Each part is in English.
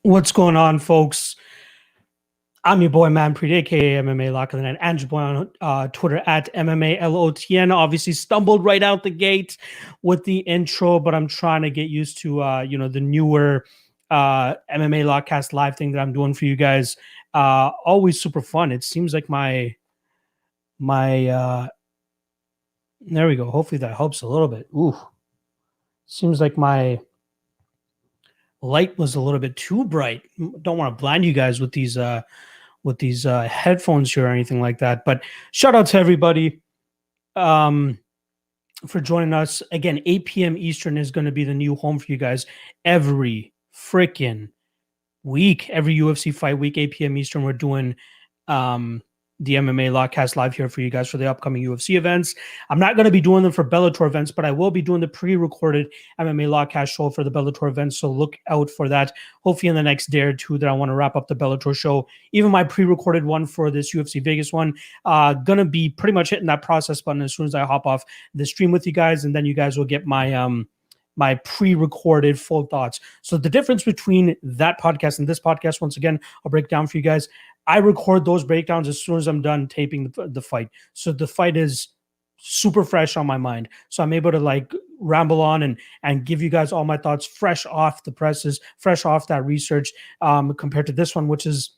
What's going on, folks? I'm your boy Manpreet, aka MMALOTN, and your boy on Twitter at MMALOTN. Obviously, stumbled right out the gate with the intro, but I'm trying to get used to the newer MMA Lotcast live thing that I'm doing for you guys. Always super fun. It seems like my there we go. Hopefully that helps a little bit. Ooh, seems like my light was a little bit too bright. Don't want to blind you guys with these headphones here or anything like that. But shout out to everybody for joining us. Again, 8 p.m. Eastern is going to be the new home for you guys every freaking week. Every UFC fight week, 8 p.m. Eastern, we're doing the MMA Lotcast live here for you guys for the upcoming UFC events. I'm not going to be doing them for Bellator events, but I will be doing the pre-recorded MMA Lotcast show for the Bellator events, so look out for that. Hopefully in the next day or two that I want to wrap up the Bellator show. Even my pre-recorded one for this UFC Vegas one, gonna be pretty much hitting that process button as soon as I hop off the stream with you guys, and then you guys will get my my pre-recorded full thoughts. So the difference between that podcast and this podcast, once again, I'll break down for you guys. I record those breakdowns as soon as I'm done taping the fight. So the fight is super fresh on my mind. So I'm able to like ramble on and give you guys all my thoughts fresh off the presses, fresh off that research, compared to this one, which is,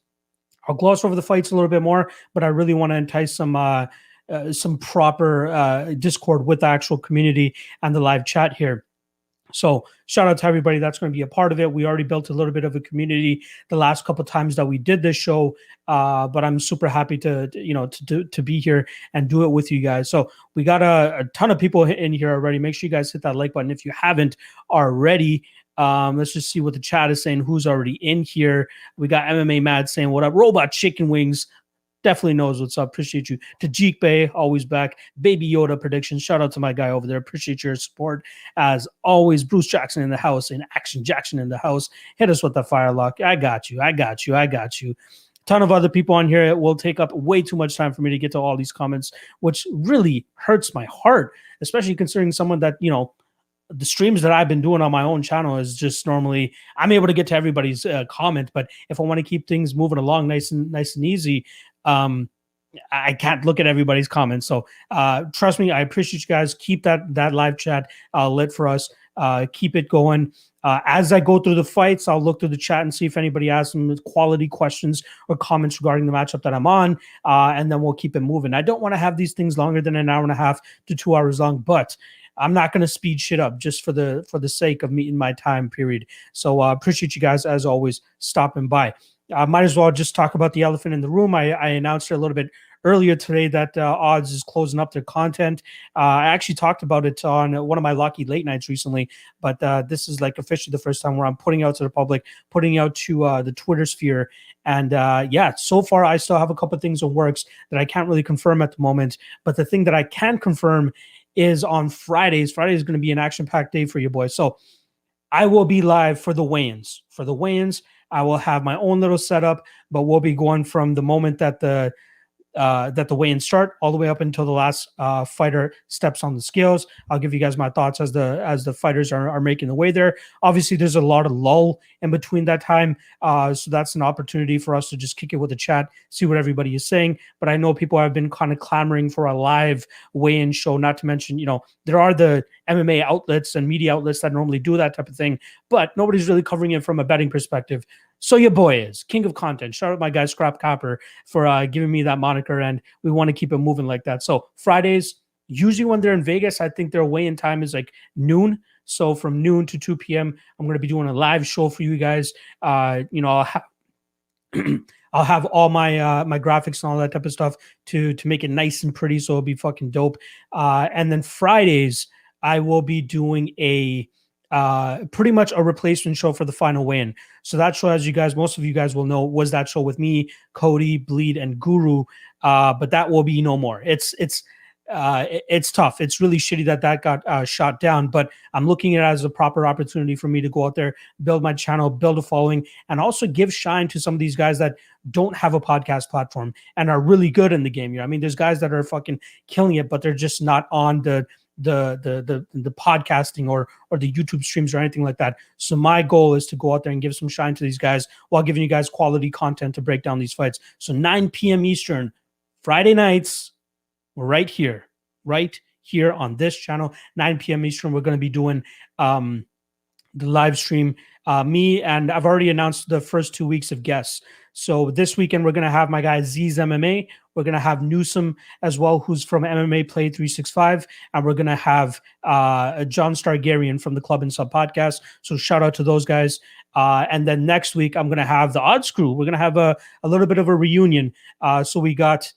I'll gloss over the fights a little bit more, but I really want to entice some proper Discord with the actual community and the live chat here. So shout out to everybody that's going to be a part of it. We already built a little bit of a community the last couple of times that we did this show, but I'm super happy to be here and do it with you guys. So we got a ton of people in here already. Make sure you guys hit that like button if you haven't already. Let's just see what the chat is saying. Who's already in here? We got MMA Mad saying, "What up, Robot Chicken Wings?" Definitely knows what's up. Appreciate you. Tajik Bay, always back. Baby Yoda predictions. Shout out to my guy over there. Appreciate your support. As always, Bruce Jackson in the house and Action Jackson in the house. Hit us with the firelock. I got you. Ton of other people on here. It will take up way too much time for me to get to all these comments, which really hurts my heart, especially considering someone that, the streams that I've been doing on my own channel is just normally I'm able to get to everybody's comment, but if I want to keep things moving along nice and easy, I can't look at everybody's comments. So trust me, I appreciate you guys. Keep that live chat lit for us. Keep it going. As I go through the fights, I'll look through the chat and see if anybody has some quality questions or comments regarding the matchup that I'm on, and then we'll keep it moving. I don't want to have these things longer than an hour and a half to 2 hours long, but I'm not going to speed shit up just for the sake of meeting my time period. So appreciate you guys, as always, stopping by. Might as well just talk about the elephant in the room. I announced it a little bit earlier today that Odds is closing up their content. I actually talked about it on one of my Lucky Late Nights recently, but this is like officially the first time where I'm putting out to the public, putting out to the Twitter sphere. And so far I still have a couple of things in works that I can't really confirm at the moment. But the thing that I can confirm is on Fridays. Friday is going to be an action-packed day for you boys. So I will be live for the weigh-ins. For the weigh-ins, I will have my own little setup, but we'll be going from the moment that the weigh-ins start all the way up until the last fighter steps on the scales. I'll give you guys my thoughts as the fighters are making the way there. Obviously, there's a lot of lull in between that time, so that's an opportunity for us to just kick it with the chat, see what everybody is saying. But I know people have been kind of clamoring for a live weigh-in show, not to mention, there are the MMA outlets and media outlets that normally do that type of thing, but nobody's really covering it from a betting perspective. So your boy is king of content. Shout out my guy Scrap Copper for giving me that moniker, and we want to keep it moving like that. So Fridays, usually when they're in Vegas, I think their weigh-in time is like noon. So from noon to 2 p.m., I'm going to be doing a live show for you guys. I'll have all my my graphics and all that type of stuff to make it nice and pretty, so it'll be fucking dope. And then Fridays, I will be doing a pretty much a replacement show for the final weigh-in. So that show, as most of you guys will know, was that show with me, Cody, Bleed, and Guru. But that will be no more. It's tough. It's really shitty that got shot down, but I'm looking at it as a proper opportunity for me to go out there, build my channel, build a following, and also give shine to some of these guys that don't have a podcast platform and are really good in the game. I mean, there's guys that are fucking killing it, but they're just not on the the podcasting or the YouTube streams or anything like that. So my goal is to go out there and give some shine to these guys while giving you guys quality content to break down these fights. So 9 p.m. Eastern, Friday nights, we're right here on this channel, 9 p.m. Eastern. We're going to be doing the live stream. Me, and I've already announced the first 2 weeks of guests. So this weekend, we're going to have my guy Z's MMA. We're going to have Newsome as well, who's from MMA Play 365. And we're going to have John Stargarian from the Club and Sub podcast. So shout out to those guys. And then next week, I'm going to have the Odds Crew. We're going to have a little bit of a reunion. So we got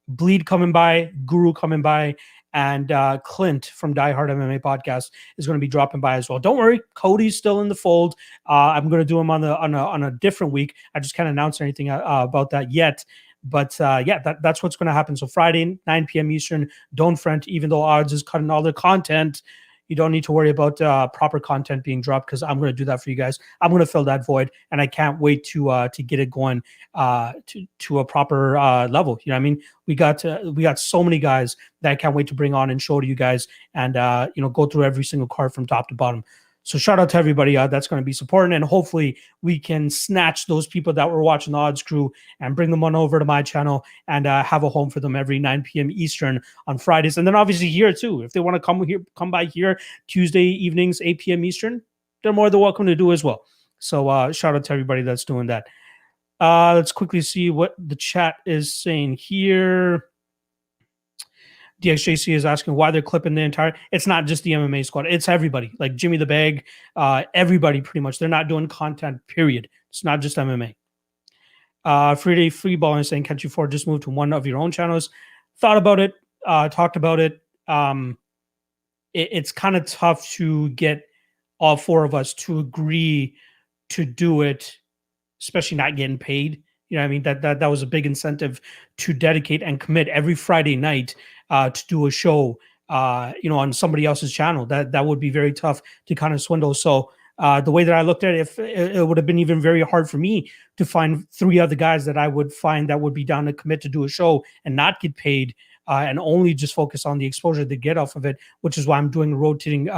Bleed coming by, Guru coming by, and Clint from Die Hard MMA podcast is going to be dropping by as well. Don't worry, Cody's still in the fold. I'm going to do him on a different week. I just can't announce anything about that yet. But that's what's going to happen. So Friday, 9 p.m. Eastern. Don't fret, even though Odds is cutting all their content. You don't need to worry about proper content being dropped because I'm going to do that for you guys. I'm going to fill that void, and I can't wait to get it going to a proper level. You know what I mean? We got so many guys that I can't wait to bring on and show to you guys, and go through every single card from top to bottom. So shout out to everybody that's going to be supporting, and hopefully we can snatch those people that were watching the Odds Crew and bring them on over to my channel and have a home for them every 9 p.m. Eastern on Fridays. And then obviously here too, if they want to come by here Tuesday evenings, 8 p.m. Eastern, they're more than welcome to do as well. So shout out to everybody that's doing that. Let's quickly see what the chat is saying here. DXJC is asking why they're clipping the entire. It's not just the MMA squad. It's everybody. Like Jimmy the Bag, everybody pretty much. They're not doing content, period. It's not just MMA. Free Freeball is saying, can't you afford just move to one of your own channels? Thought about it, talked about it. It's kind of tough to get all four of us to agree to do it, especially not getting paid. You know what I mean? That was a big incentive to dedicate and commit every Friday night to do a show, on somebody else's channel. That would be very tough to kind of swindle. So the way that I looked at it, it would have been even very hard for me to find 3 other guys that I would find that would be down to commit to do a show and not get paid and only just focus on the exposure they get off of it, which is why I'm doing a rotating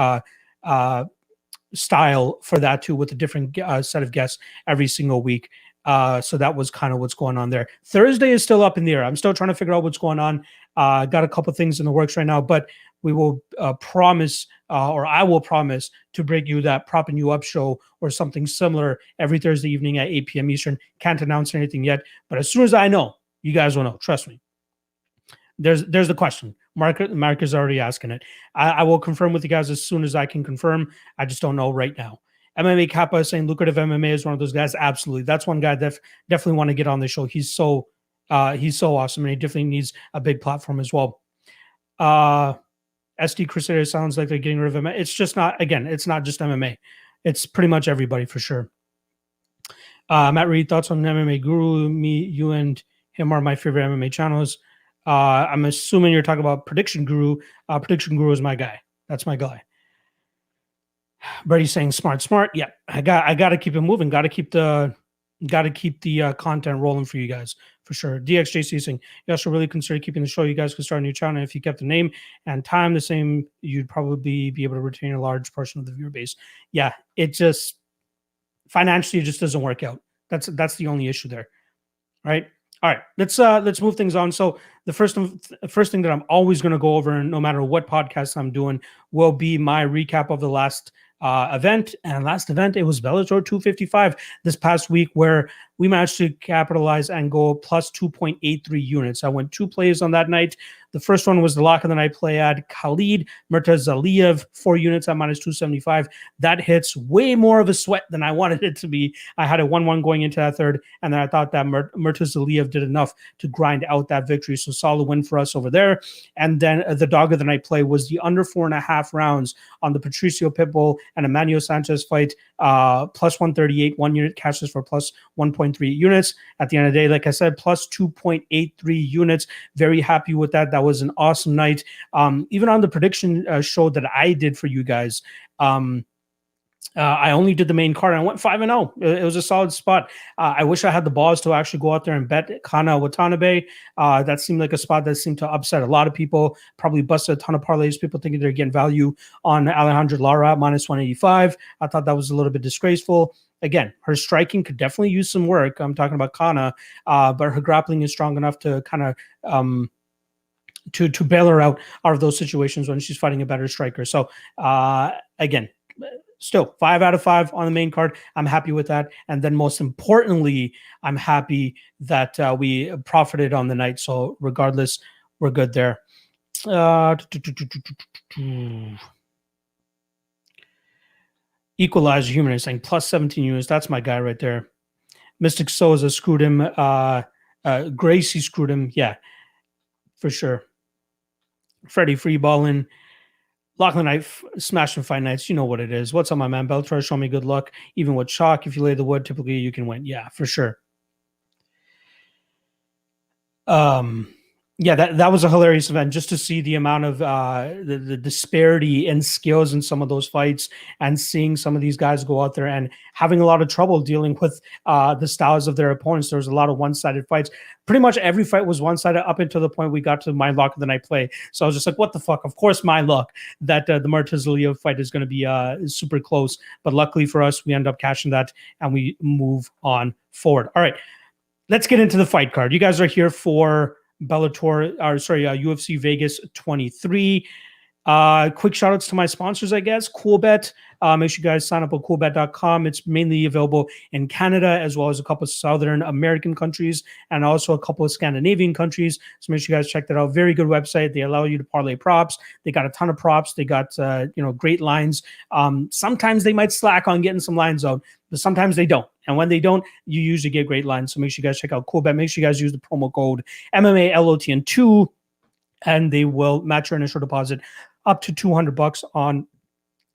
style for that too, with a different set of guests every single week. So that was kind of what's going on there. Thursday is still up in the air. I'm still trying to figure out what's going on. Got a couple things in the works right now, but we will promise, or I will promise to bring you that Propping You Up show or something similar every Thursday evening at 8 p.m. Eastern. Can't announce anything yet, but as soon as I know, you guys will know. Trust me. There's the question. Mark is already asking it. I will confirm with you guys as soon as I can confirm. I just don't know right now. MMA Kappa is saying lucrative MMA is one of those guys. Absolutely. That's one guy that definitely want to get on the show. He's so awesome, and he definitely needs a big platform as well. SD Crusader sounds like they're getting rid of MMA. It's just not, again, it's not just MMA. It's pretty much everybody for sure. Matt Reed, thoughts on MMA Guru? Me, you, and him are my favorite MMA channels. I'm assuming you're talking about Prediction Guru. Prediction Guru is my guy. That's my guy. Brady's saying smart. Yeah, I got to keep it moving. Got to keep the content rolling for you guys for sure. DXJC saying you also really consider keeping the show. You guys could start a new channel. If you kept the name and time the same, you'd probably be able to retain a large portion of the viewer base. Yeah, it just financially it just doesn't work out. That's the only issue there, right? All right, let's move things on. So the first thing that I'm always going to go over, no matter what podcast I'm doing, will be my recap of the last event. And last event, it was Bellator 255 this past week, where we managed to capitalize and go plus 2.83 units. I went 2 plays on that night. The first one was the lock of the night play at Khalid Murtazaliev, 4 units at minus 275. That hits way more of a sweat than I wanted it to be. I had a 1-1 going into that third, and then I thought that Murtazaliev did enough to grind out that victory. So solid win for us over there. And then the dog of the night play was the under 4.5 rounds on the Patricio Pitbull and Emmanuel Sanchez fight, plus 138, 1 unit cashes for plus 1.3 units. At the end of the day, like I said, plus 2.83 units. Very happy with that. That was an awesome night. Even on the prediction show that I did for you guys, I only did the main card and I went 5-0. It was a solid spot. I wish I had the balls to actually go out there and bet Kana Watanabe. That seemed like a spot that seemed to upset a lot of people. Probably busted a ton of parlays. People thinking they're getting value on Alejandra Lara at -185. I thought that was a little bit disgraceful. Again, her striking could definitely use some work. I'm talking about Kana, but her grappling is strong enough to kind of to bail her out of those situations when she's fighting a better striker. So again, still 5 out of 5 on the main card. I'm happy with that. And then most importantly, I'm happy that we profited on the night. So regardless, we're good there. Equalizer Human is saying plus 17 units. That's my guy right there. Mystic Souza screwed him. Gracie screwed him. Yeah, for sure. Freddie Freeballing. Lachlan Knight, smashing fight nights. You know what it is. What's up, my man? Bellator, show me good luck. Even with chalk, if you lay the wood, typically you can win. Yeah, for sure. Yeah, that was a hilarious event just to see the amount of the disparity in skills in some of those fights and seeing some of these guys go out there and having a lot of trouble dealing with the styles of their opponents. There was a lot of one-sided fights. Pretty much every fight was one-sided up until the point we got to my lock of the night play. So I was just like, what the fuck? Of course, my luck that the Martizalio fight is going to be super close. But luckily for us, we end up cashing that and we move on forward. All right, let's get into the fight card. You guys are here for Bellator, UFC Vegas 23. Quick shout outs to my sponsors, I guess. Coolbet. Make sure you guys sign up at coolbet.com. It's mainly available in Canada as well as a couple of Southern American countries and also a couple of Scandinavian countries. So make sure you guys check that out. Very good website. They allow you to parlay props. They got a ton of props. They got great lines. Sometimes they might slack on getting some lines out, but sometimes they don't. And when they don't, you usually get great lines. So make sure you guys check out Coolbet. Make sure you guys use the promo code MMALOTN2 and they will match your initial deposit up to $200 on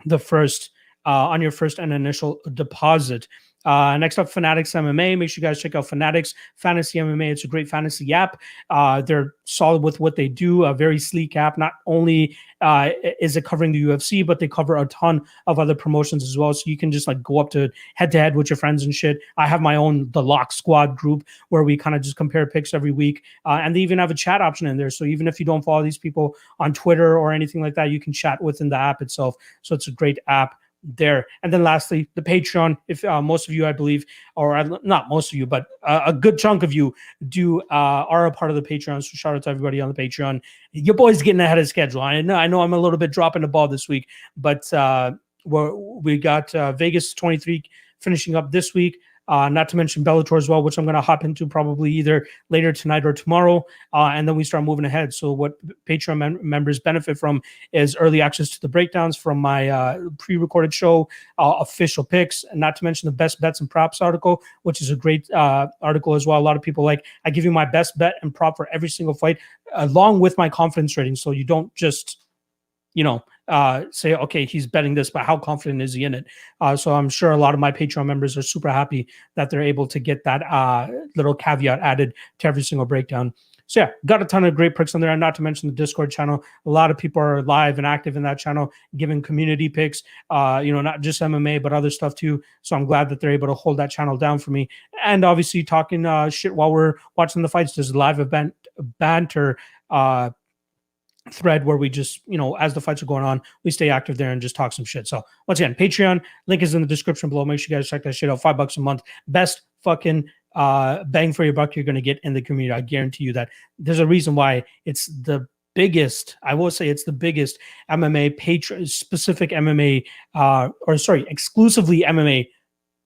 the first on your first and initial deposit. Next up, Fanatics MMA. Make sure you guys check out Fanatics Fantasy MMA. It's a great fantasy app. They're solid with what they do. A very sleek app. Not only is it covering the UFC, but they cover a ton of other promotions as well. So you can just like go up to head with your friends and shit. I have my own The Lock Squad group where we kind of just compare picks every week. And they even have a chat option in there. So even if you don't follow these people on Twitter or anything like that, you can chat within the app itself. So it's a great app there. And then lastly, the Patreon. If most of you, I believe, or not most of you, but a good chunk of you are a part of the Patreon. So shout out to everybody on the Patreon. Your boy's getting ahead of schedule. I know I'm a little bit dropping the ball this week, but we got Vegas 23 finishing up this week. Not to mention Bellator as well, which I'm going to hop into probably either later tonight or tomorrow. And then we start moving ahead. So what Patreon members benefit from is early access to the breakdowns from my pre-recorded show, official picks, and not to mention the best bets and props article, which is a great article as well. A lot of people like, I give you my best bet and prop for every single fight, along with my confidence rating. So you don't just, say, okay, he's betting this, but how confident is he in it? So I'm sure a lot of my Patreon members are super happy that they're able to get that little caveat added to every single breakdown. So yeah, got a ton of great picks on there, and not to mention the Discord channel. A lot of people are live and active in that channel, giving community picks, not just MMA, but other stuff too. So I'm glad that they're able to hold that channel down for me. And obviously talking shit while we're watching the fights. There's a live event banter thread where we just, as the fights are going on, we stay active there and just talk some shit. So once again, Patreon, link is in the description below. Make sure you guys check that shit out. $5 a month. Best fucking bang for your buck you're going to get in the community. I guarantee you that. There's a reason why it's the biggest, I will say it's the biggest MMA specific MMA, exclusively MMA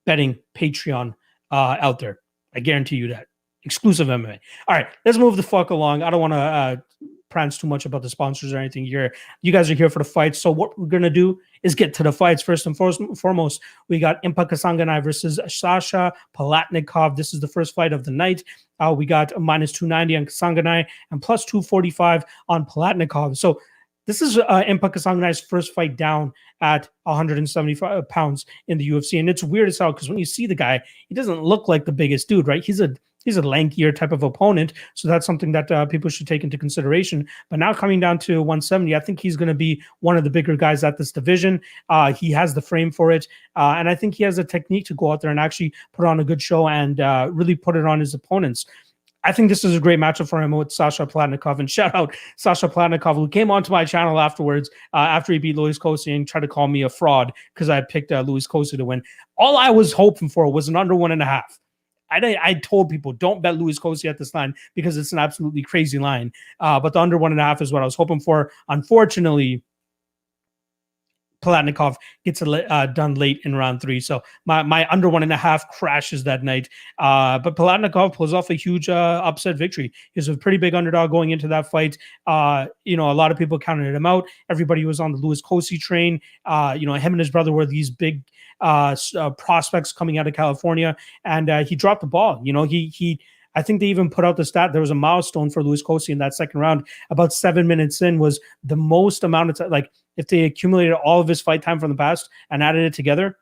betting Patreon out there. I guarantee you that. Exclusive MMA. All right, let's move the fuck along. I don't want to prance too much about the sponsors or anything here. You guys are here for the fights. So what we're going to do is get to the fights. First and foremost, we got Impa Kasanganay versus Sasha Palatnikov. This is the first fight of the night. We got a -290 on Kasanganay and plus 245 on Palatnikov. So this is Impa Kasanganay's first fight down at 175 pounds in the UFC. And it's weird as hell because when you see the guy, he doesn't look like the biggest dude, right? He's a he's a lankier type of opponent. So that's something that people should take into consideration. But now coming down to 170, I think he's going to be one of the bigger guys at this division. He has the frame for it. And I think he has a technique to go out there and actually put on a good show and really put it on his opponents. I think this is a great matchup for him with Sasha Palatnikov. And shout out Sasha Palatnikov, who came onto my channel afterwards, after he beat Luis Kosi, and tried to call me a fraud because I picked Luis Kosi to win. All I was hoping for was an under 1.5. I told people, don't bet Luis Kosi at this line because it's an absolutely crazy line. But the under 1.5 is what I was hoping for. Unfortunately, Palatnikov gets done late in round 3. So my under 1.5 crashes that night. But Palatnikov pulls off a huge upset victory. He was a pretty big underdog going into that fight. A lot of people counted him out. Everybody was on the Luis Kosi train. Him and his brother were these big prospects coming out of California. And he dropped the ball. I think they even put out the stat. There was a milestone for Luis Kosi in that second round. About 7 minutes in was the most amount of time. Like, if they accumulated all of his fight time from the past and added it together,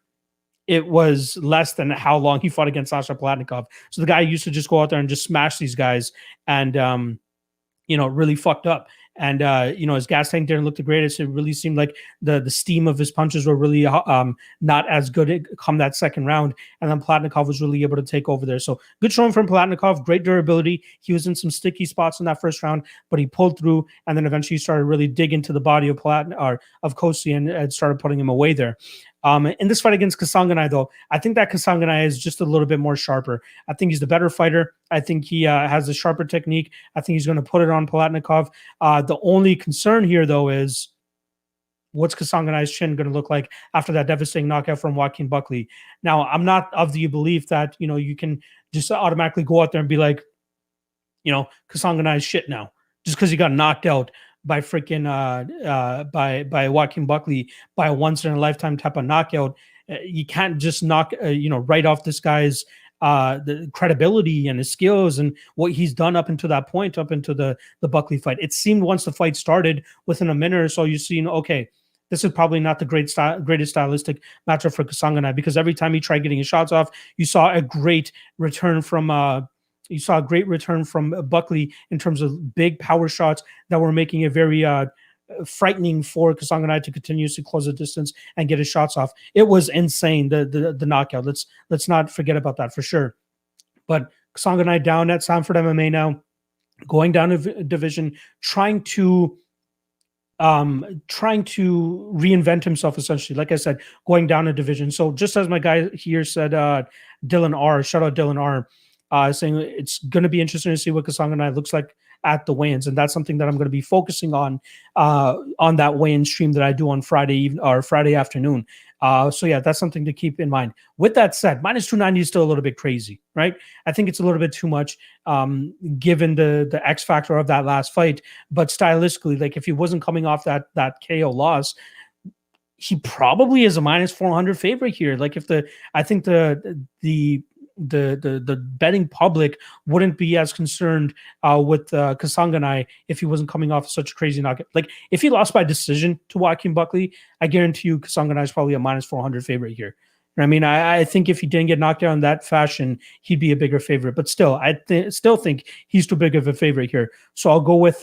it was less than how long he fought against Sasha Palatnikov. So the guy used to just go out there and just smash these guys and, really fucked up. And, his gas tank didn't look the greatest. It really seemed like the steam of his punches were really not as good come that second round. And then Palatnikov was really able to take over there. So good showing from Palatnikov, great durability. He was in some sticky spots in that first round, but he pulled through and then eventually started really dig into the body of Kosi and started putting him away there. In this fight against Kasanganay, though, I think that Kasanganay is just a little bit more sharper. I think he's the better fighter. I think he has a sharper technique. I think he's going to put it on Palatnikov. The only concern here, though, is what's Kasanganay's chin going to look like after that devastating knockout from Joaquin Buckley? Now, I'm not of the belief that, you can just automatically go out there and be like, Kasanganay's shit now, just because he got knocked out by freaking by Joaquin Buckley by a once in a lifetime type of knockout. You can't just knock right off this guy's the credibility and his skills and what he's done up until that point, up into the Buckley fight. It seemed once the fight started, within a minute or so, you've seen, okay, this is probably not the greatest stylistic matchup for Kasanganay, because every time he tried getting his shots off, you saw a great return from Buckley in terms of big power shots that were making it very frightening for Kasanganay to continuously close the distance and get his shots off. It was insane, the knockout. Let's not forget about that for sure. But Kasanganay down at Sanford MMA now, going down a division, trying to reinvent himself, essentially. Like I said, going down a division. So just as my guy here said, Dylan R, shout out Dylan R, saying it's going to be interesting to see what Kasanganay looks like at the weigh-ins, and that's something that I'm going to be focusing on that weigh-in stream that I do on Friday evening or Friday afternoon. So yeah, that's something to keep in mind. With that said, minus 290 is still a little bit crazy, right? I think it's a little bit too much given the X factor of that last fight. But stylistically, like if he wasn't coming off that KO loss, he probably is a minus 400 favorite here. Like I think the betting public wouldn't be as concerned with Kasanganay if he wasn't coming off such a crazy knockout. Like if he lost by decision to Joaquin Buckley, I guarantee you Kasanganay is probably a minus 400 favorite here. I mean, I think if he didn't get knocked out in that fashion, he'd be a bigger favorite. But still, I still think he's too big of a favorite here. So I'll go with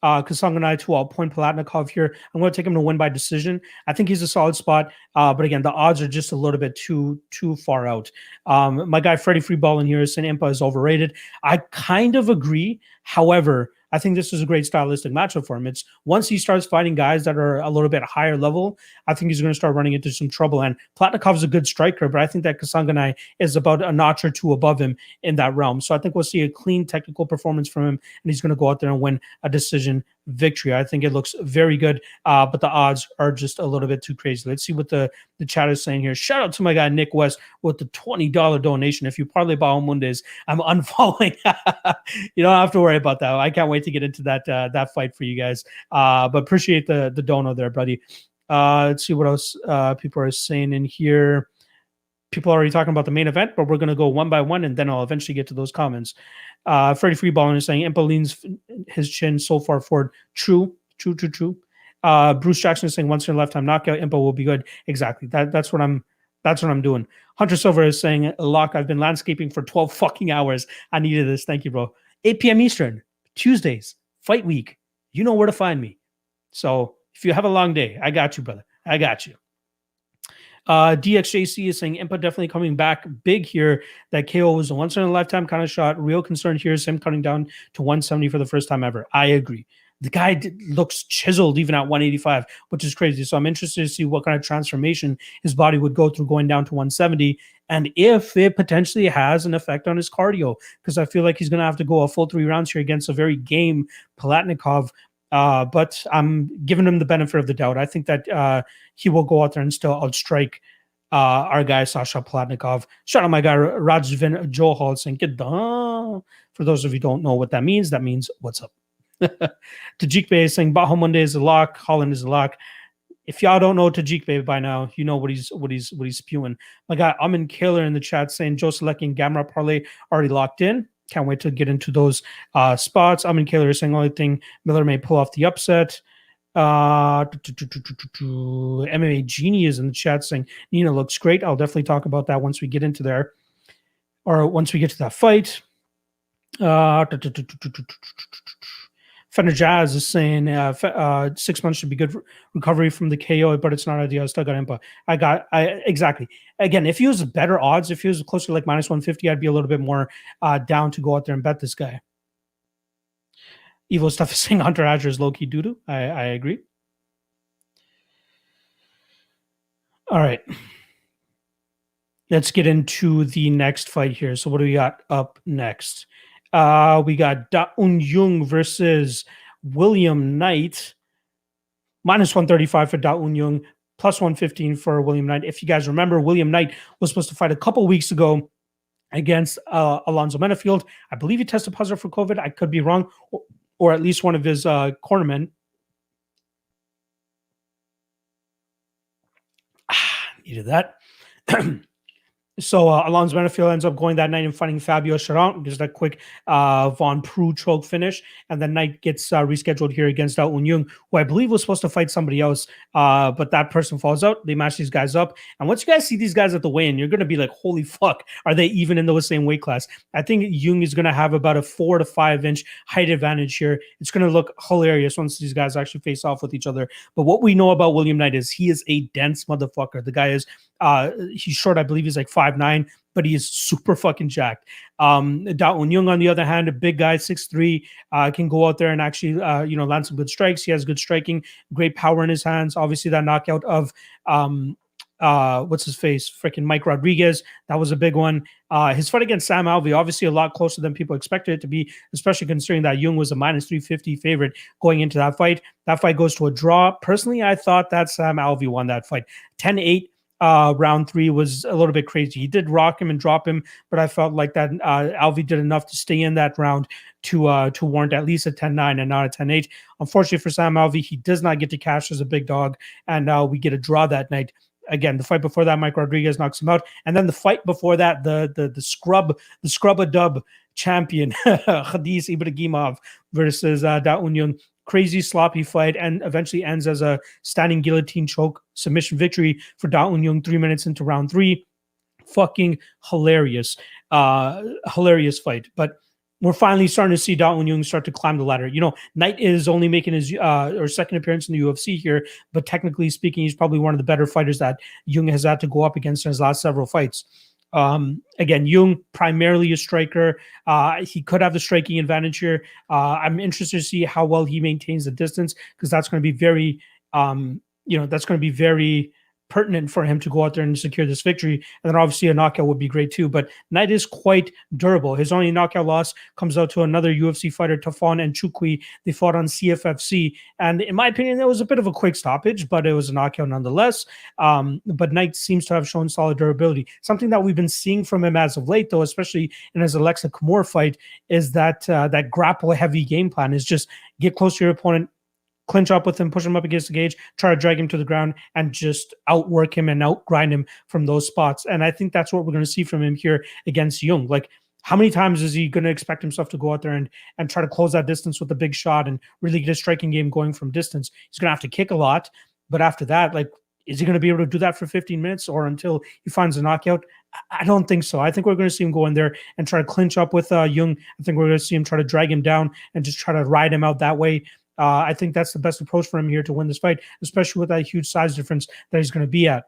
Kasanganay to point Palatnikov here. I'm going to take him to win by decision. I think he's a solid spot, but again, the odds are just a little bit too far out. My guy Freddie Freeball in here is saying Impa is overrated. I kind of agree. However, I think this is a great stylistic matchup for him. It's once he starts fighting guys that are a little bit higher level, I think he's going to start running into some trouble. And Palatnikov is a good striker, but I think that Kasanganay is about a notch or two above him in that realm. So I think we'll see a clean technical performance from him, and he's going to go out there and win a decision victory. I think it looks very good, but the odds are just a little bit too crazy. Let's see what the chat is saying here. Shout out to my guy Nick West with the $20 donation. If you parlay Bahamondes, I'm unfollowing. You don't have to worry about that. I can't wait to get into that fight for you guys. But appreciate the dono there, buddy. Let's see what else people are saying in here. People are already talking about the main event, but we're going to go one by one, and then I'll eventually get to those comments. Freddie Freeballing is saying Impa leans his chin so far forward. True. Bruce Jackson is saying once in a lifetime knockout, Impa will be good. Exactly. That's what I'm That's what I'm doing. Hunter Silver is saying, Lock, I've been landscaping for 12 fucking hours. I needed this. Thank you, bro. 8 p.m. Eastern, Tuesdays, fight week. You know where to find me. So if you have a long day, I got you, brother. I got you. DXJC is saying Impa definitely coming back big here. That KO was a once in a lifetime kind of shot. Real concern here is him cutting down to 170 for the first time ever. I agree. The guy looks chiseled even at 185, which is crazy. So I'm interested to see what kind of transformation his body would go through going down to 170, and if it potentially has an effect on his cardio, because I feel like he's going to have to go a full 3 rounds here against a very game Palatnikov. But I'm giving him the benefit of the doubt. I think that he will go out there and still outstrike our guy Sasha Palatnikov. Shout out my guy Rajvin Joe Holtzman. For those of you who don't know what that means what's up. Tajik Bey is saying Bahamondes is a lock, Holland is a lock. If y'all don't know Tajik Bey by now, you know what he's spewing. My guy Amin Kaler in the chat saying Joe Select and Gamrot Parlay already locked in. Can't wait to get into those spots. Amin Kaler is saying only thing Miller may pull off the upset. MMA Genie is in the chat saying Nina looks great. I'll definitely talk about that once we get into there, or once we get to that fight. Fender Jazz is saying 6 months should be good recovery from the KO, but it's not ideal. I still got Impa. Exactly. Again, if he was better odds, if he was closer to like minus 150, I'd be a little bit more down to go out there and bet this guy. Evil Stuff is saying Hunter Azure is low-key doo-doo. I agree. All right. Let's get into the next fight here. So what do we got up next? We got Jung versus William Knight. Minus 135 for Jung, plus 115 for William Knight. If you guys remember, William Knight was supposed to fight a couple weeks ago against Alonzo Menafield. I believe he tested positive for COVID. I could be wrong, or at least one of his cornermen. Needed that. So Alonzo Menafield ends up going that night and fighting Fabio Charant, gives that quick Von Preux choke finish, and then Knight gets rescheduled here against Jung, who I believe was supposed to fight somebody else, but that person falls out. They match these guys up, and once you guys see these guys at the weigh-in, you're going to be like, holy fuck, are they even in the same weight class? I think Jung is going to have about a 4 to 5 inch height advantage here. It's going to look hilarious once these guys actually face off with each other. But what we know about William Knight is he is a dense motherfucker. The guy is he's short. I believe he's like 5'9", but he is super fucking jacked. Jung, on the other hand, a big guy, 6'3", can go out there and actually, land some good strikes. He has good striking, great power in his hands. Obviously, that knockout of what's his face, freaking Mike Rodriguez, that was a big one. His fight against Sam Alvey, obviously a lot closer than people expected it to be, especially considering that Jung was a minus 350 favorite going into that fight. That fight goes to a draw. Personally, I thought that Sam Alvey won that fight. 10-8. Round 3 was a little bit crazy. He did rock him and drop him, but I felt like that Alvey did enough to stay in that round to warrant at least a 10-9 and not a 10-8. Unfortunately for Sam Alvey, he does not get to cash as a big dog, and we get a draw that night. Again, the fight before that, Mike Rodriguez knocks him out, and then the fight before that, the scrub-a-dub champion Khadis Ibragimov versus Jung. Crazy sloppy fight, and eventually ends as a standing guillotine choke submission victory for Jung 3 minutes into round 3. Fucking hilarious fight. But we're finally starting to see Jung start to climb the ladder. Knight is only making his or second appearance in the UFC here, but technically speaking, he's probably one of the better fighters that Jung has had to go up against in his last several fights. Again, Jung, primarily a striker. He could have the striking advantage here. I'm interested to see how well he maintains the distance, because that's going to be very, very pertinent for him to go out there and secure this victory. And then obviously a knockout would be great too. But Knight is quite durable. His only knockout loss comes out to another UFC fighter, Tafon and Chukwi. They fought on CFFC. And in my opinion, it was a bit of a quick stoppage, but it was a knockout nonetheless. But Knight seems to have shown solid durability. Something that we've been seeing from him as of late, though, especially in his Alexa Kamor fight, is that grapple-heavy game plan is just get close to your opponent, clinch up with him, push him up against the cage, try to drag him to the ground, and just outwork him and outgrind him from those spots. And I think that's what we're going to see from him here against Jung. Like, how many times is he going to expect himself to go out there and try to close that distance with a big shot and really get a striking game going from distance? He's going to have to kick a lot. But after that, like, Is he going to be able to do that for 15 minutes or until he finds a knockout? I don't think so. I think we're going to see him go in there and try to clinch up with Jung. I think we're going to see him try to drag him down and just try to ride him out that way. I think that's the best approach for him here to win this fight, especially with that huge size difference that he's going to be at.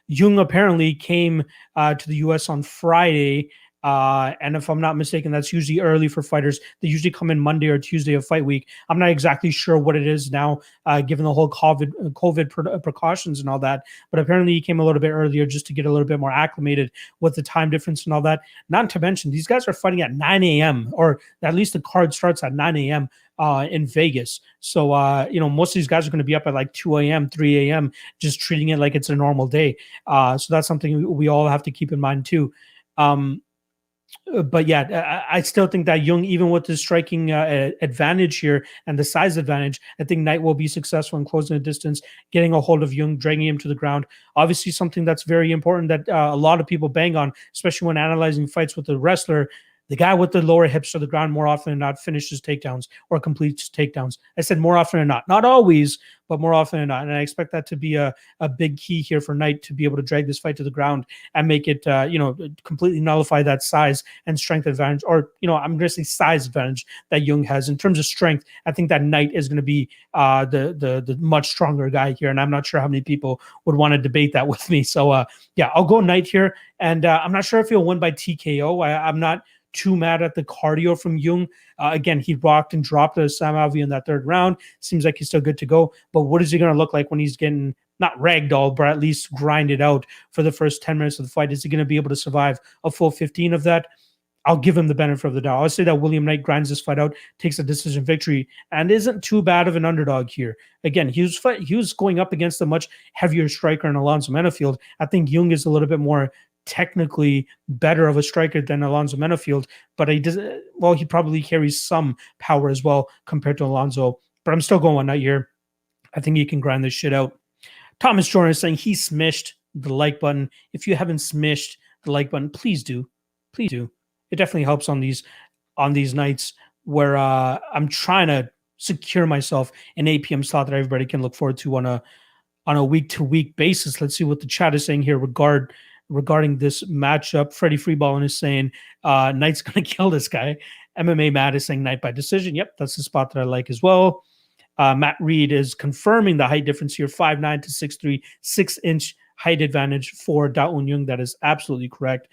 Jung apparently came to the U.S. on Friday. And if I'm not mistaken, that's usually early for fighters. They usually come in Monday or Tuesday of fight week. I'm not exactly sure what it is now, given the whole COVID precautions and all that. But apparently he came a little bit earlier just to get a little bit more acclimated with the time difference and all that. Not to mention, these guys are fighting at 9 a.m. or at least the card starts at 9 a.m. In Vegas. So, most of these guys are going to be up at like 2 a.m., 3 a.m., just treating it like it's a normal day. So that's something we all have to keep in mind too. But yeah, I still think that Jung, even with the striking advantage here and the size advantage, I think Knight will be successful in closing the distance, getting a hold of Jung, dragging him to the ground. Obviously, something that's very important that a lot of people bang on, especially when analyzing fights with the wrestler. The guy with the lower hips to the ground more often than not finishes takedowns or completes takedowns. I said more often than not always, but more often than not. And I expect that to be a big key here for Knight to be able to drag this fight to the ground and make it, completely nullify that size and strength advantage, or, I'm going to say size advantage that Jung has. In terms of strength, I think that Knight is going to be the much stronger guy here. And I'm not sure how many people would want to debate that with me. So, I'll go Knight here. And I'm not sure if he'll win by TKO. I'm not too mad at the cardio from Jung. Again, he rocked and dropped a Sam Alvey in that third round. Seems like he's still good to go. But what is he going to look like when he's getting not ragdolled, but at least grinded out for the first 10 minutes of the fight? Is he going to be able to survive a full 15 of that? I'll give him the benefit of the doubt. I'll say that William Knight grinds this fight out, takes a decision victory, and isn't too bad of an underdog here. Again, he was going up against a much heavier striker in Alonzo Menafield. I think Jung is a little bit more technically better of a striker than Alonzo Menafield, but he probably carries some power as well compared to Alonzo. But I'm still going Knight here. I think he can grind this shit out. Thomas Jordan is saying he smished the like button. If you haven't smished the like button, please do. Please do. It definitely helps on these nights where I'm trying to secure myself an 8 p.m. slot that everybody can look forward to on a week-to-week basis. Let's see what the chat is saying here regarding this matchup. Freddie Freeballin is saying Knight's going to kill this guy. MMA Matt is saying Knight by decision. Yep, that's the spot that I like as well. Matt Reed is confirming the height difference here, 5'9" to 6'3", 6-inch height advantage for Da Un Jung. That is absolutely correct.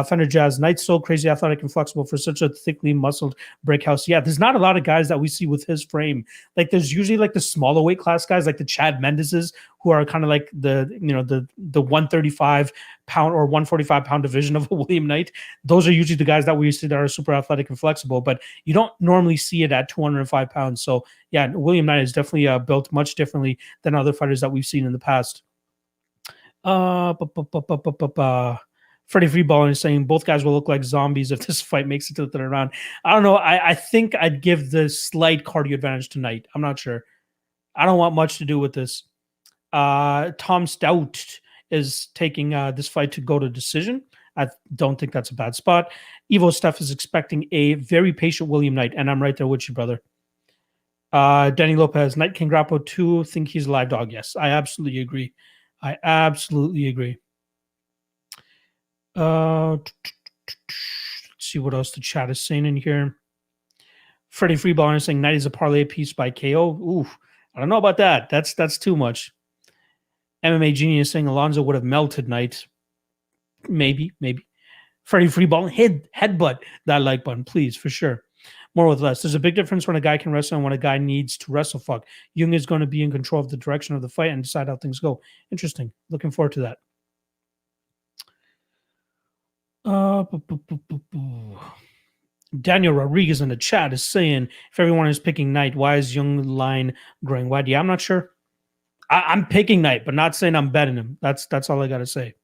Fender Jazz, Knight's so crazy athletic and flexible for such a thickly muscled brick house. Yeah, there's not a lot of guys that we see with his frame. Like there's usually like the smaller weight class guys, like the Chad Mendeses, who are kind of like the 135 pound or 145 pound division of a William Knight. Those are usually the guys that we see that are super athletic and flexible, but you don't normally see it at 205 pounds. So yeah, William Knight is definitely built much differently than other fighters that we've seen in the past. Freddie Freeballin is saying both guys will look like zombies if this fight makes it to the third round. I don't know. I think I'd give the slight cardio advantage to Knight. I'm not sure. I don't want much to do with this. Tom Stout is taking this fight to go to decision. I don't think that's a bad spot. Evo Steph is expecting a very patient William Knight, and I'm right there with you, brother. Danny Lopez, Knight can grapple too. Think he's a live dog. Yes, I absolutely agree. Let's see what else the chat is saying in here. Freddie Freeball is saying Knight is a parlay piece by KO. Ooh, I don't know about that. That's too much. MMA Genius saying Alonzo would have melted Knight. Maybe. Freddie Freeball, headbutt that like button, please, for sure. More with less. There's a big difference when a guy can wrestle and when a guy needs to wrestle. Jung is going to be in control of the direction of the fight and decide how things go. Interesting. Looking forward to that. Daniel Rodriguez in the chat is saying, if everyone is picking Knight, why is Jung line growing wide? Yeah, I'm not sure. I'm picking Knight, but not saying I'm betting him. That's all I got to say.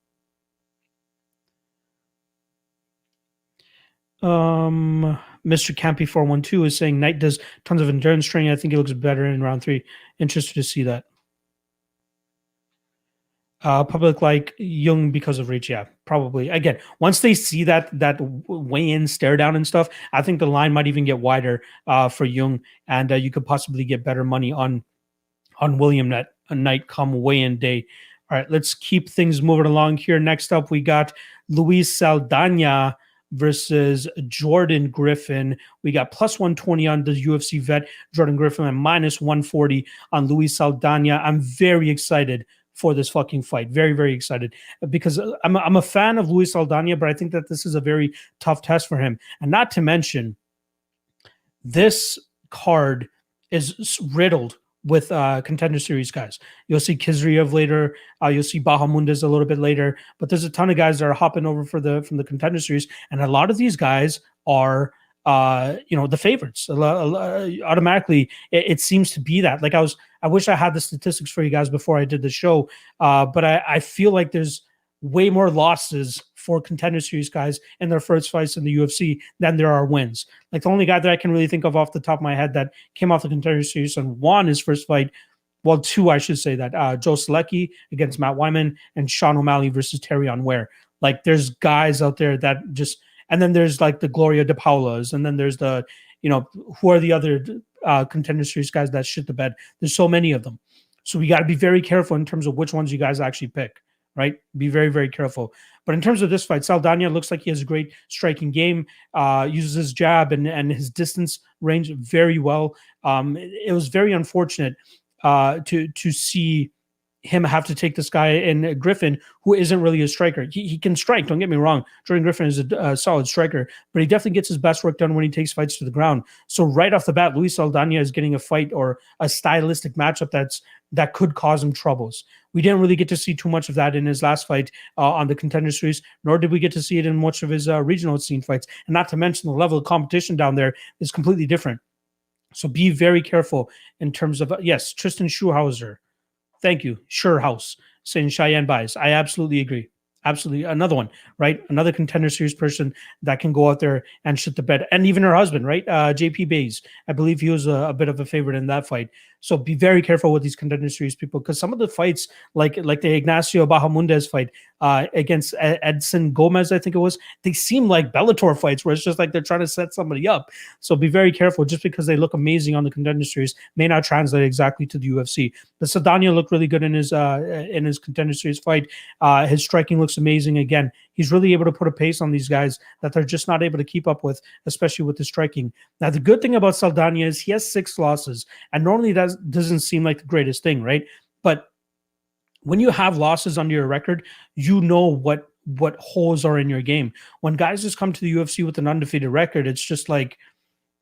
Mr. Campy 412 is saying Knight does tons of endurance training. I think he looks better in round 3. Interested to see that. Public like Jung because of reach, yeah, probably. Again, once they see that weigh-in stare down and stuff, I think the line might even get wider for Jung, and you could possibly get better money on William Knight. night come weigh-in day. All right, let's keep things moving along here. Next up, we got Luis Saldana versus Jordan Griffin. We got plus 120 on the UFC vet Jordan Griffin and minus 140 on Luis Saldana. I'm very excited for this fucking fight. Very, very excited because I'm a fan of Luis Saldana, but I think that this is a very tough test for him. And not to mention, this card is riddled with contender series guys. You'll see Kizriev later. You'll see Bahamondes a little bit later. But there's a ton of guys that are hopping over from the contender series, and a lot of these guys are the favorites. Automatically, it seems to be that. Like I wish I had the statistics for you guys before I did the show, but I feel like there's way more losses for contender series guys in their first fights in the UFC than there are wins. Like the only guy that I can really think of off the top of my head that came off the contender series and won his first fight, well, two, I should say that, Joe Selecki against Matt Wyman and Sean O'Malley versus Terrion Ware. Like there's guys out there that just, and then there's like the Gloria de Paulas, and then there's the, who are the other contender series guys that shit the bed. There's so many of them. So we got to be very careful in terms of which ones you guys actually pick. Right? Be very, very careful. But in terms of this fight, Saldana looks like he has a great striking game, uses his jab and his distance range very well. It was very unfortunate to see him have to take this guy in Griffin, who isn't really a striker. He can strike, don't get me wrong. Jordan Griffin is a solid striker, but he definitely gets his best work done when he takes fights to the ground. So right off the bat, Luis Saldana is getting a fight or a stylistic matchup that could cause him troubles. We didn't really get to see too much of that in his last fight on the contender series, nor did we get to see it in much of his regional scene fights. And not to mention the level of competition down there is completely different. So be very careful in terms of, yes, Tristan Schuhauser. Thank you. Sure House saying Cheyenne buys. I absolutely agree. Absolutely. Another one, right? Another contender series person that can go out there and shit the bed. And even her husband, right? JP Bays. I believe he was a bit of a favorite in that fight. So be very careful with these contender series people, because some of the fights, like the Ignacio Bahamondes fight against Edson Gomez, I think it was, they seem like Bellator fights where it's just like they're trying to set somebody up. So be very careful. Just because they look amazing on the contender series may not translate exactly to the UFC. But Saldana looked really good in his contender series fight. His striking looks amazing. Again, he's really able to put a pace on these guys that they're just not able to keep up with, especially with the striking. Now, the good thing about Saldana is he has 6 losses, and normally that doesn't seem like the greatest thing, right? But when you have losses under your record, you know what holes are in your game. When guys just come to the UFC with an undefeated record, it's just like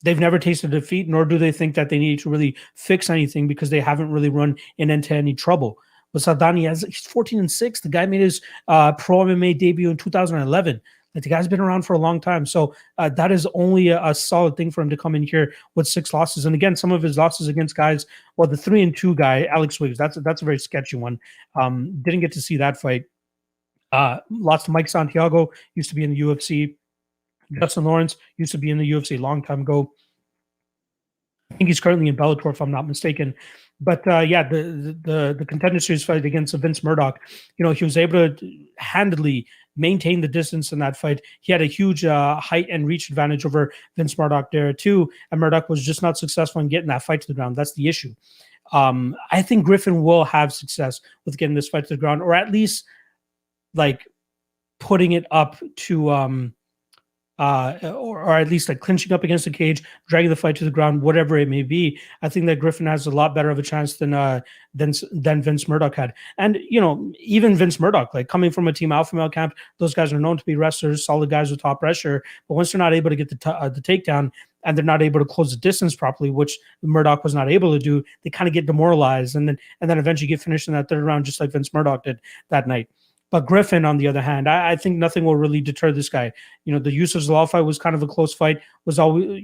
they've never tasted defeat, nor do they think that they need to really fix anything because they haven't really run into any trouble. But Saldana, he's 14-6. The guy made his pro MMA debut in 2011. Like the guy's been around for a long time. So that is only a solid thing for him to come in here with 6 losses. And again, some of his losses against guys, well, the 3-2 guy, Alex Wiggs, that's a very sketchy one. Didn't get to see that fight. Lost to Mike Santiago, used to be in the UFC. Justin Lawrence used to be in the UFC a long time ago. I think he's currently in Bellator, if I'm not mistaken. But yeah, the contender series fight against Vince Murdoch, he was able to handily maintain the distance in that fight. He had a huge height and reach advantage over Vince Murdoch there too, and Murdoch was just not successful in getting that fight to the ground. That's the issue. I think Griffin will have success with getting this fight to the ground, or at least like putting it up to or at least like clinching up against the cage, dragging the fight to the ground, whatever it may be. I think that Griffin has a lot better of a chance than Vince Murdoch had. And even Vince Murdoch, like coming from a Team Alpha Male camp, those guys are known to be wrestlers, solid guys with top pressure. But once they're not able to get the takedown and they're not able to close the distance properly, which Murdoch was not able to do, they kind of get demoralized and then eventually get finished in that third round, just like Vince Murdoch did that night. But Griffin, on the other hand, I think nothing will really deter this guy. The Yusuf Zalal fight was kind of a close fight, was always,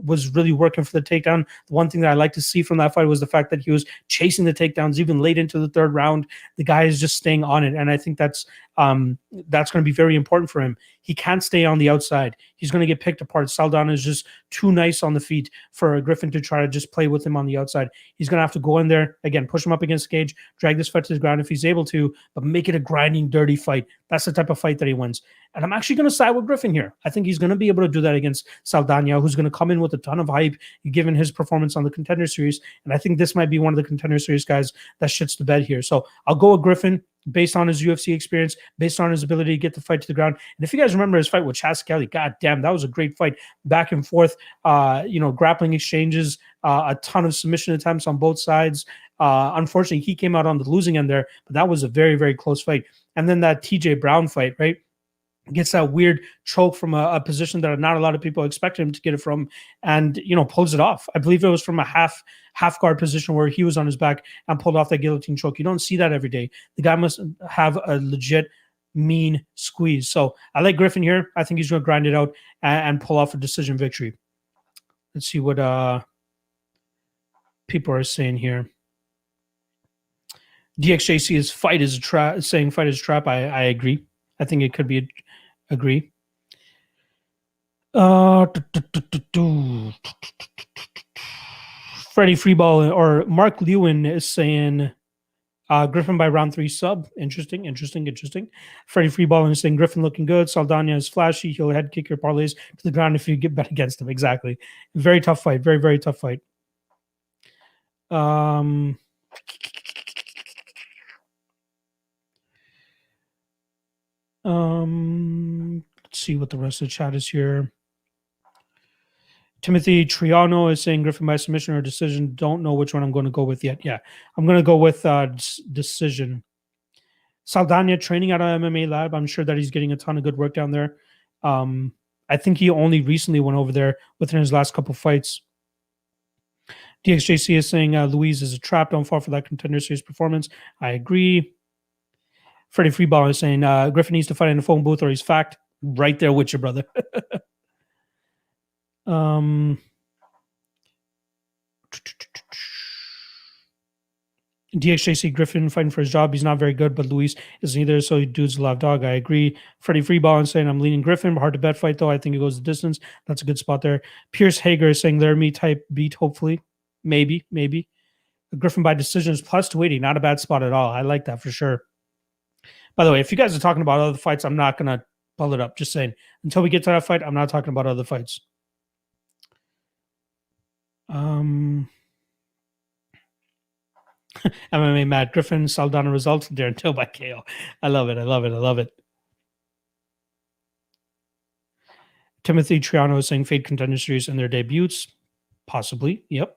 was really working for the takedown. The one thing that I like to see from that fight was the fact that he was chasing the takedowns even late into the third round. The guy is just staying on it. And I think that's going to be very important for him. He can't stay on the outside. He's going to get picked apart. Saldana is just too nice on the feet for Griffin to try to just play with him on the outside. He's going to have to go in there, again, push him up against the cage, drag this fight to the ground if he's able to, but make it a grinding winning dirty fight. That's the type of fight that he wins. And I'm actually going to side with Griffin here. I think he's going to be able to do that against Saldana, who's going to come in with a ton of hype, given his performance on the Contender Series. And I think this might be one of the Contender Series guys that shits the bed here. So I'll go with Griffin based on his UFC experience, based on his ability to get the fight to the ground. And if you guys remember his fight with Chas Kelly, god damn, that was a great fight. Back and forth, grappling exchanges, a ton of submission attempts on both sides. Unfortunately, he came out on the losing end there, but that was a very, very close fight. And then that TJ Brown fight, right? Gets that weird choke from a position that not a lot of people expected him to get it from, and pulls it off. I believe it was from a half guard position where he was on his back and pulled off that guillotine choke. You don't see that every day. The guy must have a legit mean squeeze. So I like Griffin here. I think he's going to grind it out and pull off a decision victory. Let's see what people are saying here. DXJC is fight is a trap. Saying fight is a trap. I agree. I think it could be agree. Freddie Freeball or Mark Lewin is saying Griffin by round 3 sub. Interesting. Freddie Freeball is saying Griffin looking good. Saldana is flashy. He'll head kick your parlays to the ground if you get bet against him. Exactly. Very tough fight. Very, very tough fight. Let's see what the rest of the chat is here. Timothy Triano is saying Griffin by submission or decision. Don't know which one I'm going to go with yet. Yeah, I'm going to go with decision. Saldana training at an MMA lab. I'm sure that he's getting a ton of good work down there. I think he only recently went over there within his last couple fights. DXJC is saying Louise is a trap. Don't fall for that Contender Series performance. I agree. Freddie Freeball is saying Griffin needs to fight in the phone booth or he's fact. Right there with you, brother. DXJC Griffin fighting for his job. He's not very good, but Luis isn't either, so dude's a live dog. I agree. Freddie Freeball is saying I'm leaning Griffin. Hard to bet fight, though. I think it goes the distance. That's a good spot there. Pierce Hager is saying Laramie type beat, hopefully. Maybe. Griffin by decisions plus 280. Not a bad spot at all. I like that for sure. By the way, if you guys are talking about other fights, I'm not going to pull it up. Just saying. Until we get to that fight, I'm not talking about other fights. MMA Matt Griffin, Saldana results, Darren Till by KO. I love it. Timothy Triano is saying Fade Contender Series in their debuts. Possibly. Yep.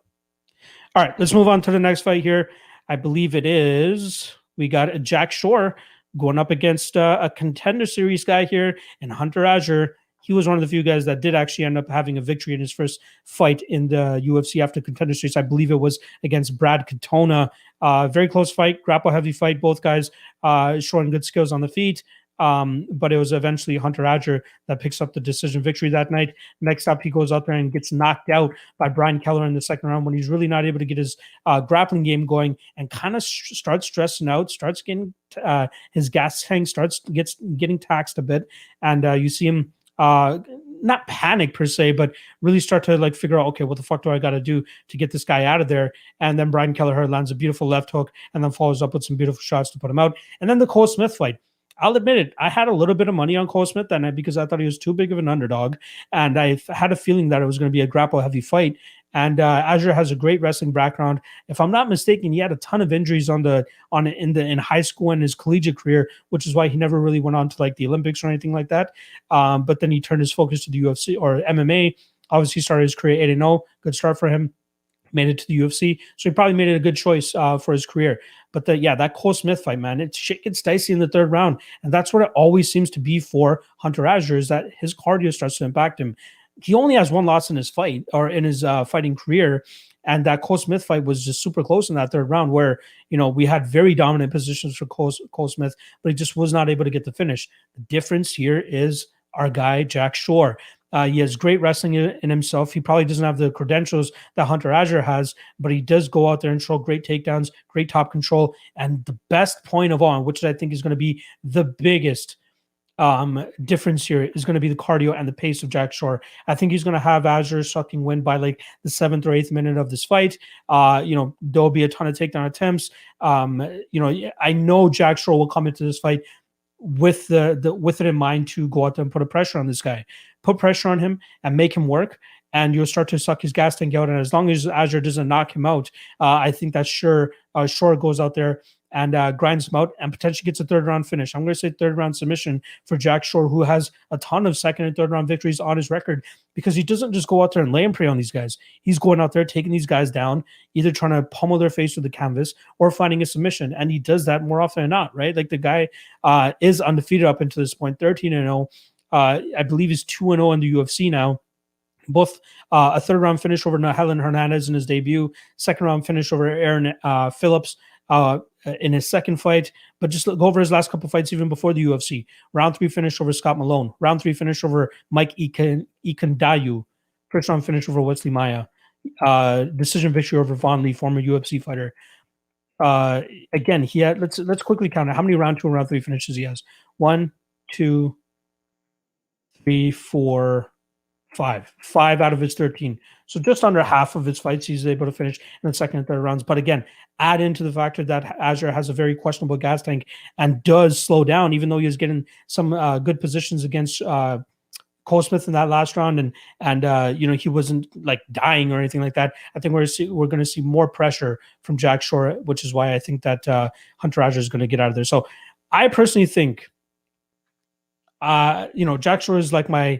All right, let's move on to the next fight here. I believe it is. We got Jack Shore going up against a Contender Series guy here in Hunter Azure. He was one of the few guys that did actually end up having a victory in his first fight in the UFC after Contender Series. I believe it was against Brad Katona. Very close fight, grapple-heavy fight. Both guys showing good skills on the feet. But it was eventually Hunter Azure that picks up the decision victory that night. Next up, he goes out there and gets knocked out by Brian Keller in the second round when he's really not able to get his grappling game going and kind of starts stressing out, starts getting his gas tank getting taxed a bit. And you see him not panic per se, but really start to like figure out, okay, what the fuck do I got to do to get this guy out of there? And then Brian Kelleher lands a beautiful left hook and then follows up with some beautiful shots to put him out. And then the Cole Smith fight. I'll admit it. I had a little bit of money on Cole Smith that night because I thought he was too big of an underdog. And I had a feeling that it was going to be a grapple heavy fight. And Azure has a great wrestling background. If I'm not mistaken, he had a ton of injuries in high school and his collegiate career, which is why he never really went on to like the Olympics or anything like that. But then he turned his focus to the UFC or MMA. Obviously, started his career 8-0. Good start for him. Made it to the UFC, so he probably made it a good choice for his career. But that Cole Smith fight, man, shit gets dicey in the third round, and that's what it always seems to be for Hunter Azure is that his cardio starts to impact him. He only has one loss in his fight or in his fighting career, and that Cole Smith fight was just super close in that third round, where we had very dominant positions for Cole Smith, but he just was not able to get the finish. The difference here is our guy Jack Shore. He has great wrestling in himself. He probably doesn't have the credentials that Hunter Azure has, but he does go out there and show great takedowns, great top control. And the best point of all, which I think is going to be the biggest difference here, is going to be the cardio and the pace of Jack Shore. I think he's going to have Azure sucking wind by like the 7th or 8th minute of this fight. There'll be a ton of takedown attempts. I know Jack Shore will come into this fight with with it in mind to go out there and put a pressure on this guy, put pressure on him and make him work, and you'll start to suck his gas tank out. And as long as Azure doesn't knock him out, I think that Shore goes out there and grinds him out and potentially gets a third round finish. I'm going to say third round submission for Jack Shore, who has a ton of second and third round victories on his record, because he doesn't just go out there and lay and prey on these guys. He's going out there, taking these guys down, either trying to pummel their face with the canvas or finding a submission. And he does that more often than not, right? Like the guy is undefeated up until this point, 13-0. I believe he's 2-0 in the UFC now. Both a third round finish over Helen Hernandez in his debut, second round finish over Erin Phillips in his second fight. But just go over his last couple fights even before the UFC. Round 3 finish over Scott Malone. Round 3 finish over Mike Ikandayu. First round finish over Wesley Maya. Decision victory over Vaughn Lee, former UFC fighter. Again, he had let's quickly count it. How many round 2 and round 3 finishes he has? 1, 2, 3, 4, 5. 5 out of his 13. So just under half of his fights he's able to finish in the second and third rounds. But again, add into the factor that Azure has a very questionable gas tank and does slow down, even though he was getting some good positions against Cole Smith in that last round, and he wasn't like dying or anything like that. I think we're going to see more pressure from Jack Shore, which is why I think that Hunter Azure is going to get out of there. So I personally think, Jack Shore is like my.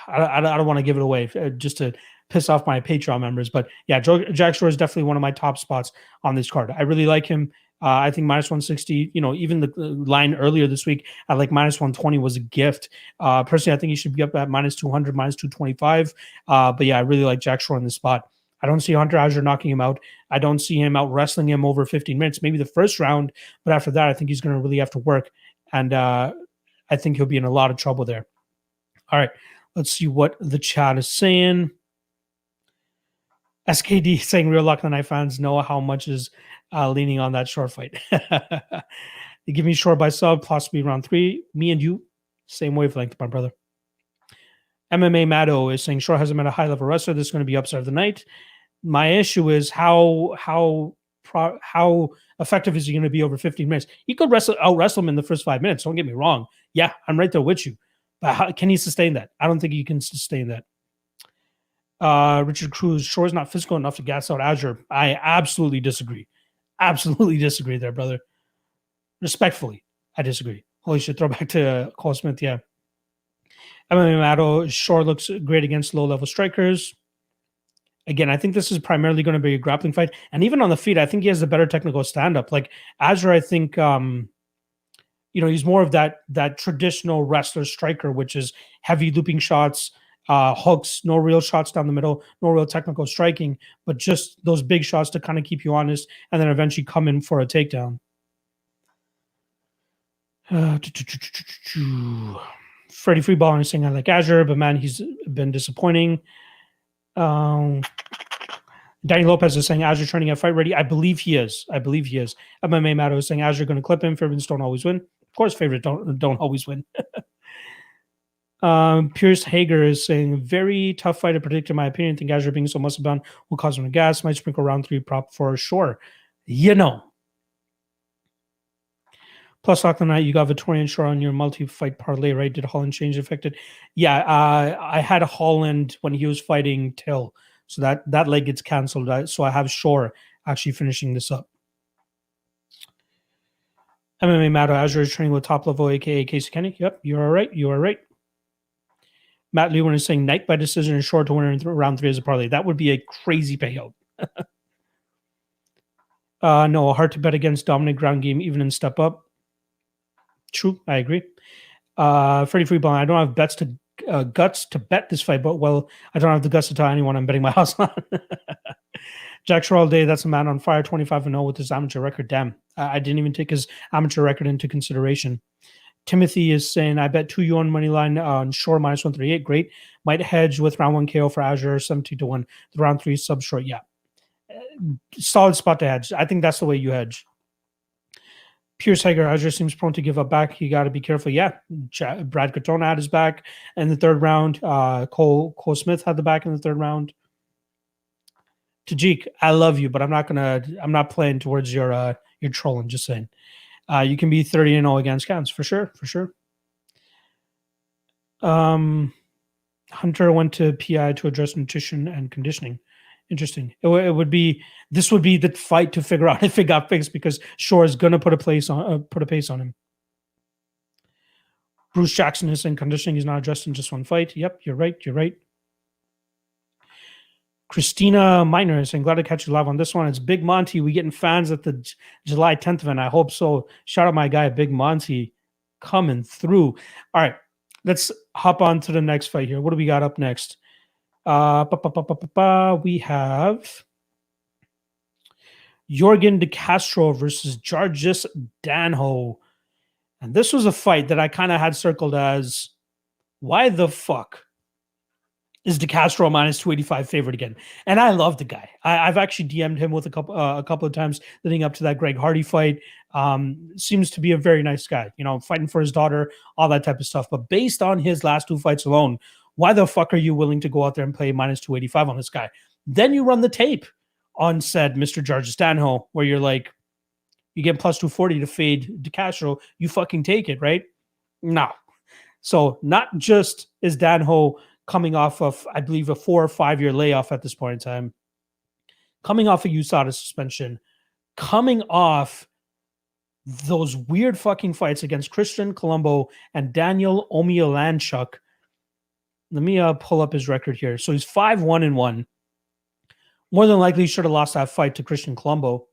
I don't want to give it away just to piss off my Patreon members, but yeah, Jack Shore is definitely one of my top spots on this card. I really like him. I think minus 160, even the line earlier this week at like minus 120 was a gift. Personally, I think he should be up at minus 200, minus 225. But yeah, I really like Jack Shore in this spot. I don't see Hunter Azure knocking him out. I don't see him out wrestling him over 15 minutes, maybe the first round. But after that, I think he's going to really have to work. And I think he'll be in a lot of trouble there. All right. Let's see what the chat is saying. SKD saying real luck the night fans know how much is leaning on that Shore fight. You give me Shore by sub, possibly round 3. Me and you, same wavelength, my brother. MMA Maddo is saying Shore hasn't met a high level wrestler. This is going to be upset of the night. My issue is how effective is he going to be over 15 minutes? He could out wrestle him in the first 5 minutes. Don't get me wrong. Yeah, I'm right there with you. But how can he sustain that? I don't think he can sustain that. Richard Cruz, Shore's not physical enough to gas out Azure. I absolutely disagree. Absolutely disagree there, brother. Respectfully, I disagree. Holy shit, throw back to Cole Smith, yeah. MMA Maddo, Shore looks great against low-level strikers. Again, I think this is primarily going to be a grappling fight. And even on the feet, I think he has a better technical stand-up. Like Azure, I think... he's more of that traditional wrestler striker, which is heavy looping shots, hooks, no real shots down the middle, no real technical striking, but just those big shots to kind of keep you honest and then eventually come in for a takedown. Freddie Freeballer is saying I like Azure, but man, he's been disappointing. Danny Lopez is saying Azure training at fight ready. I believe he is. MMA Maddo is saying Azure going to clip him. Favorites don't always win. Of course, favorites don't always win. Pierce Hager is saying very tough fight to predict in my opinion. I think Azure being so muscle bound will cause him to gas. Might sprinkle round 3 prop for sure. Plus, lock the night, you got Vettori and Shore on your multi-fight parlay, right? Did Holland change affected? Yeah, I had Holland when he was fighting Till. So that leg gets canceled. So I have Shore actually finishing this up. MMA Maddo, Azure is training with top level, aka Casey Kenny. Yep, you are right. Matt Lewin is saying Knight by decision and Shore to win in round 3 as a parlay. That would be a crazy payout. No, hard to bet against dominant ground game, even in step up. True, I agree. Freddie Freeball, I don't have guts to bet this fight, but I don't have the guts to tell anyone I'm betting my house on. Jack Shore all day, that's a man on fire, 25-0 with his amateur record. Damn, I didn't even take his amateur record into consideration. Timothy is saying, I bet 2 yuan money line on Shore minus 138. Great. Might hedge with round 1 KO for Azure, 70-1. The round 3 sub short. Yeah. Solid spot to hedge. I think that's the way you hedge. Pierce Hager, Azure seems prone to give up back. You got to be careful. Yeah. Brad Katona had his back in the third round. Cole Smith had the back in the third round. Tajik, I love you, but I'm not playing towards your trolling, just saying. You can be 30-0 against counts for sure. Hunter went to PI to address nutrition and conditioning. Interesting. This would be the fight to figure out if it got fixed, because Shore is gonna put a pace on him. Bruce Jackson is saying conditioning is not addressed in just one fight. Yep, you're right. Christina Miner is saying, glad to catch you live on this one. It's Big Monty. We getting fans at the July 10th event. I hope so. Shout out my guy, Big Monty, coming through. All right, let's hop on to the next fight here. What do we got up next? We have Yorgan de Castro versus Jarjis Danho. And this was a fight that I kind of had circled as, why the fuck is De Castro minus 285 favorite again? And I love the guy. I've actually DM'd him with a couple of times leading up to that Greg Hardy fight. Seems to be a very nice guy, fighting for his daughter, all that type of stuff. But based on his last two fights alone, why the fuck are you willing to go out there and play minus 285 on this guy? Then you run the tape on said Mr. Jarjis Danho, where you're like, you get plus 240 to fade De Castro, you fucking take it, right? No. So not just is Danho coming off of, I believe, a 4 or 5 year layoff at this point in time, coming off a USADA suspension, coming off those weird fucking fights against Christian Colombo and Daniel Omielanchuk. Let me pull up his record here. So he's 5-1-1. More than likely, he should have lost that fight to Christian Colombo.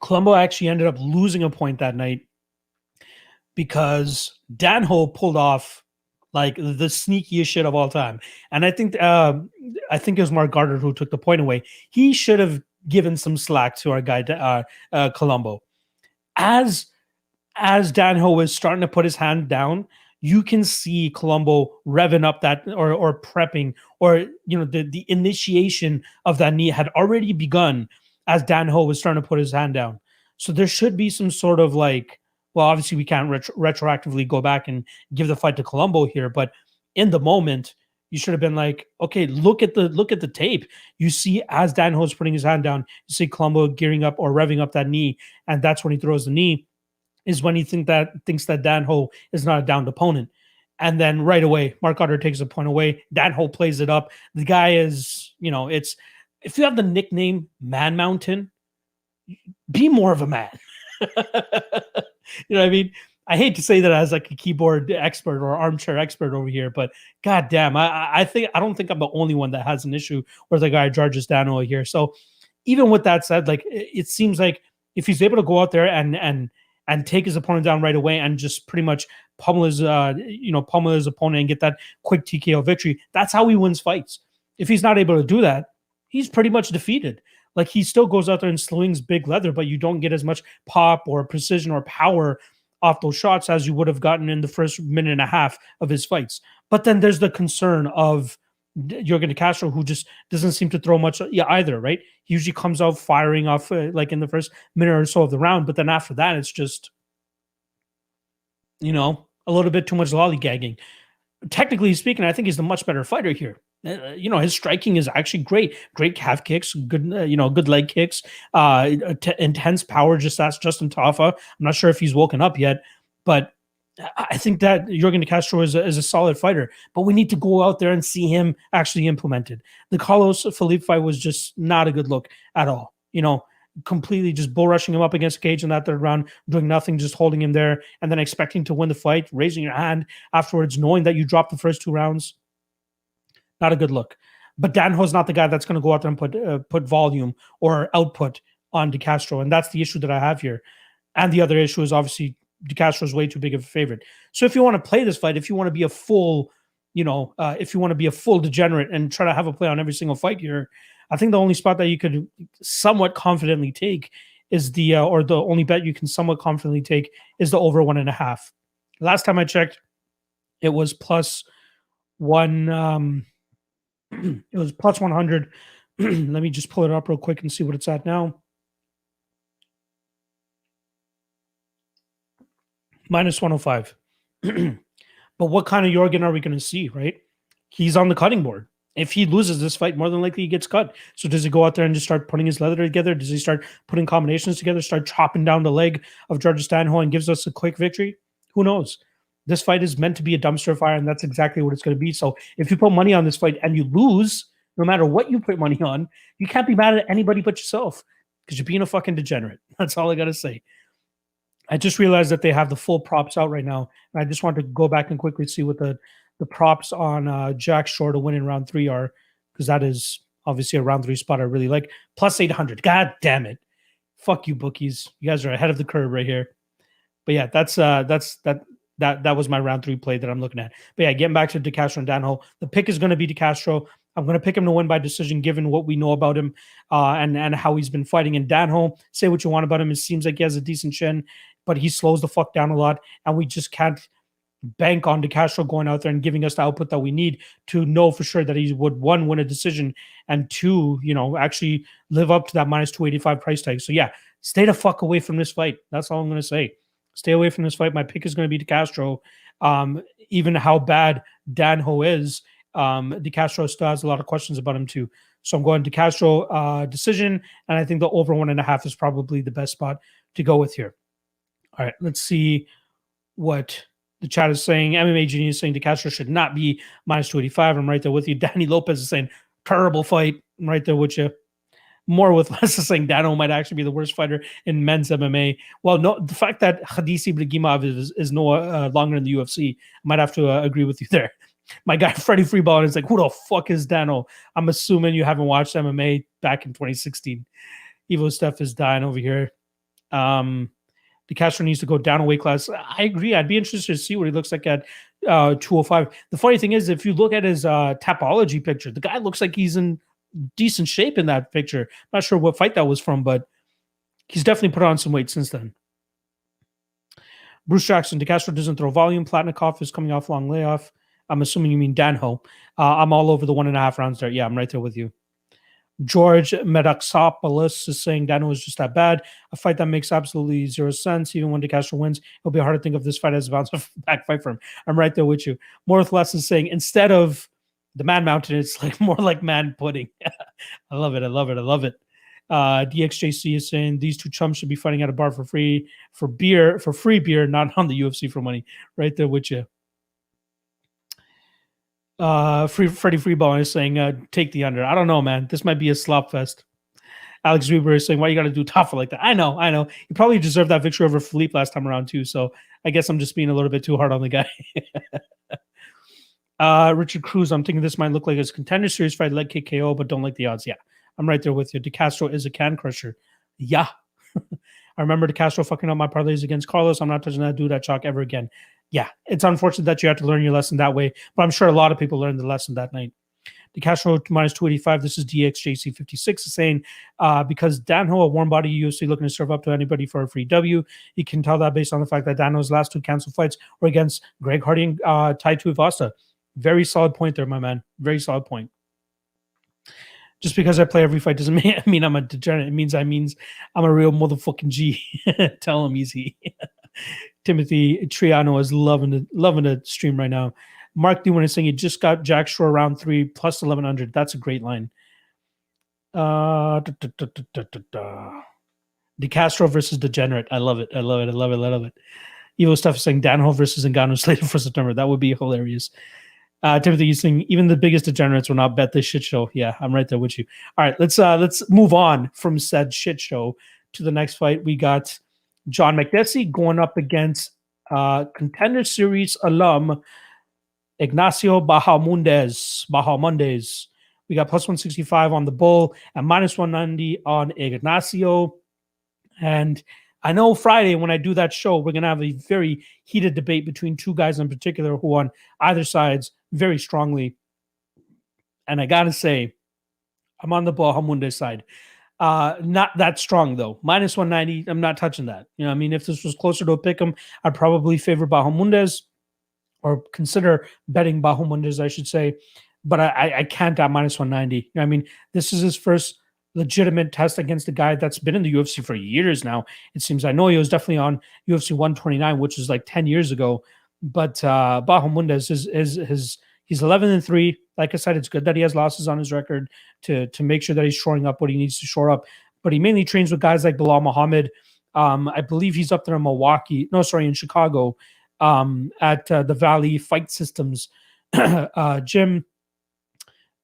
Colombo actually ended up losing a point that night because Danho pulled off like the sneakiest shit of all time. And I think it was Mark Gardner who took the point away. He should have given some slack to our guy Colombo. As Danho was starting to put his hand down, you can see Colombo revving up that or prepping, or the initiation of that knee had already begun as Danho was starting to put his hand down. So there should be some sort of like, well, obviously we can't retroactively go back and give the fight to Colombo here, but in the moment, you should have been like, okay, look at the tape. You see as Danho is putting his hand down, you see Colombo gearing up or revving up that knee, and that's when he throws the knee, is when he thinks that Danho is not a downed opponent. And then right away, Mark Otter takes a point away. Danho plays it up. The guy is, it's, if you have the nickname Man Mountain, be more of a man. You know what I mean? I hate to say that as like a keyboard expert or armchair expert over here, but goddamn, I don't think I'm the only one that has an issue with the guy Jarjis Danho here. So even with that said, like it seems like if he's able to go out there and take his opponent down right away and just pretty much pummel his opponent and get that quick TKO victory, that's how he wins fights. If he's not able to do that, he's pretty much defeated. Like he still goes out there and slings big leather, but you don't get as much pop or precision or power off those shots as you would have gotten in the first minute and a half of his fights. But then there's the concern of Yorgan de Castro, who just doesn't seem to throw much either, right? He usually comes out firing off like in the first minute or so of the round, but then after that, it's just, a little bit too much lollygagging. Technically speaking, I think he's the much better fighter here. His striking is actually great. Great calf kicks, good, good leg kicks, intense power. That's Justin Taffa. I'm not sure if he's woken up yet, but I think that Yorgan de Castro is a solid fighter. But we need to go out there and see him actually implemented. The Carlos Felipe fight was just not a good look at all. Completely just bull rushing him up against the cage in that third round, doing nothing, just holding him there, and then expecting to win the fight, raising your hand afterwards, knowing that you dropped the first 2 rounds. Not a good look. But Danho's not the guy that's going to go out there and put volume or output on De Castro, and that's the issue that I have here. And the other issue is obviously De Castro is way too big of a favorite. So if you want to play this fight, if you want to be a full, if you want to be a full degenerate and try to have a play on every single fight here, I think the only spot that you could somewhat confidently take is the only bet you can somewhat confidently take is the over 1.5. Last time I checked, it was plus one. It was plus 100. Let me just pull it up real quick and see what it's at now. Minus 105. But what kind of Yorgan are we going to see, right? He's on the cutting board. If he loses this fight, more than likely he gets cut. So does he go out there and just start putting his leather together? Does he start putting combinations together, start chopping down the leg of Jarjis Danho and gives us a quick victory? Who knows? This fight is meant to be a dumpster fire, and that's exactly what it's going to be. So if you put money on this fight and you lose, no matter what you put money on, you can't be mad at anybody but yourself because you're being a fucking degenerate. That's all I got to say. I just realized that they have the full props out right now, and I just want to go back and quickly see what the props on Jack Shore to win in round 3 are, because that is obviously a round 3 spot I really like. Plus 800. God damn it. Fuck you, bookies. You guys are ahead of the curve right here. But yeah, that was my round 3 play that I'm looking at. But yeah, getting back to DeCastro and Danho, the pick is going to be DeCastro. I'm going to pick him to win by decision, given what we know about him and how he's been fighting. And Danho, say what you want about him, it seems like he has a decent chin, but he slows the fuck down a lot, and we just can't bank on DeCastro going out there and giving us the output that we need to know for sure that he would, 1, win a decision, and 2, actually live up to that minus 285 price tag. So yeah, stay the fuck away from this fight. That's all I'm going to say. Stay away from this fight. My pick is going to be DeCastro. Even how bad Danho is, DeCastro still has a lot of questions about him too. So I'm going DeCastro decision, and I think the over 1.5 is probably the best spot to go with here. All right, let's see what the chat is saying. MMA Genius is saying DeCastro should not be minus 285. I'm right there with you. Danny Lopez is saying terrible fight. I'm right there with you. More with less is saying Danho might actually be the worst fighter in men's MMA. Well, no, the fact that Hadisi Blagimov is no longer in the UFC, I might have to agree with you there. My guy Freddie Freeball is like, who the fuck is Danho? I'm assuming you haven't watched MMA back in 2016. Evo Steph is dying over here. DeCastro needs to go down a weight class. I agree. I'd be interested to see what he looks like at 205. The funny thing is, if you look at his Tapology picture, the guy looks like he's in decent shape in that picture. I'm not sure what fight that was from, but he's definitely put on some weight since then. Bruce Jackson, DeCastro doesn't throw volume. Palatnikov is coming off long layoff. I'm assuming you mean Danho. I'm all over the 1.5 rounds there. Yeah, I'm right there with you. George Medaxopoulos is saying Danho is just that bad. A fight that makes absolutely zero sense. Even when DeCastro wins, it'll be hard to think of this fight as a bounce back fight for him. I'm right there with you. More with less is saying instead of the man mountain, it's like more like man pudding. I love it. I love it. I love it. DXJC is saying these two chumps should be fighting at a bar for free beer, not on the UFC for money. Right there with you. Freddie Freeball is saying take the under. I don't know, man. This might be a slop fest. Alex Weber is saying, why you got to do Tafel like that? I know. He probably deserved that victory over Philippe last time around too. So I guess I'm just being a little bit too hard on the guy. Richard Cruz, I'm thinking this might look like his contender series fight, leg kick KO, but don't like the odds. Yeah, I'm right there with you. DeCastro is a can crusher. Yeah. I remember DeCastro fucking up my parlays against Carlos. I'm not touching that dude at chalk ever again. Yeah, it's unfortunate that you have to learn your lesson that way, but I'm sure a lot of people learned the lesson that night. DeCastro minus 285. This is DXJC56 saying because Danho, a warm body UFC looking to serve up to anybody for a free W. You can tell that based on the fact that Danho's last 2 canceled fights were against Greg Hardy and Tai Tuivasa. Very solid point there, my man. Very solid point. Just because I play every fight doesn't mean I'm a degenerate. It means I'm a real motherfucking G. Tell him easy. Timothy Triano is loving the stream right now. Mark Dewey is saying he just got Jack Shore round 3 plus 1100. That's a great line. DeCastro versus Degenerate. I love it. I love it. I love it. I love it. Evo Stuff is saying Danho versus Ngannou slated for September. That would be hilarious. Timothy is saying even the biggest degenerates will not bet this shit show. Yeah, I'm right there with you. All right, let's move on from said shit show to the next fight. We got John Makdessi going up against Contender Series alum Ignacio Bahamondes. We got plus 165 on the bull and minus 190 on Ignacio. And I know Friday when I do that show, we're going to have a very heated debate between two guys in particular who on either sides very strongly. And I got to say, I'm on the Bahamondes side. Not that strong, though. Minus 190, I'm not touching that. You know, I mean, if this was closer to a pick'em, I'd probably favor Bahamondes or consider betting Bahamondes, I should say. But I can't at minus 190. You know, I mean, this is his first legitimate test against a guy that's been in the UFC for years now. It seems. I know he was definitely on UFC 129, which was like 10 years ago. But Bahamondes is He's 11-3. Like I said, it's good that he has losses on his record to make sure that he's shoring up what he needs to shore up. But he mainly trains with guys like Bilal Muhammad. I believe he's up there in Milwaukee. No, sorry, in Chicago, at the Valley Fight Systems gym.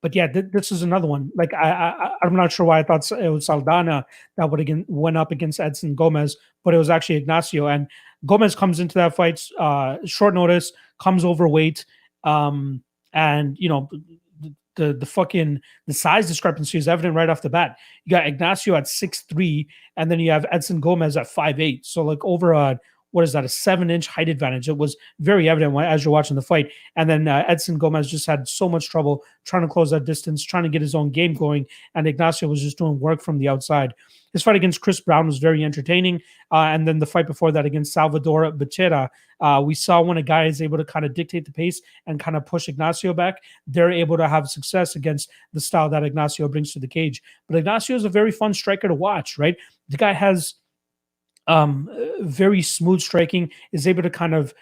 But yeah, this is another one. Like I'm not sure why I thought it was Saldana that would went up against Edson Gomez, but it was actually Ignacio. And Gomez comes into that fight short notice, comes overweight, and the size discrepancy is evident right off the bat. You got Ignacio at 6'3", and then you have Edson Gomez at 5'8". So like over a 7-inch height advantage. It was very evident as you're watching the fight. And then Edson Gomez just had so much trouble trying to close that distance, trying to get his own game going. And Ignacio was just doing work from the outside. His fight against Chris Brown was very entertaining. And then the fight before that against Salvador Becerra, we saw when a guy is able to kind of dictate the pace and kind of push Ignacio back, they're able to have success against the style that Ignacio brings to the cage. But Ignacio is a very fun striker to watch, right? The guy has very smooth striking, is able to kind of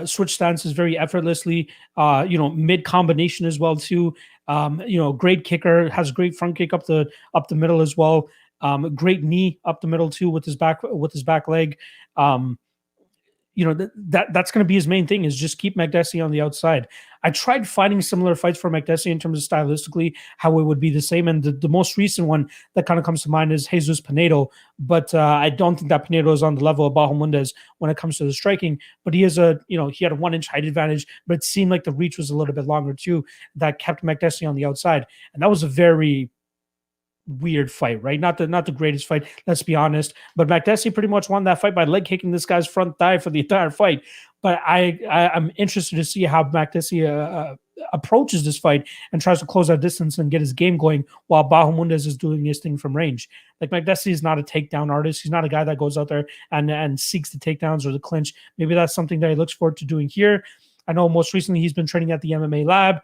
switch stances very effortlessly, mid combination as well too. Great kicker, has great front kick up the middle as well. Great knee up the middle too with his back leg. That's going to be his main thing, is just keep Makdessi on the outside. I tried finding similar fights for Makdessi in terms of stylistically how it would be the same, and the most recent one that kind of comes to mind is Jesus Pinedo, but I don't think that Pinedo is on the level of Bahamondes when it comes to the striking. But he is he had a 1-inch height advantage, but it seemed like the reach was a little bit longer too, that kept Makdessi on the outside, and that was a very weird fight, right? Not the greatest fight, let's be honest. But Makdessi pretty much won that fight by leg kicking this guy's front thigh for the entire fight. But I'm interested to see how Makdessi approaches this fight and tries to close that distance and get his game going while Bahamondes is doing his thing from range. Like, Makdessi is not a takedown artist. He's not a guy that goes out there and seeks the takedowns or the clinch. Maybe that's something that he looks forward to doing here. I know most recently he's been training at the MMA lab.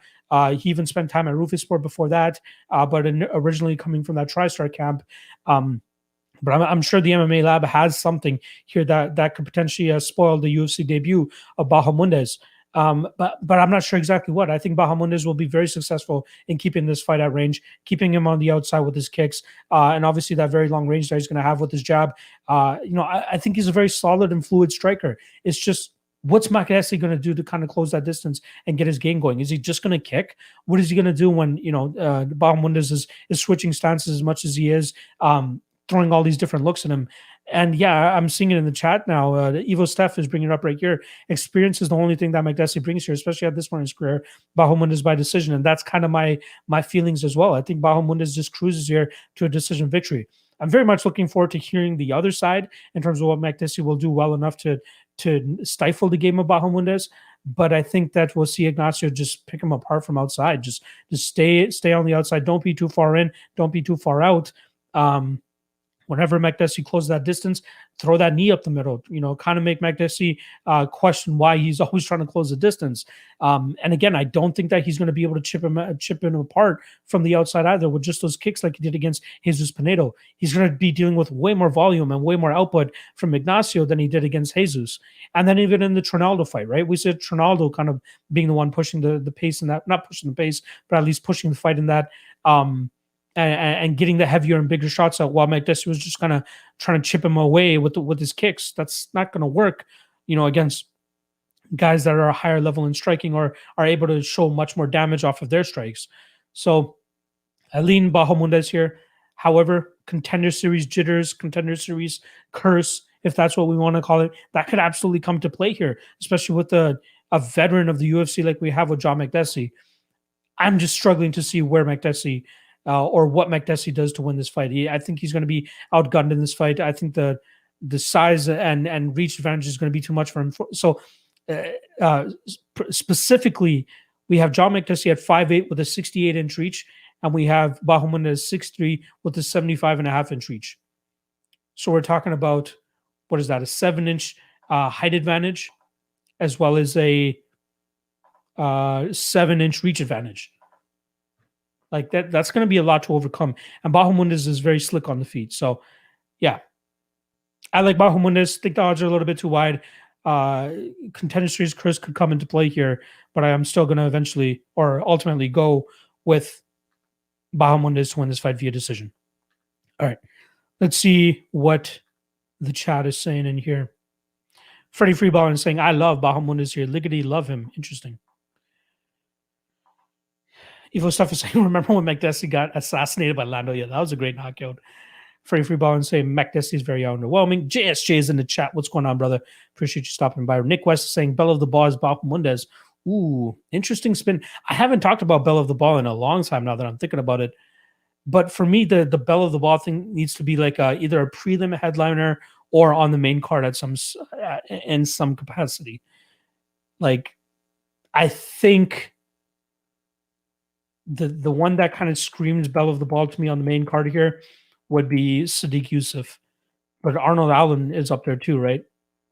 He even spent time at Rufus-Sport before that, but originally coming from that TriStar camp. But I'm sure the MMA lab has something here that could potentially spoil the UFC debut of Bahamondes. But I'm not sure exactly what. I think Bahamondes will be very successful in keeping this fight at range, keeping him on the outside with his kicks, and obviously that very long range that he's going to have with his jab. I think he's a very solid and fluid striker. It's just, what's Makdessi going to do to kind of close that distance and get his game going? Is he just going to kick? What is he going to do when Bahamondes is switching stances as much as he is, throwing all these different looks at him? And yeah, I'm seeing it in the chat now. Evo Steph is bringing it up right here. Experience is the only thing that Makdessi brings here, especially at this point in his career. Bahamondes by decision, and that's kind of my feelings as well. I think Bahamondes just cruises here to a decision victory. I'm very much looking forward to hearing the other side in terms of what Makdessi will do well enough to stifle the game of Bahamondes. But I think that we'll see Ignacio just pick him apart from outside. Just stay on the outside. Don't be too far in. Don't be too far out. Whenever Makdessi closes that distance, throw that knee up the middle, kind of make Makdessi question why he's always trying to close the distance. And again, I don't think that he's going to be able to chip him apart from the outside either with just those kicks like he did against Jesus Pinedo. He's going to be dealing with way more volume and way more output from Ignacio than he did against Jesus. And then even in the Trinaldo fight, right? We said Trinaldo kind of being the one pushing the pace in that, not pushing the pace, but at least pushing the fight in that, and getting the heavier and bigger shots out, while Makdessi was just kind of trying to chip him away with his kicks. That's not going to work, against guys that are a higher level in striking or are able to show much more damage off of their strikes. So I lean Bahamondes here. However, contender series jitters, contender series curse, if that's what we want to call it, that could absolutely come to play here, especially with a veteran of the UFC like we have with John Makdessi. I'm just struggling to see where Makdessi or what Makdessi does to win this fight. I think he's going to be outgunned in this fight. I think the size and reach advantage is going to be too much for him. So specifically, we have John Makdessi at 5'8" with a 68-inch reach, and we have Bahamondes 6'3" with a 75.5-inch reach. So we're talking about, what is that, a 7-inch height advantage, as well as a 7-inch reach advantage. Like that's going to be a lot to overcome. And Bahamondes is very slick on the feet. So, yeah, I like Bahamondes. Think the odds are a little bit too wide. Contender Series Chris could come into play here, but I am still going to eventually or ultimately go with Bahamondes to win this fight via decision. All right. Let's see what the chat is saying in here. Freddie Freeball is saying, I love Bahamondes here. Liggity, love him. Interesting. Evo Stuff is saying, remember when Makdessi got assassinated by Lando? Yeah, that was a great knockout. Freddie Freeball is saying, Makdessi is very underwhelming. JSJ is in the chat. What's going on, brother? Appreciate you stopping by. Nick West is saying, Bell of the Ball is Bahamondes. Ooh, interesting spin. I haven't talked about Bell of the Ball in a long time now that I'm thinking about it. But for me, the Bell of the Ball thing needs to be like either a prelim headliner or on the main card at in some capacity. Like, I think the one that kind of screams Bell of the Ball to me on the main card here would be Sadiq Yusuf. But Arnold Allen is up there too, right?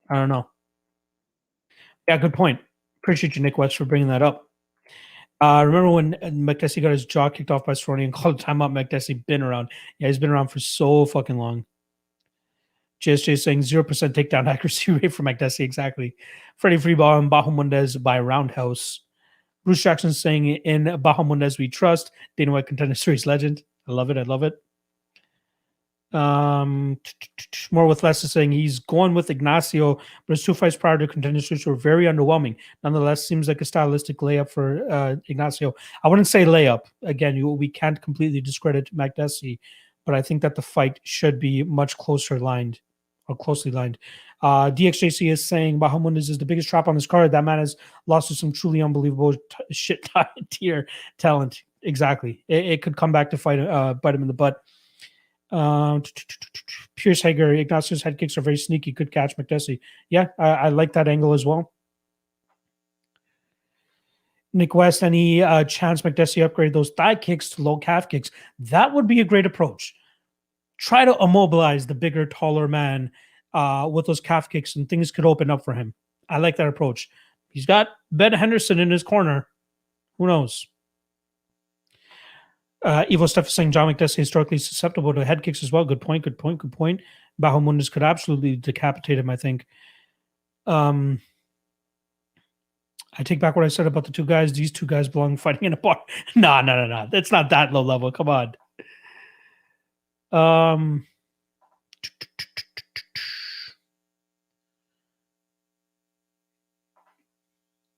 I don't know. Yeah, good point. Appreciate you, Nick West, for bringing that up. Remember when Makdessi got his jaw kicked off by Cerrone and called timeout? Makdessi been around. Yeah, he's been around for so fucking long. JSJ saying 0% takedown accuracy rate for Makdessi. Exactly. Freddie Freeball and Bahamondes by Roundhouse. Bruce Jackson saying in Bahamondes we trust. Dana White Contender Series legend. I love it. I love it. More with less is saying he's going with Ignacio, but his two fights prior to Contender Series were very underwhelming. Nonetheless, seems like a stylistic layup for Ignacio. I wouldn't say layup. Again, we can't completely discredit Makdessi, but I think that the fight should be much closer lined or closely lined. DXJC is saying Bahamondes is the biggest trap on this card. That man has lost to some truly unbelievable shit tier talent. Exactly. It could come back to bite him in the butt. Pierce Hager, Ignacio's head kicks are very sneaky. Good catch, Makdessi. Yeah, I like that angle as well. Nick West, any chance Makdessi upgrade those thigh kicks to low calf kicks? That would be a great approach. Try to immobilize the bigger, taller man with those calf kicks, and things could open up for him. I like that approach. He's got Ben Henderson in his corner. Who knows? Evo Steph is saying John Makdessi historically susceptible to head kicks as well. Good point. Bahamondes could absolutely decapitate him, I think. I take back what I said about the two guys. These two guys belong fighting in a bar. No. It's not that low level. Come on.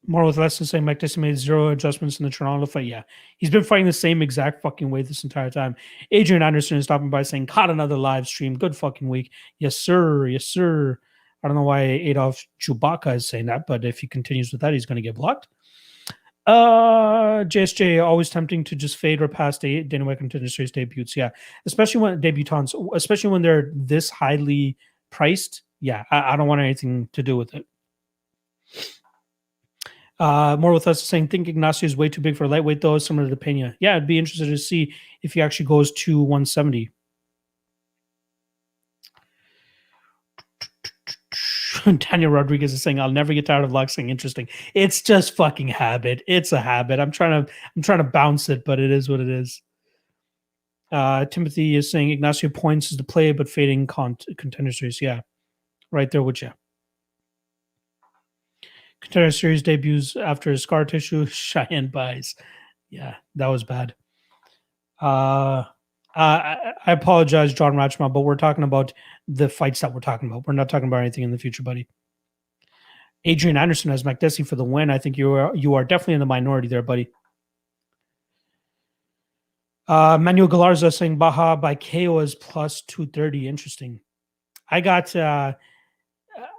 More with less than saying Makdessi made 0 adjustments in the Toronto fight. Yeah, he's been fighting the same exact fucking way this entire time. Adrian Anderson is stopping by saying, caught another live stream. Good fucking week. Yes, sir. Yes, sir. I don't know why Adolf Chewbacca is saying that, but if he continues with that, he's going to get blocked. JSJ, always tempting to just fade or pass Dana White Contender Series debuts. Yeah, especially when debutants, especially when they're this highly priced. Yeah, I don't want anything to do with it. More with us saying, think Ignacio is way too big for lightweight, though, similar to Pena. Yeah, I'd be interested to see if he actually goes to 170. Daniel Rodriguez is saying, I'll never get tired of Locke saying interesting. It's just fucking habit. It's a habit. I'm trying to bounce it, but it is what it is. Timothy is saying Ignacio points is the play, but fading Contender Series. Yeah, right there with you. Contender Series debuts after scar tissue. Cheyenne buys. Yeah, that was bad. I apologize, John Ratchma, but we're talking about the fights that we're talking about. We're not talking about anything in the future, buddy. Adrian Anderson has Makdessi for the win. I think you are definitely in the minority there, buddy. Manuel Galarza saying Baja by KO is plus 230. Interesting. I got,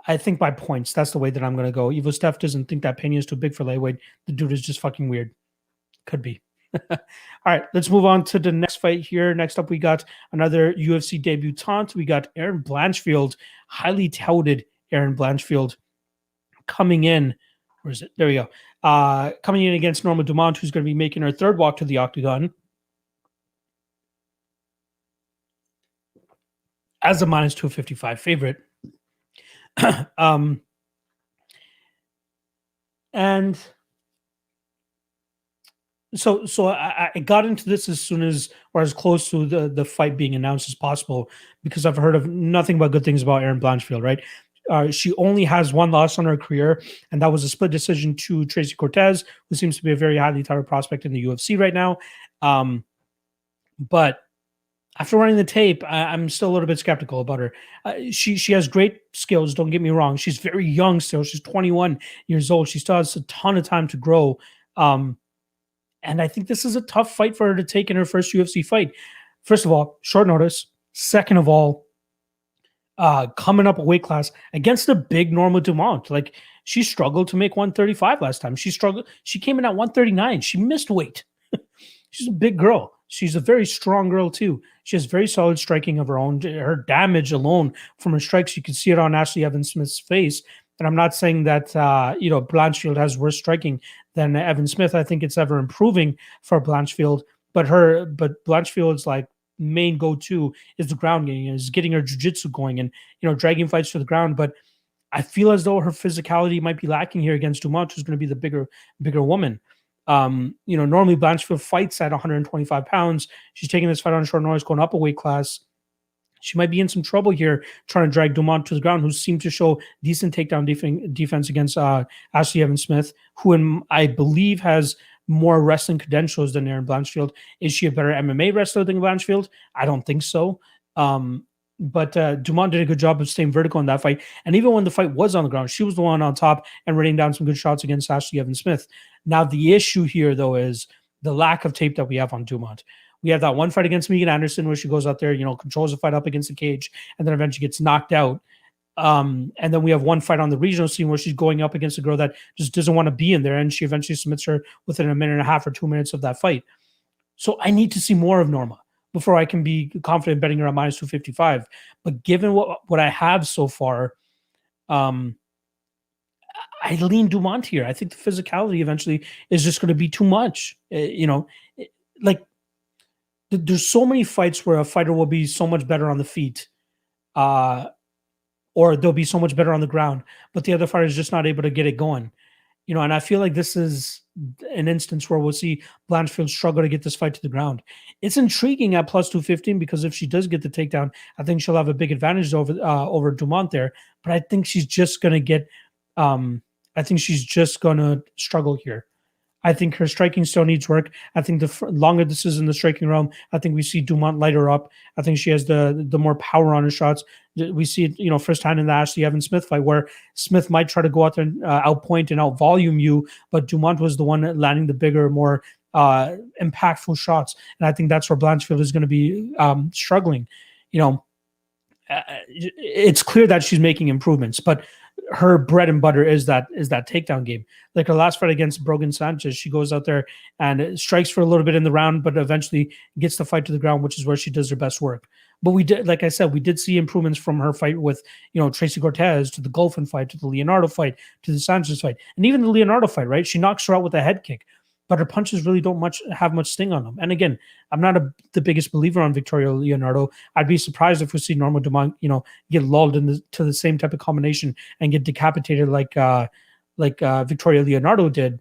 I think by points. That's the way that I'm going to go. Evo Steph doesn't think that Pena is too big for lightweight. The dude is just fucking weird. Could be. All right, let's move on to the next fight here. Next up, we got another UFC debutant. We got Erin Blanchfield, highly touted Erin Blanchfield, coming in. Where is it? There we go. Coming in against Norma Dumont, who's going to be making her third walk to the octagon as a minus 255 favorite. And so I got into this as soon as, or as close to the fight being announced as possible, because I've heard of nothing but good things about Erin Blanchfield, right? She only has one loss on her career, and that was a split decision to Tracy Cortez, who seems to be a very highly touted prospect in the UFC right now. But after running the tape, I'm still a little bit skeptical about her. She has great skills. Don't get me wrong. She's very young still. She's 21 years old. She still has a ton of time to grow. And I think this is a tough fight for her to take in her first UFC fight. First of all, short notice. Second of all, coming up a weight class against a big Norma Dumont. Like, she struggled to make 135 last time. She struggled. She came in at 139. She missed weight. She's a big girl. She's a very strong girl too. She has very solid striking of her own. Her damage alone from her strikes, you can see it on Ashley Evans Smith's face. And I'm not saying that Blanchfield has worse striking than Evan Smith. I think it's ever improving for Blanchfield. But Blanchfield's like main go-to is the ground game, is getting her jiu-jitsu going and dragging fights to the ground. But I feel as though her physicality might be lacking here against Dumont, who's going to be the bigger woman. Normally Blanchfield fights at 125 pounds. She's taking this fight on short notice, going up a weight class. She might be in some trouble here trying to drag Dumont to the ground, who seemed to show decent takedown defense against Ashley Evans Smith, who I believe has more wrestling credentials than Erin Blanchfield. Is she a better MMA wrestler than Blanchfield? I don't think so. But Dumont did a good job of staying vertical in that fight. And even when the fight was on the ground, she was the one on top and raining down some good shots against Ashley Evans Smith. Now, the issue here, though, is the lack of tape that we have on Dumont. We have that one fight against Megan Anderson where she goes out there, controls the fight up against the cage, and then eventually gets knocked out. And then we have one fight on the regional scene where she's going up against a girl that just doesn't want to be in there, and she eventually submits her within a minute and a half or 2 minutes of that fight. So I need to see more of Norma before I can be confident betting her at minus 255. But given what I have so far, I lean Dumont here. I think the physicality eventually is just going to be too much. There's so many fights where a fighter will be so much better on the feet, or they'll be so much better on the ground, but the other fighter is just not able to get it going. And I feel like this is an instance where we'll see Blanchfield struggle to get this fight to the ground. It's intriguing at plus 215 because if she does get the takedown, I think she'll have a big advantage over Dumont there. But I think she's just going to get struggle here. I think her striking still needs work. I think the longer this is in the striking realm, I think we see Dumont light her up. I think she has the more power on her shots. We see it, firsthand in the Ashley Evans Smith fight, where Smith might try to go out there and outpoint and outvolume you, but Dumont was the one landing the bigger, more impactful shots. And I think that's where Blanchfield is going to be struggling. It's clear that she's making improvements, but her bread and butter is that takedown game. Like her last fight against Brogan Sanchez, she goes out there and strikes for a little bit in the round, but eventually gets the fight to the ground, which is where she does her best work. But we did see improvements from her fight with, Tracy Cortez, to the Golfin fight, to the Leonardo fight, to the Sanchez fight, and even the Leonardo fight, right? She knocks her out with a head kick, but her punches really don't have much sting on them. And again, I'm not the biggest believer on Victoria Leonardo. I'd be surprised if we see Norma Dumont, get lulled to the same type of combination and get decapitated like Victoria Leonardo did.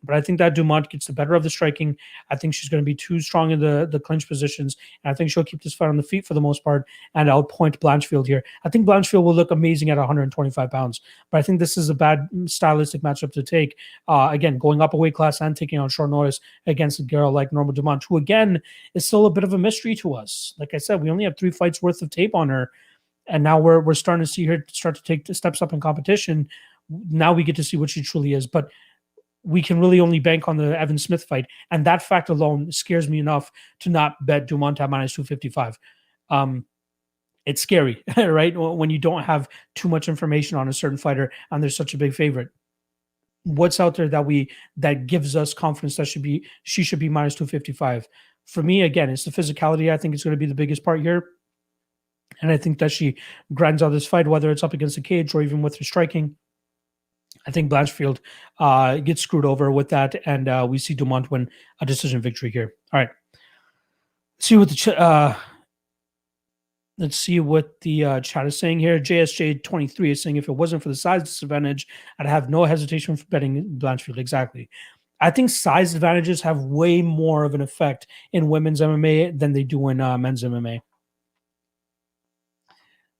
But I think that Dumont gets the better of the striking. I think she's going to be too strong in the clinch positions. And I think she'll keep this fight on the feet for the most part and outpoint Blanchfield here. I think Blanchfield will look amazing at 125 pounds. But I think this is a bad stylistic matchup to take. Again, going up a weight class and taking on short notice against a girl like Norma Dumont, who, again, is still a bit of a mystery to us. Like I said, we only have 3 fights worth of tape on her. And now we're starting to see her start to take steps up in competition. Now we get to see what she truly is. But we can really only bank on the Evan Smith fight. And that fact alone scares me enough to not bet Dumont at minus 255. It's scary, right? When you don't have too much information on a certain fighter and there's such a big favorite. What's out there that gives us confidence that she should be minus 255? For me, again, it's the physicality. I think it's going to be the biggest part here. And I think that she grinds out this fight, whether it's up against the cage or even with her striking. I think Blanchfield gets screwed over with that, and we see Dumont win a decision victory here. All right. Let's see what the chat is saying here. JSJ23 is saying, if it wasn't for the size disadvantage, I'd have no hesitation for betting Blanchfield. Exactly. I think size advantages have way more of an effect in women's MMA than they do in men's MMA.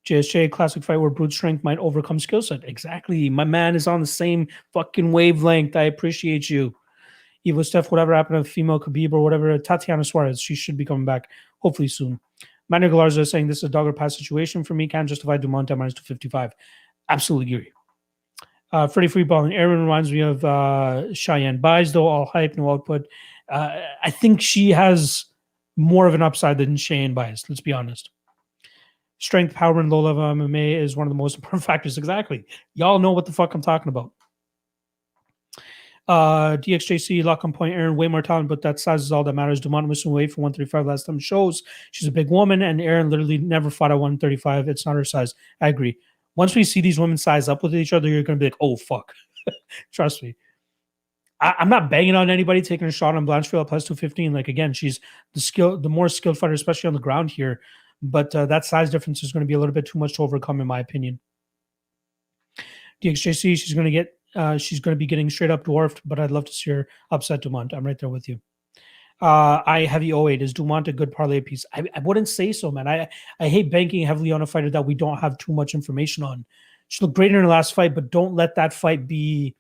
JSJ, classic fight where brute strength might overcome skill set. Exactly. My man is on the same fucking wavelength. I appreciate you. Evo Steph, whatever happened to female Khabib or whatever, Tatiana Suarez, she should be coming back hopefully soon. Manuel Galarza is saying this is a dog or pass situation for me. Can't justify Dumont at minus 255. Absolutely agree. Freddie Freeballing, Erin reminds me of Cheyenne Buys, though all hype, no output. I think she has more of an upside than Cheyenne Buys, let's be honest. Strength, power, and low level MMA is one of the most important factors. Exactly. Y'all know what the fuck I'm talking about. DXJC, lock on point, Erin, way more talent, but that size is all that matters. Dumont missing weight for 135 last time shows. She's a big woman, and Erin literally never fought at 135. It's not her size. I agree. Once we see these women size up with each other, you're going to be like, oh, fuck. Trust me. I'm not banging on anybody taking a shot on Blanchfield at plus 215. Like, again, she's the more skilled fighter, especially on the ground here. But that size difference is going to be a little bit too much to overcome, in my opinion. DXJC, she's going to be getting straight up dwarfed, but I'd love to see her upset Dumont. I'm right there with you. I heavy 08. Is Dumont a good parlay piece? I wouldn't say so, man. I hate banking heavily on a fighter that we don't have too much information on. She looked great in her last fight, but don't let that fight be,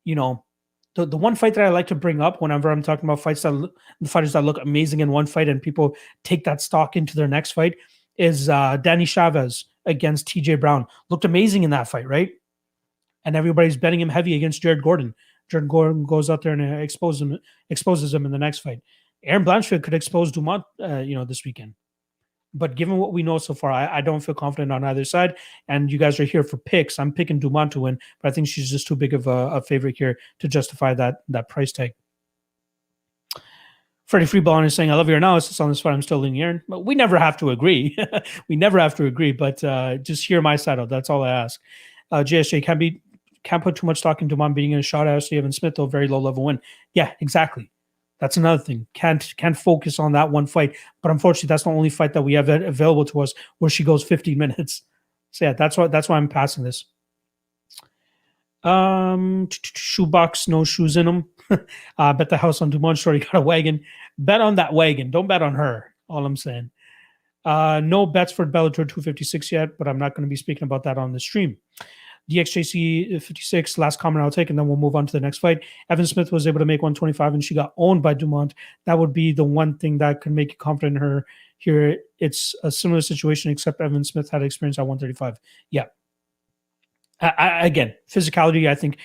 the one fight that I like to bring up whenever I'm talking about fighters that look amazing in one fight and people take that stock into their next fight is Danny Chavez against TJ Brown. Looked amazing in that fight, right? And everybody's betting him heavy against Jared Gordon. Jared Gordon goes out there and exposes him in the next fight. Erin Blanchfield could expose Dumont, this weekend. But given what we know so far, I don't feel confident on either side. And you guys are here for picks. I'm picking Dumont to win, but I think she's just too big of a favorite here to justify that price tag. Freddie Freeballin is saying, I love your analysis on this fight. I'm still leaning Erin. But we never have to agree. But just hear my side out. That's all I ask. JSJ can't put too much stock in Dumont beating a shot at Evan Smith, though, very low level win. Yeah, exactly. That's another thing. Can't focus on that one fight. But unfortunately, that's the only fight that we have available to us where she goes 15 minutes. So yeah, that's why I'm passing this. Shoebox, no shoes in them. Bet the house on Dumont. Shorty got a wagon. Bet on that wagon. Don't bet on her. All I'm saying. No bets for Bellator 256 yet, but I'm not going to be speaking about that on the stream. DXJC 56, last comment I'll take, and then we'll move on to the next fight. Evan Smith was able to make 125, and she got owned by Dumont. That would be the one thing that could make you confident in her. Here, it's a similar situation, except Evan Smith had experience at 135. Yeah. Again, physicality, I think,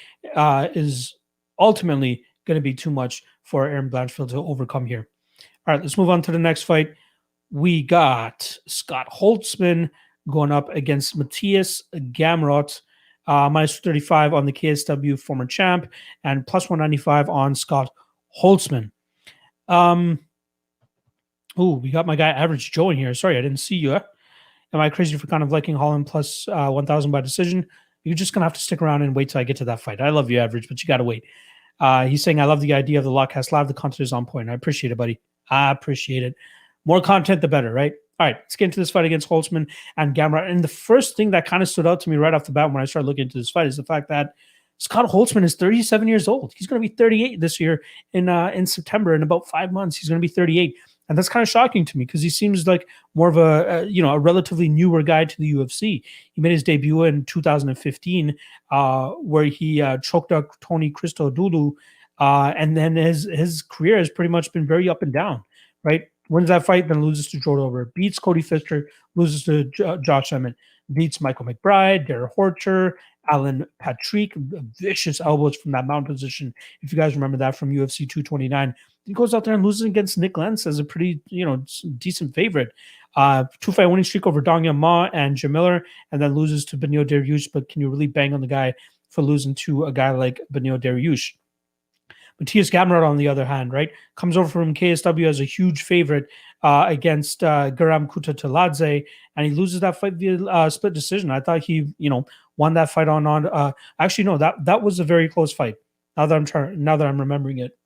is ultimately going to be too much for Erin Blanchfield to overcome here. All right, let's move on to the next fight. We got Scott Holtzman going up against Mateusz Gamrot. Minus 35 on the KSW former champ and plus 195 on Scott Holtzman. We got my guy Average Joe in here. Sorry, I didn't see you. Am I crazy for kind of liking Holland plus 1,000 by decision? You're just going to have to stick around and wait till I get to that fight. I love you, Average, but you got to wait. He's saying, I love the idea of the Lockcast Live. The content is on point. I appreciate it, buddy. I appreciate it. More content, the better, right? All right, let's get into this fight against Holtzman and Gamrot. And the first thing that kind of stood out to me right off the bat when I started looking into this fight is the fact that Scott Holtzman is 37 years old. He's going to be 38 this year in September. In about 5 months, he's going to be 38. And that's kind of shocking to me because he seems like more of a relatively newer guy to the UFC. He made his debut in 2015 where he choked out Tony Christodoulou. And then his career has pretty much been very up and down, right? Wins that fight, then loses to Joe Dover. Beats Cody Pfister, loses to Josh Emmett. Beats Michael McBride, Darrell Horcher, Alan Patrick. Vicious elbows from that mount position. If you guys remember that from UFC 229. He goes out there and loses against Nick Lentz as a pretty, decent favorite. 2-fight winning streak over Dong Yun Ma and Jim Miller, and then loses to Beneil Dariush. But can you really bang on the guy for losing to a guy like Beneil Dariush? Mateusz Gamrot, on the other hand, right, comes over from KSW as a huge favorite against Garam Kutateladze, and he loses that fight via split decision. I thought he, won that fight on. Actually, no, that was a very close fight. Now that I'm remembering it,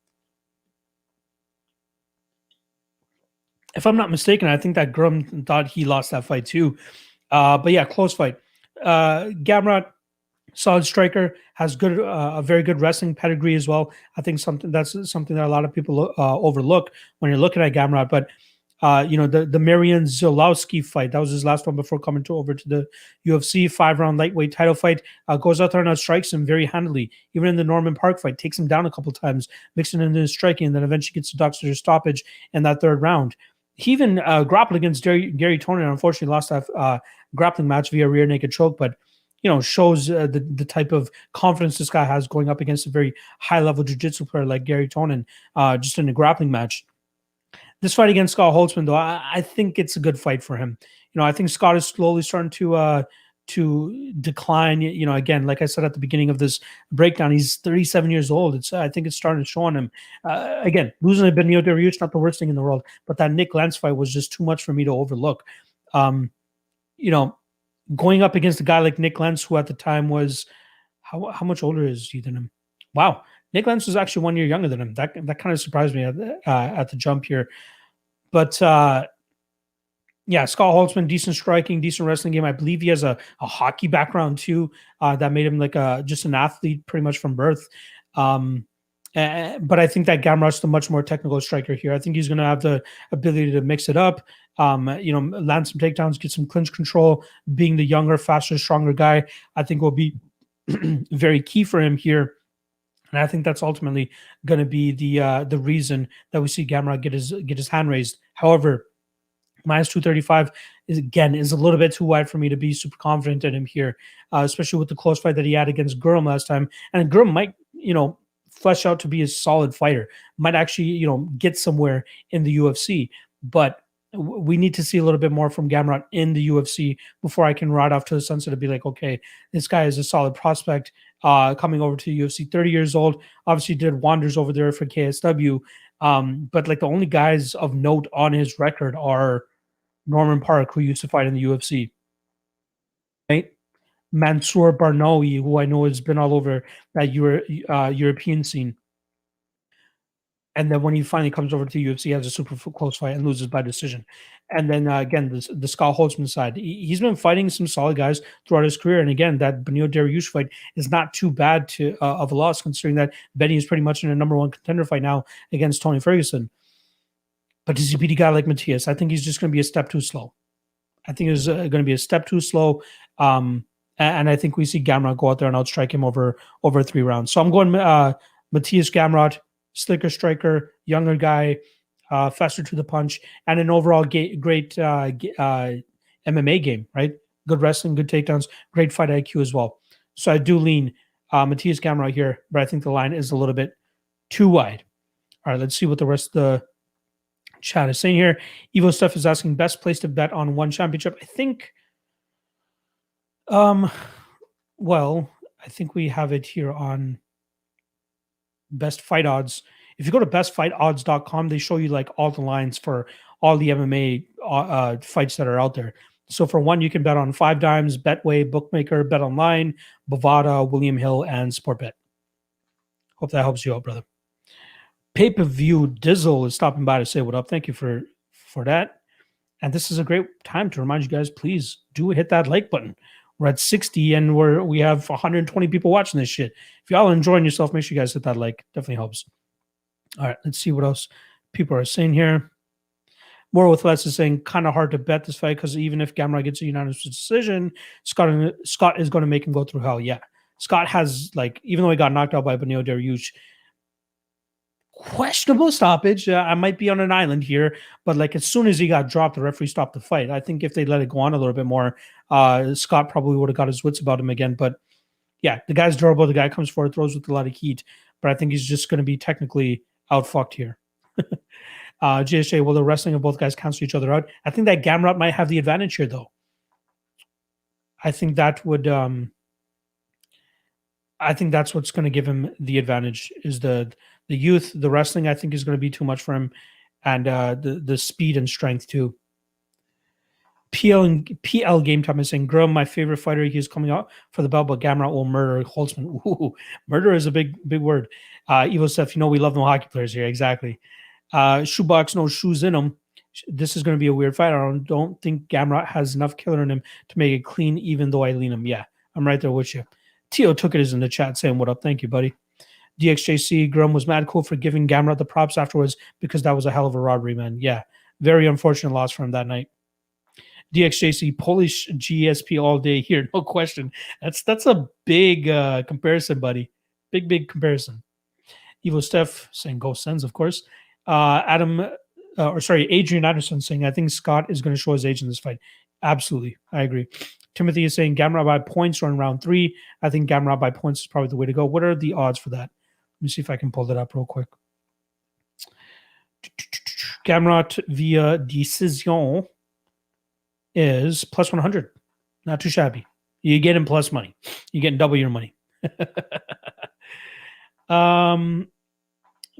if I'm not mistaken, I think that Garam thought he lost that fight too. But yeah, close fight. Gamrot, solid striker, has a very good wrestling pedigree as well. I think that's something that a lot of people overlook when you're looking at Gamrot. But The Marian Zolowski fight. That was his last one before coming over to the UFC. 5-round lightweight title fight. Goes out there and strikes him very handily. Even in the Norman Park fight, takes him down a couple times, mixing into his striking, and then eventually gets the doctor stoppage in that third round. He even grappled against Gary Tonin, and unfortunately lost that grappling match via rear naked choke, but shows the type of confidence this guy has going up against a very high-level jiu-jitsu player like Gary Tonin, just in a grappling match. This fight against Scott Holtzman, though, I think it's a good fight for him. I think Scott is slowly starting to decline. Again, like I said at the beginning of this breakdown, he's 37 years old. I think it's starting to show on him. Again, losing to Beneil Dariush, not the worst thing in the world, but that Nick Lentz fight was just too much for me to overlook. Going up against a guy like Nick Lentz, who at the time was, how much older is he than him? Wow. Nick Lentz was actually 1 year younger than him. That kind of surprised me at the jump here. But Scott Holtzman, decent striking, decent wrestling game. I believe he has a hockey background too, that made him like just an athlete pretty much from birth. But I think that Gamrot's the much more technical striker here. I think he's going to have the ability to mix it up, land some takedowns, get some clinch control. Being the younger, faster, stronger guy, I think will be very key for him here. And I think that's ultimately going to be the reason that we see Gamrot get his hand raised. However, minus 235 is a little bit too wide for me to be super confident in him here, especially with the close fight that he had against Gurm last time. And Gurm might, flesh out to be a solid fighter, might actually, get somewhere in the UFC. But we need to see a little bit more from Gamrot in the UFC before I can ride off to the sunset and be like, okay, this guy is a solid prospect coming over to the UFC. 30 years old, obviously did wonders over there for KSW. But like the only guys of note on his record are Norman Park, who used to fight in the UFC, right? Mansour Barnaoui, who I know has been all over that European scene. And then when he finally comes over to the UFC, he has a super close fight and loses by decision. And then again, the Scott Holtzman side, he's been fighting some solid guys throughout his career. And again, that Beneil Dariush fight is not too bad of a loss, considering that Benny is pretty much in a number one contender fight now against Tony Ferguson. But does he beat a guy like Mateusz? I think he's just going to be a step too slow. I think it's going to be a step too slow. And I think we see Gamrot go out there and outstrike him over 3 rounds. So I'm going Mateusz Gamrot, slicker striker, younger guy, faster to the punch, and an overall great MMA game, right? Good wrestling, good takedowns, great fight IQ as well. So I do lean Mateusz Gamrot here, but I think the line is a little bit too wide. All right, let's see what the rest of the chat is saying here. Evo Stuff is asking best place to bet on one championship. I think, I think we have it here on Best Fight Odds. If you go to bestfightodds.com, they show you like all the lines for all the MMA fights that are out there. So for one, you can bet on 5 Dimes, Betway, Bookmaker, Bet Online, Bovada, William Hill, and Sportbet. Hope that helps you out, brother. Pay-per-view Dizzle is stopping by to say what up. Thank you for that. And this is a great time to remind you guys, please do hit that like button. We're at 60 and we have 120 people watching this shit. If y'all are enjoying yourself, make sure you guys hit that like. Definitely helps. All right, let's see what else people are saying here. More with less is saying kind of hard to bet this fight because even if Gamrot gets a unanimous decision, Scott is going to make him go through hell. Yeah, Scott has, like, even though he got knocked out by Beneil Dariush, questionable stoppage. I might be on an island here, but like as soon as he got dropped, the referee stopped the fight. I think if they let it go on a little bit more, Scott probably would have got his wits about him again. But yeah, the guy's durable. The guy comes forward, throws with a lot of heat, but I think he's just going to be technically outfucked here. GSJ, will the wrestling of both guys cancel each other out? I think that Gamrot might have the advantage here, though. I think that would. I think that's what's going to give him the advantage is the youth. The wrestling, I think, is going to be too much for him, and the speed and strength too. PL Game Time is saying, Grum, my favorite fighter, he's coming out for the belt, but Gamrot will murder Holtzman. Ooh, murder is a big word. Evo Steph, we love no hockey players here. Exactly. Shoebox, no shoes in him. This is going to be a weird fight. I don't think Gamrot has enough killer in him to make it clean, even though I lean him. Yeah, I'm right there with you. Tio Took It is in the chat saying, what up? Thank you, buddy. DXJC, Grum was mad cool for giving Gamrot the props afterwards because that was a hell of a robbery, man. Yeah. Very unfortunate loss for him that night. DXJC, Polish GSP all day here, no question. That's a big comparison, buddy. Big comparison. Evo Steph saying go Sens, of course. Adrian Anderson saying, I think Scott is going to show his age in this fight. Absolutely. I agree. Timothy is saying Gamrot by points or in round 3. I think Gamrot by points is probably the way to go. What are the odds for that? Let me see if I can pull that up real quick. Gamrot via decision is plus 100. Not too shabby. You get him plus money. You're getting double your money.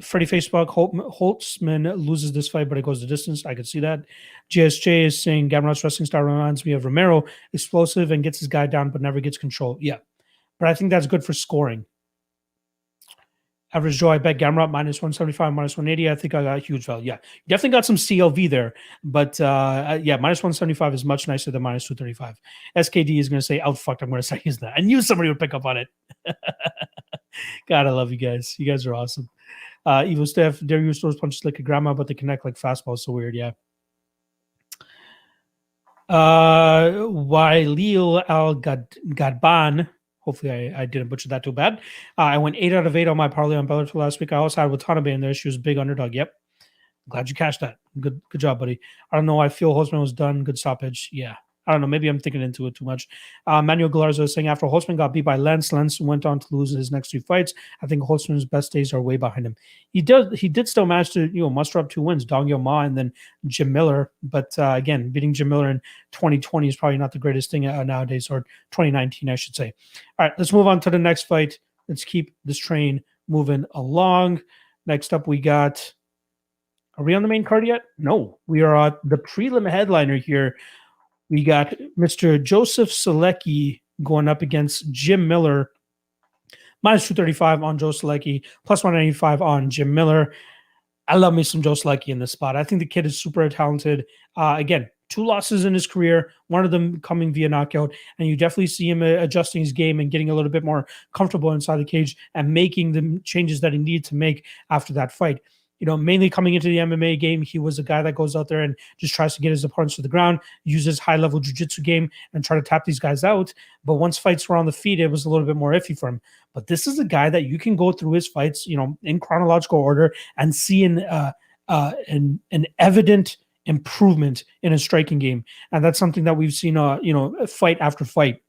Freddie Facebook, Holtzman loses this fight, but it goes the distance. I could see that. GSJ is saying Gamrot's wrestling style reminds me of Romero, explosive and gets his guy down, but never gets control. Yeah, but I think that's good for scoring. Average Joe, I bet Gamrot minus 175, minus 180. I think I got a huge value. Yeah, definitely got some CLV there, but yeah, minus 175 is much nicer than minus 235. SKD is going to say, outfucked. I'm going to say he's that. I knew somebody would pick up on it. God, I love you guys. You guys are awesome. Evo Steph, Darius throws punches like a grandma, but they connect like fastballs. So weird, yeah. Wailil Al Gadban. Hopefully I didn't butcher that too bad. I went 8 out of 8 on my parlay on Bellator last week. I also had Watanabe in there. She was a big underdog. Yep. Glad you cashed that. Good job, buddy. I don't know. I feel Holtzman was done. Good stoppage. Yeah. I don't know. Maybe I'm thinking into it too much. Manuel Galarza is saying after Holtzman got beat by Lentz went on to lose his next 3 fights. I think Holtzman's best days are way behind him. He did still manage to muster up 2 wins, Dong Yo Ma and then Jim Miller. But again, beating Jim Miller in 2020 is probably not the greatest thing nowadays, or 2019, I should say. All right, let's move on to the next fight. Let's keep this train moving along. Next up, we got. Are we on the main card yet? No, we are at the prelim headliner here. We got Mr. Joseph Selecki going up against Jim Miller. Minus 235 on Joe Selecki, plus 195 on Jim Miller. I love me some Joe Selecki in this spot. I think the kid is super talented. Again, 2 losses in his career, one of them coming via knockout, and you definitely see him adjusting his game and getting a little bit more comfortable inside the cage and making the changes that he needed to make after that fight. Mainly coming into the MMA game, he was a guy that goes out there and just tries to get his opponents to the ground, uses high-level jiu-jitsu game, and try to tap these guys out. But once fights were on the feet, it was a little bit more iffy for him. But this is a guy that you can go through his fights, in chronological order and see an evident improvement in his striking game. And that's something that we've seen, fight after fight.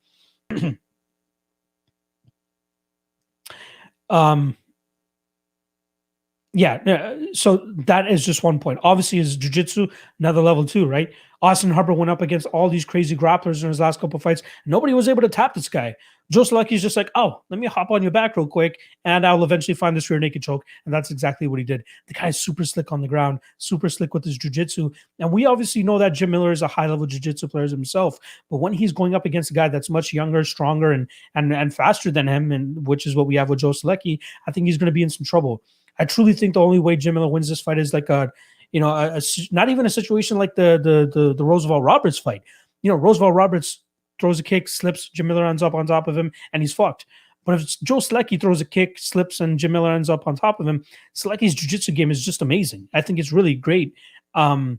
Yeah, so that is just one point. Obviously, his jiu-jitsu, another level too, right? Austin Harper went up against all these crazy grapplers in his last couple of fights. Nobody was able to tap this guy. Joe Selecki's just like, oh, let me hop on your back real quick, and I'll eventually find this rear naked choke. And that's exactly what he did. The guy's super slick on the ground, super slick with his jiu-jitsu. And we obviously know that Jim Miller is a high-level jiu-jitsu player himself. But when he's going up against a guy that's much younger, stronger, and faster than him, and which is what we have with Joe Selecki, I think he's going to be in some trouble. I truly think the only way Jim Miller wins this fight is like not even a situation like the Roosevelt Roberts fight. Roosevelt Roberts throws a kick, slips, Jim Miller ends up on top of him, and he's fucked. But if Joe Selecki throws a kick, slips, and Jim Miller ends up on top of him, Selecki's jiu-jitsu game is just amazing. I think it's really great. And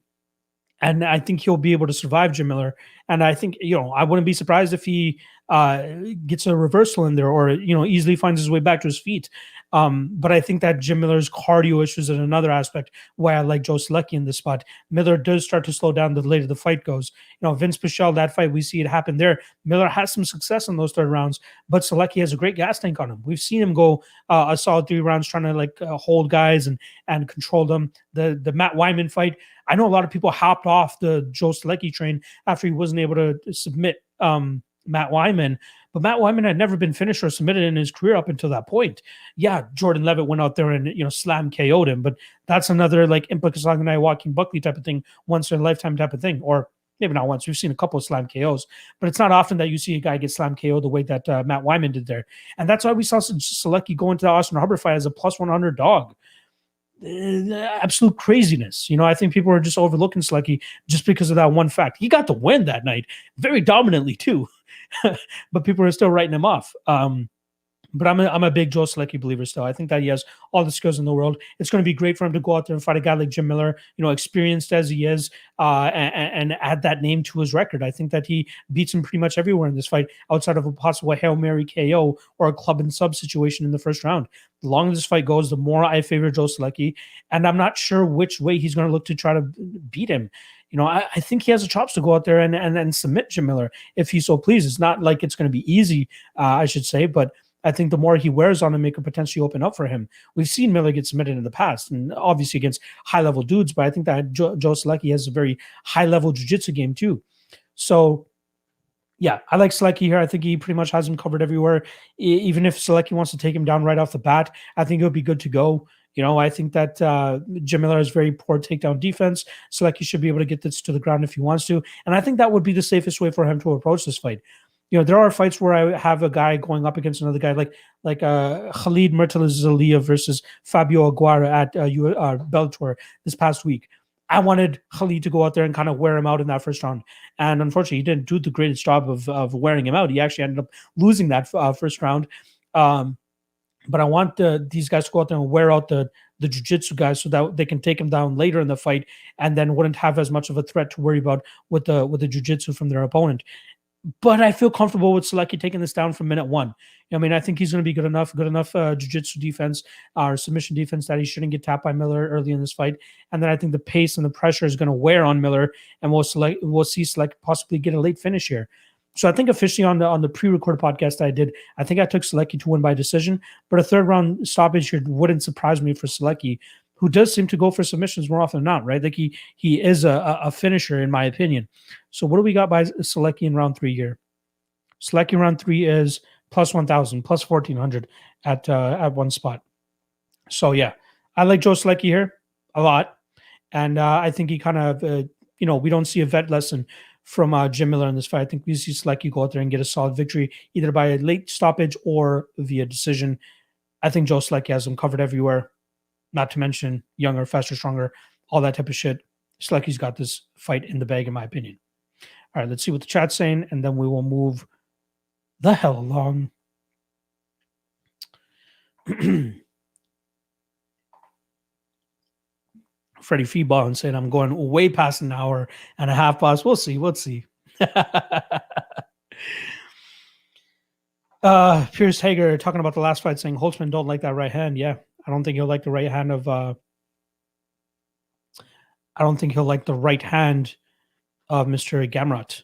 I think he'll be able to survive Jim Miller. And I think, I wouldn't be surprised if he gets a reversal in there or, easily finds his way back to his feet. But I think that Jim Miller's cardio issues is another aspect why I like Joe Selecki in this spot. Miller does start to slow down the later the fight goes. Vince Pichel, that fight, we see it happen there. Miller has some success in those 3rd rounds, but Selecki has a great gas tank on him. We've seen him go a solid 3 rounds trying to hold guys and control them. The Matt Wyman fight, I know a lot of people hopped off the Joe Selecki train after he wasn't able to submit Matt Wyman, but Matt Wyman had never been finished or submitted in his career up until that point. Yeah, Jordan Levitt went out there and slam KO'd him, but that's another like Impa Kasanganay, Joaquin Buckley type of thing, once in a lifetime type of thing, or maybe not once. We've seen a couple of slam KOs, but it's not often that you see a guy get slam KO the way that Matt Wyman did there, and that's why we saw Selecki go into the Austin Harper fight as a plus 100 dog. Absolute craziness. I think people are just overlooking Selecki just because of that one fact. He got the win that night, very dominantly too. But people are still writing him off. But I'm a big Joe Selecki believer still. I think that he has all the skills in the world. It's going to be great for him to go out there and fight a guy like Jim Miller, experienced as he is, and add that name to his record. I think that he beats him pretty much everywhere in this fight, outside of a possible Hail Mary KO or a club and sub situation in the first round. The longer this fight goes, the more I favor Joe Selecki, and I'm not sure which way he's going to look to try to beat him. I think he has the chops to go out there and submit Jim Miller if he so pleases. It's not like it's going to be easy, I should say, but I think the more he wears on him, it could potentially open up for him. We've seen Miller get submitted in the past, and obviously against high-level dudes, but I think that Joe Selecki has a very high-level jiu-jitsu game too. So, yeah, I like Selecki here. I think he pretty much has him covered everywhere. Even if Selecki wants to take him down right off the bat, I think he'll be good to go. I think that Jim Miller has very poor takedown defense. Selecki should be able to get this to the ground if he wants to. And I think that would be the safest way for him to approach this fight. There are fights where I have a guy going up against another guy, like Khalid Murtalizalia versus Fabio Aguirre at Bellator this past week. I wanted Khalid to go out there and kind of wear him out in that first round. And unfortunately, he didn't do the greatest job of wearing him out. He actually ended up losing that first round. But I want these guys to go out there and wear out the jiu-jitsu guys so that they can take him down later in the fight and then wouldn't have as much of a threat to worry about with the jiu-jitsu from their opponent. But I feel comfortable with Selecki taking this down from minute one. I think he's going to be good enough jiu-jitsu defense or submission defense that he shouldn't get tapped by Miller early in this fight. And then I think the pace and the pressure is going to wear on Miller, and we'll see Selecki possibly get a late finish here. So I think officially on the pre-recorded podcast I did, I think I took Selecki to win by decision, but a third round stoppage here wouldn't surprise me for Selecki, who does seem to go for submissions more often than not, right? Like he is a finisher in my opinion. So what do we got by Selecki in round 3 here? Selecki in round 3 is plus 1,000, plus 1,400 at one spot. So yeah, I like Joe Selecki here a lot, and I think he kind of we don't see a vet lesson from Jim Miller in this fight. I think we see Selecki go out there and get a solid victory, either by a late stoppage or via decision. I think Joe Selecki has him covered everywhere. Not to mention younger, faster, stronger, all that type of shit. Selecki's got this fight in the bag, in my opinion. All right, let's see what the chat's saying, and then we will move the hell along. Freddie Feeball saying I'm going way past an hour and a half past. We'll see. Pierce Hager talking about the last fight, saying Holtzman don't like that right hand. Yeah, I don't think he'll like the right hand of. I don't think he'll like the right hand of Mr. Gamrot.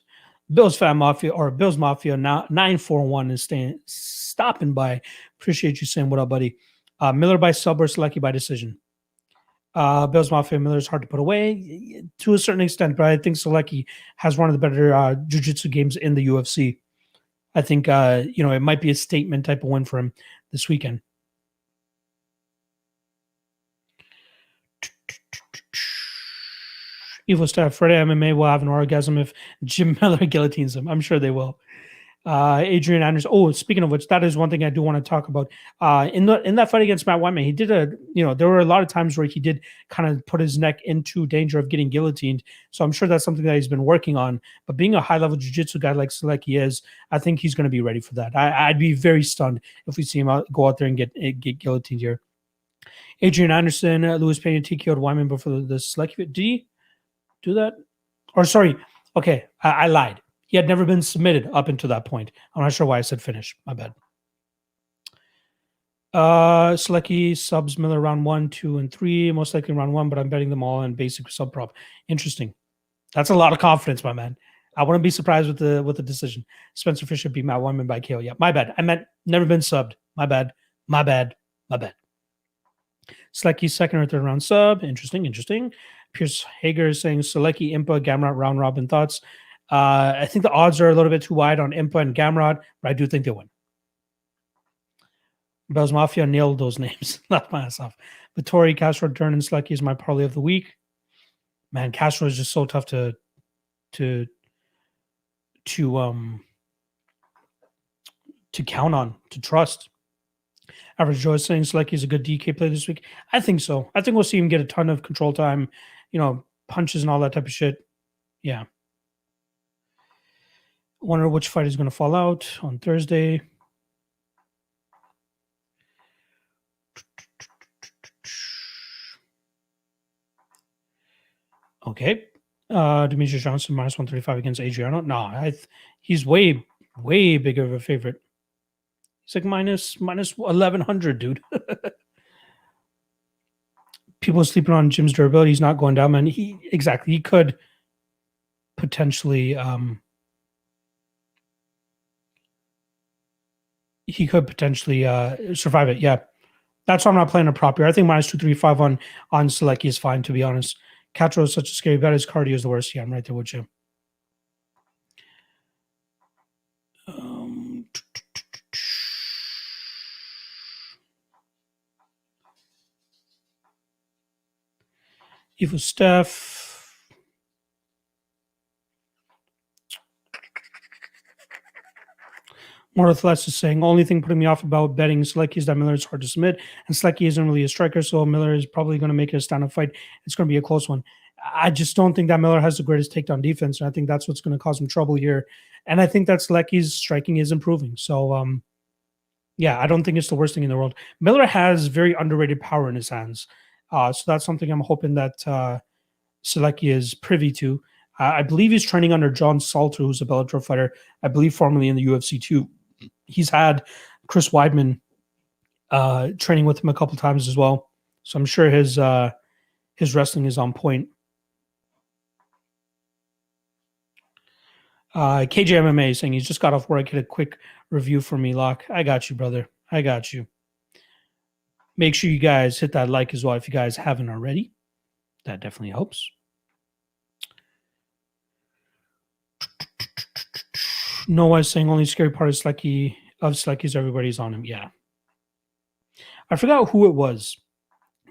Bills Mafia now 941 is stopping by. Appreciate you saying what up, buddy. Miller by sub or Selecki by decision. Bills Mafia Miller is hard to put away to a certain extent, but I think Selecki has one of the better jiu-jitsu games in the UFC. I think it might be a statement type of win for him this weekend. Evil Staff Friday MMA will have an orgasm if Jim Miller guillotines him. I'm sure they will. Adrian Anderson. Oh, speaking of which, that is one thing I do want to talk about. In that fight against Matt Wyman, he did there were a lot of times where he did kind of put his neck into danger of getting guillotined. So I'm sure that's something that he's been working on. But being a high-level jiu-jitsu guy like Selecki is, I think he's going to be ready for that. I'd be very stunned if we see him go out there and get guillotined here. Adrian Anderson, Luis Pena TKO'd Wyman before the Selecki. Did he do that? Or sorry, okay, I lied. He had never been submitted up until that point. I'm not sure why I said finish. My bad. Selecki subs Miller round 1, 2, and 3. Most likely round 1, but I'm betting them all in basic sub prop. Interesting. That's a lot of confidence, my man. I wouldn't be surprised with the decision. Spencer Fisher beat Matt Wyman by KO. Yeah, my bad. I meant never been subbed. My bad. Selecki second or third round sub. Interesting. Pierce Hager is saying Selecki, Impa, Gamrot, round robin thoughts. I think the odds are a little bit too wide on Impa and Gamrot, but I do think they win. Bells Mafia nailed those names. Laughed my ass off. Vettori, Castro, Dern, and Selecki is my parlay of the week. Man, Castro is just so tough to count on, to trust. Average Joe is saying Selecki is a good DK play this week. I think so. I think we'll see him get a ton of control time, punches and all that type of shit. Yeah. Wonder which fight is going to fall out on Thursday. Okay. Demetrius Johnson minus 135 against Adriano. No, he's way bigger of a favorite. He's like minus 1100, dude. People sleeping on Jim's durability. He's not going down, man. He could potentially survive it. Yeah. That's why I'm not playing a prop here. I think minus 235 on Selecki is fine, to be honest. Castro is such a scary bet. His cardio is the worst. Yeah, I'm right there with you. Evil Steph. Morthless is saying, only thing putting me off about betting Selecki is that Miller is hard to submit, and Selecki isn't really a striker, so Miller is probably going to make it a stand-up fight. It's going to be a close one. I just don't think that Miller has the greatest takedown defense, and I think that's what's going to cause him trouble here. And I think that Selecki's striking is improving. So, yeah, I don't think it's the worst thing in the world. Miller has very underrated power in his hands. So that's something I'm hoping that Selecki is privy to. I believe he's training under John Salter, who's a Bellator fighter, I believe formerly in the UFC too. He's had Chris Weidman training with him a couple times as well. So I'm sure his wrestling is on point. KJMMA is saying he's just got off work. Get a quick review for me, Locke. I got you, brother. I got you. Make sure you guys hit that like as well if you guys haven't already. That definitely helps. Noah's saying only scary part is Selecki is everybody's on him. Yeah. I forgot who it was,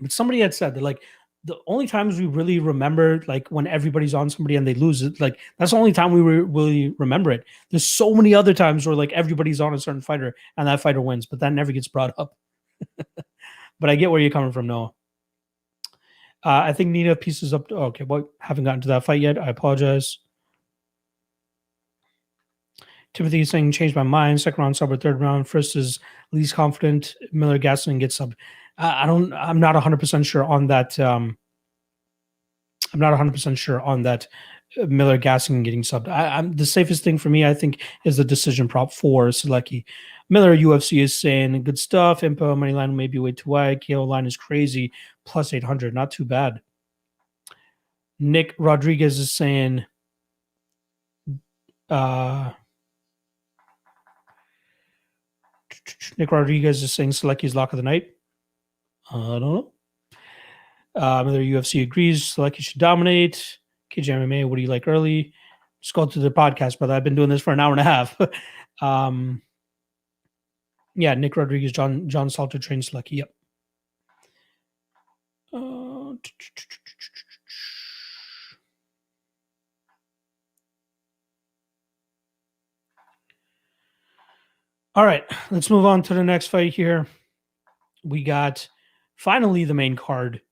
but somebody had said that like the only times we really remember like when everybody's on somebody and they lose it, like that's the only time we really remember it. There's so many other times where like everybody's on a certain fighter and that fighter wins, but that never gets brought up. But I get where you're coming from, Noah. I think Nina pieces up. Okay, well, haven't gotten to that fight yet. I apologize. Timothy is saying changed my mind. Second round sub or third round. First is least confident. Miller Gaston gets sub. I'm not 100% sure on that. I'm not 100% sure on that Miller Gaston getting subbed. I'm the safest thing for me, I think, is the decision prop for Selecki. Miller UFC is saying good stuff. Impa money line may be way too wide. KO line is crazy. Plus 800. Not too bad. Nick Rodriguez is saying Selecki's lock of the night. I don't know. Miller UFC agrees Selecki should dominate. KJMMA, what do you like early? Just go to the podcast, brother. I've been doing this for an hour and a half. Yeah, Nick Rodriguez, John Salter trains Selecki. Yep. All right, let's move on to the next fight here. We got finally the main card.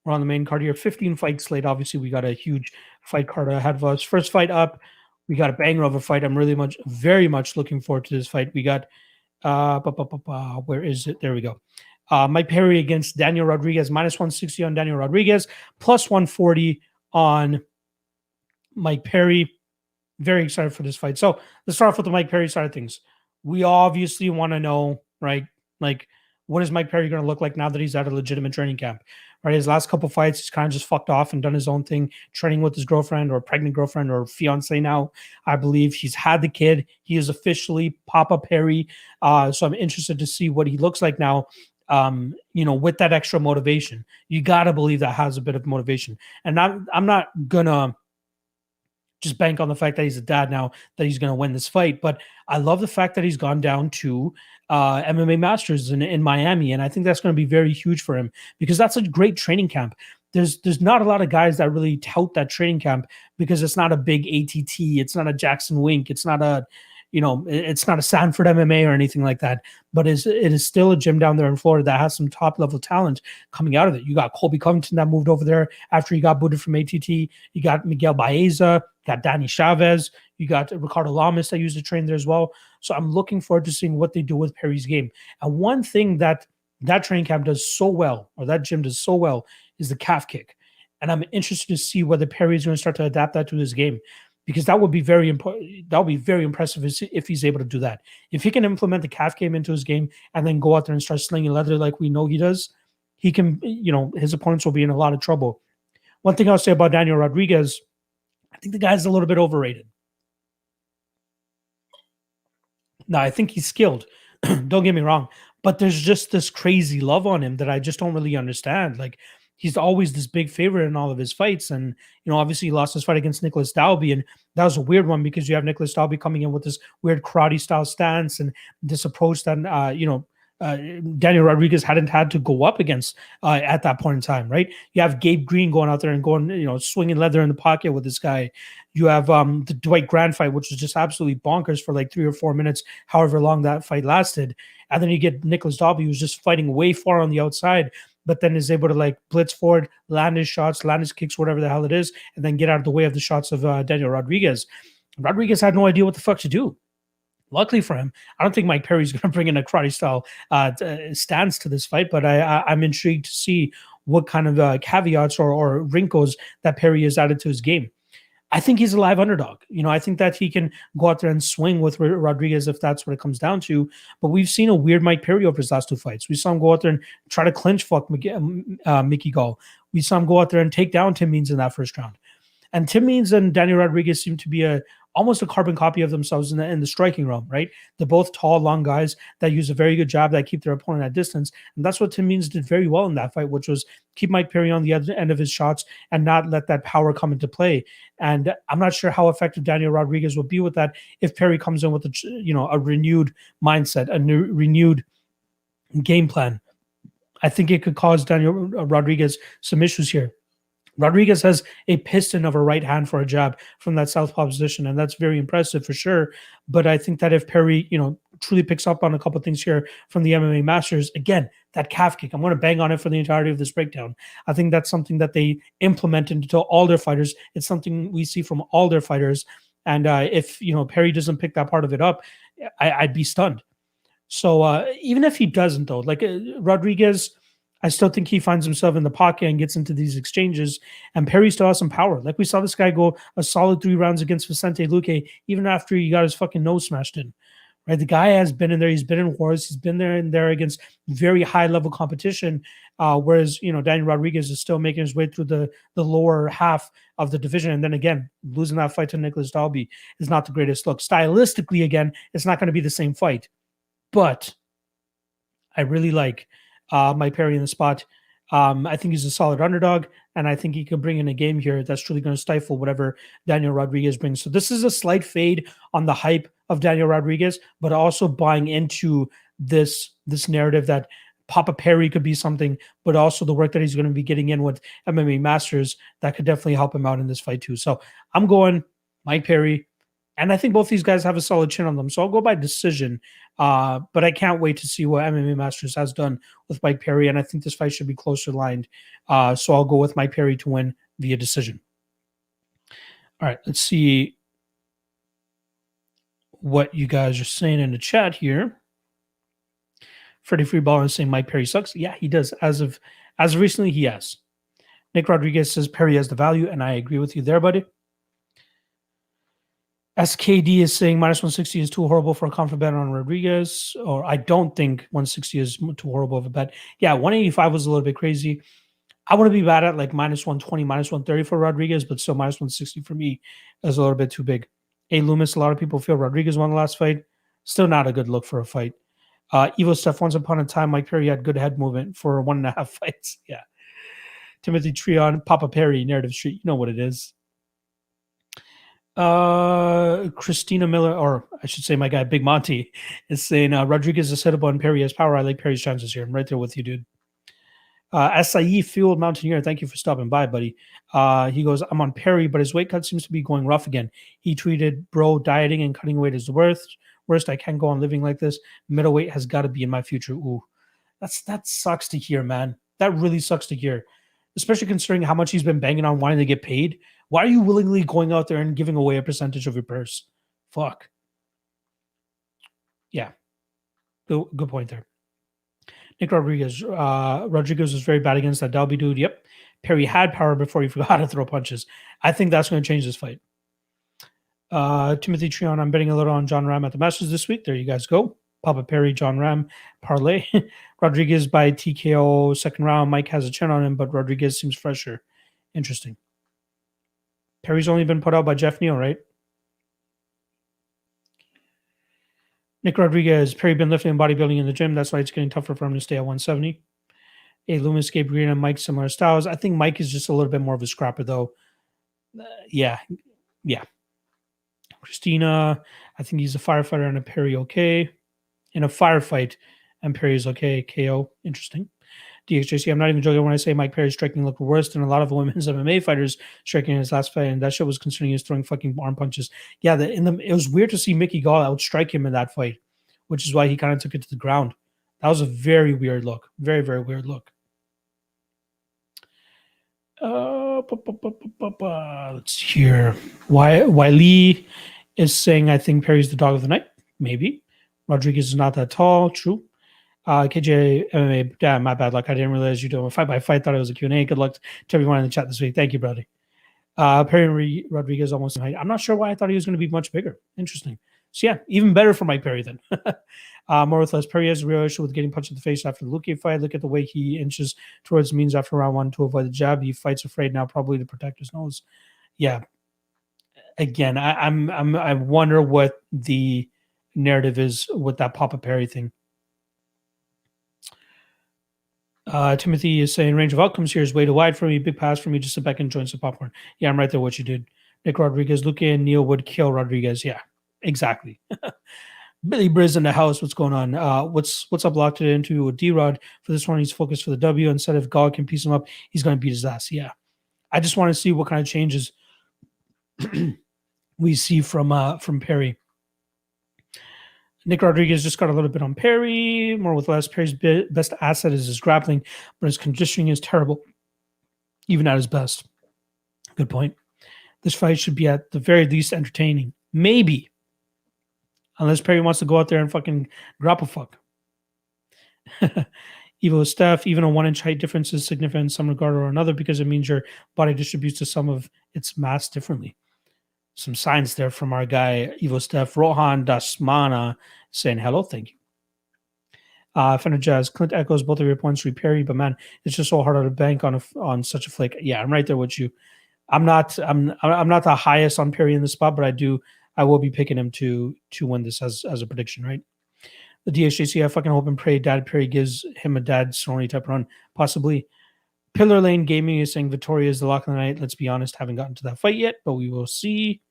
We're on the main card here. 15 fight slate. Obviously, we got a huge fight card ahead of us. First fight up, we got a banger of a fight. I'm very much looking forward to this fight. We got, where is it? There we go. Mike Perry against Daniel Rodriguez, minus 160 on Daniel Rodriguez, plus 140 on Mike Perry. Very excited for this fight. So let's start off with the Mike Perry side of things. We obviously want to know, right? Like, what is Mike Perry going to look like now that he's at a legitimate training camp? Right, his last couple fights, he's kind of just fucked off and done his own thing, training with his girlfriend or pregnant girlfriend or fiance now. I believe he's had the kid. He is officially Papa Perry. So I'm interested to see what he looks like now. With that extra motivation, you got to believe that has a bit of motivation. And I'm not gonna just bank on the fact that he's a dad now, that he's going to win this fight. But I love the fact that he's gone down to MMA Masters in Miami. And I think that's going to be very huge for him because that's a great training camp. There's not a lot of guys that really tout that training camp because it's not a big ATT. It's not a Jackson Wink. It's not a, it's not a Sanford MMA or anything like that. But it is still a gym down there in Florida that has some top level talent coming out of it. You got Colby Covington that moved over there after he got booted from ATT. You got Miguel Baeza. You got Danny Chavez. You got Ricardo Lamas that used to train there as well. So I'm looking forward to seeing what they do with Perry's game. And one thing that training camp does so well, or that gym does so well, is the calf kick. And I'm interested to see whether Perry is going to start to adapt that to his game, because that would be very important. That would be very impressive if he's able to do that. If he can implement the calf game into his game and then go out there and start slinging leather like we know he does, he can, his opponents will be in a lot of trouble. One thing I'll say about Daniel Rodriguez, I think the guy's a little bit overrated. Now, I think he's skilled. Don't get me wrong. But there's just this crazy love on him that I just don't really understand. Like, he's always this big favorite in all of his fights. And, obviously he lost his fight against Nicholas Dalby. And that was a weird one because you have Nicholas Dalby coming in with this weird karate style stance and this approach that, Daniel Rodriguez hadn't had to go up against at that point in time, right? You have Gabe Green going out there and going, swinging leather in the pocket with this guy. You have the Dwight Grant fight, which was just absolutely bonkers for like 3 or 4 minutes, however long that fight lasted. And then you get Nicholas Dalby, who's just fighting way far on the outside, but then is able to like blitz forward, land his shots, land his kicks, whatever the hell it is, and then get out of the way of the shots of Daniel Rodriguez. Rodriguez had no idea what the fuck to do. Luckily for him, I don't think Mike Perry's going to bring in a karate style stance to this fight, but I'm intrigued to see what kind of caveats or wrinkles that Perry has added to his game. I think he's a live underdog. I think that he can go out there and swing with Rodriguez if that's what it comes down to. But we've seen a weird Mike Perry over his last 2 fights. We saw him go out there and try to clinch fuck Mickey Gall. We saw him go out there and take down Tim Means in that first round. And Tim Means and Daniel Rodriguez seem to be almost a carbon copy of themselves in the striking realm, right? They're both tall, long guys that use a very good jab that keep their opponent at distance. And that's what Tim Means did very well in that fight, which was keep Mike Perry on the other end of his shots and not let that power come into play. And I'm not sure how effective Daniel Rodriguez will be with that if Perry comes in with a renewed mindset, a renewed game plan. I think it could cause Daniel Rodriguez some issues here. Rodriguez has a piston of a right hand for a jab from that southpaw position, and that's very impressive for sure. But I think that if Perry, truly picks up on a couple of things here from the MMA Masters, again, that calf kick, I'm going to bang on it for the entirety of this breakdown. I think that's something that they implement into all their fighters. It's something we see from all their fighters. And if, Perry doesn't pick that part of it up, I'd be stunned. So even if he doesn't, though, like Rodriguez, I still think he finds himself in the pocket and gets into these exchanges. And Perry still has some power. Like we saw this guy go a solid 3 rounds against Vicente Luque, even after he got his fucking nose smashed in. Right? The guy has been in there. He's been in wars. He's been there and there against very high level competition. Whereas, Daniel Rodriguez is still making his way through the lower half of the division. And then again, losing that fight to Nicholas Dalby is not the greatest look. Stylistically, again, it's not going to be the same fight. But I really like Mike Perry in the spot. I think he's a solid underdog, and I think he can bring in a game here that's truly going to stifle whatever Daniel Rodriguez brings. So this is a slight fade on the hype of Daniel Rodriguez, but also buying into this narrative that Papa Perry could be something, but also the work that he's going to be getting in with MMA Masters that could definitely help him out in this fight too. So I'm going Mike Perry. And I think both these guys have a solid chin on them. So I'll go by decision. But I can't wait to see what MMA Masters has done with Mike Perry. And I think this fight should be closer lined. So I'll go with Mike Perry to win via decision. All right, let's see what you guys are saying in the chat here. Freddie Freeballer is saying Mike Perry sucks. Yeah, he does. As of recently, he has. Nick Rodriguez says Perry has the value, and I agree with you there, buddy. SKD is saying minus 160 is too horrible for a confident bet on Rodriguez, or I don't think 160 is too horrible of a bet. Yeah, 185 was a little bit crazy. I want to be bad at like minus 120, minus 130 for Rodriguez, but still minus 160 for me is a little bit too big. Hey, Loomis, a lot of people feel Rodriguez won the last fight. Still not a good look for a fight. Evo Steph, once upon a time, Mike Perry had good head movement for 1.5 fights. Yeah. Timothy Treon, Papa Perry, Narrative Street. You know what it is. Christina Miller, or I should say my guy Big Monty, is saying Rodriguez is hittable and Perry has power. I like Perry's chances here. I'm right there with you, dude. Acai Fueled Mountaineer, thank you for stopping by, buddy. He goes, I'm on Perry, but his weight cut seems to be going rough again. He tweeted, bro, dieting and cutting weight is the worst. I can't go on living like this. Middleweight has got to be in my future. Ooh, that sucks to hear, man. That really sucks to hear, especially considering how much he's been banging on wanting to get paid. Why are you willingly going out there and giving away a percentage of your purse? Fuck. Yeah. Good point there. Nick Rodriguez. Rodriguez was very bad against that Dalby dude. Yep. Perry had power before he forgot how to throw punches. I think that's going to change this fight. Timothy Trion, I'm betting a little on John Ram at the Masters this week. There you guys go. Papa Perry, John Ram, parlay. Rodriguez by TKO second round. Mike has a chin on him, but Rodriguez seems fresher. Interesting. Perry's only been put out by Jeff Neal, right? Nick Rodriguez, Perry been lifting and bodybuilding in the gym. That's why it's getting tougher for him to stay at 170. Loomis, Gabe Green, and Mike similar styles. I think Mike is just a little bit more of a scrapper, though. Yeah. Christina, I think he's a firefighter and a Perry okay. In a firefight, and Perry's okay. KO, interesting. DHJC, I'm not even joking when I say Mike Perry's striking looked worse than a lot of women's MMA fighters striking in his last fight, and that shit was concerning. He was throwing fucking arm punches. Yeah, it was weird to see Mickey Gall outstrike him in that fight, which is why he kind of took it to the ground. That was a very weird look. Very, very weird look. Let's hear. Wiley is saying, I think Perry's the dog of the night. Maybe. Rodriguez is not that tall. True. KJ MMA, damn, my bad luck. I didn't realize you're doing a fight by fight. Thought it was a Q&A. Good luck to everyone in the chat this week. Thank you, brother. Perry Rodriguez almost. I'm not sure why I thought he was going to be much bigger. Interesting. So yeah, even better for Mike Perry then. More with less. Perry has a real issue with getting punched in the face after the Luque fight. Look at the way he inches towards means after round one to avoid the jab. He fights afraid now, probably to protect his nose. Yeah. Again, I wonder what the narrative is with that Papa Perry thing. Timothy is saying range of outcomes here is way too wide for me. Big pass for me. Just sit back and enjoy some popcorn. Yeah, I'm right there. What you did, Nick Rodriguez, Luque and Neal would kill Rodriguez. Yeah, exactly. Billy Briz in the house. What's going on? What's up? Locked it into a D-Rod for this one. He's focused for the W. Instead of God can piece him up, he's going to beat his ass. Yeah, I just want to see what kind of changes we see from Perry. Nick Rodriguez just got a little bit on Perry. More with less. Perry's best asset is his grappling, but his conditioning is terrible, even at his best. Good point. This fight should be at the very least entertaining. Maybe. Unless Perry wants to go out there and fucking grapple fuck. Evo Steph, even a 1-inch height difference is significant in some regard or another because it means your body distributes to some of its mass differently. Some signs there from our guy, Evo Steph. Rohan Dasmana saying hello, thank you. Fender Jazz, Clint echoes both of your points, Perry, but man, it's just so hard to bank on such a flake. Yeah, I'm right there with you. I'm not the highest on Perry in the spot, but I will be picking him to win this as a prediction, right? The DHJC, I fucking hope and pray Dad Perry gives him a Dad Cerrone type run, possibly. Pillar Lane Gaming is saying Vettori is the lock of the night. Let's be honest, haven't gotten to that fight yet, but we will see.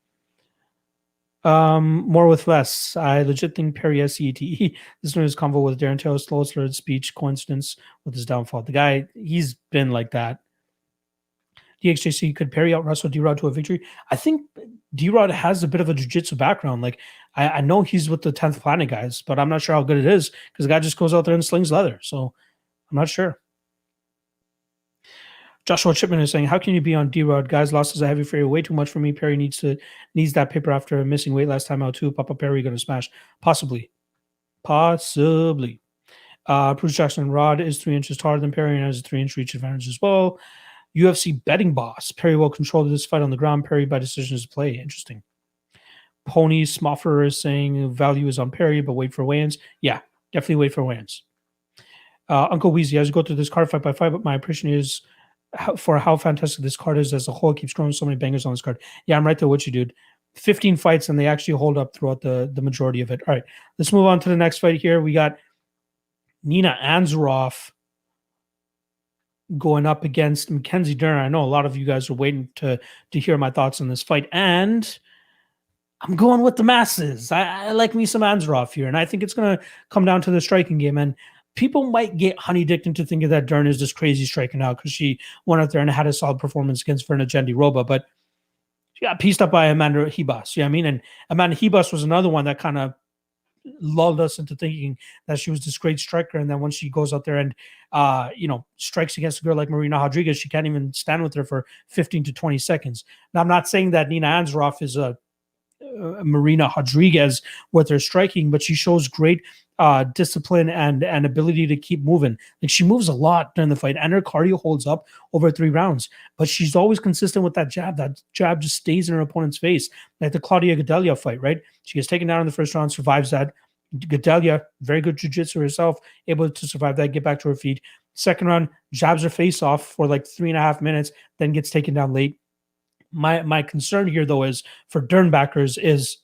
More with less. I legit think Perry SCETE. This one is convo with Darren Taylor, slow slurred speech, coincidence with his downfall. The guy, he's been like that. DXJC, could Perry out wrestle D-Rod to a victory? I think D-Rod has a bit of a jiu-jitsu background. Like, I know he's with the 10th Planet guys, but I'm not sure how good it is because the guy just goes out there and slings leather. So I'm not sure. Joshua Chipman is saying, how can you be on D-Rod? Guys, lost as a heavy freight way too much for me. Perry needs that paper after missing weight last time out too. Papa Perry going to smash. Possibly. Bruce Jackson, Rod is 3 inches taller than Perry and has a 3-inch reach advantage as well. UFC betting boss. Perry will control this fight on the ground. Perry by decisions to play. Interesting. Pony Smoffer is saying value is on Perry, but wait for weigh-ins. Yeah, definitely wait for weigh-ins. Uncle Weezy, as you go through this card fight by fight, but my impression is for how fantastic this card is as a whole. It keeps growing so many bangers on this card. Yeah, I'm right there with you, dude. 15 fights, and they actually hold up throughout the majority of it. All right, let's move on to the next fight here. We got Nina Ansaroff going up against Mackenzie Dern. I know a lot of you guys are waiting to hear my thoughts on this fight, and I'm going with the masses. I like me some Ansaroff here, and I think it's going to come down to the striking game. And people might get honey-dicked into thinking that Dern is just crazy striking out because she went out there and had a solid performance against Verna Jandiroba, but she got pieced up by Amanda Ribas. You know what I mean? And Amanda Ribas was another one that kind of lulled us into thinking that she was this great striker, and then when she goes out there and strikes against a girl like Marina Rodriguez, she can't even stand with her for 15 to 20 seconds. Now, I'm not saying that Nina Ansaroff is a Marina Rodriguez with her striking, but she shows great discipline and ability to keep moving. Like, she moves a lot during the fight, and her cardio holds up over 3 rounds. But she's always consistent with that jab. That jab just stays in her opponent's face, like the Claudia Gadelha fight, right? She gets taken down in the first round, survives that. Gadelha, very good jiu-jitsu herself, able to survive that, get back to her feet. Second round, jabs her face off for like 3.5 minutes, then gets taken down late. My concern here, though, is for Dern backers is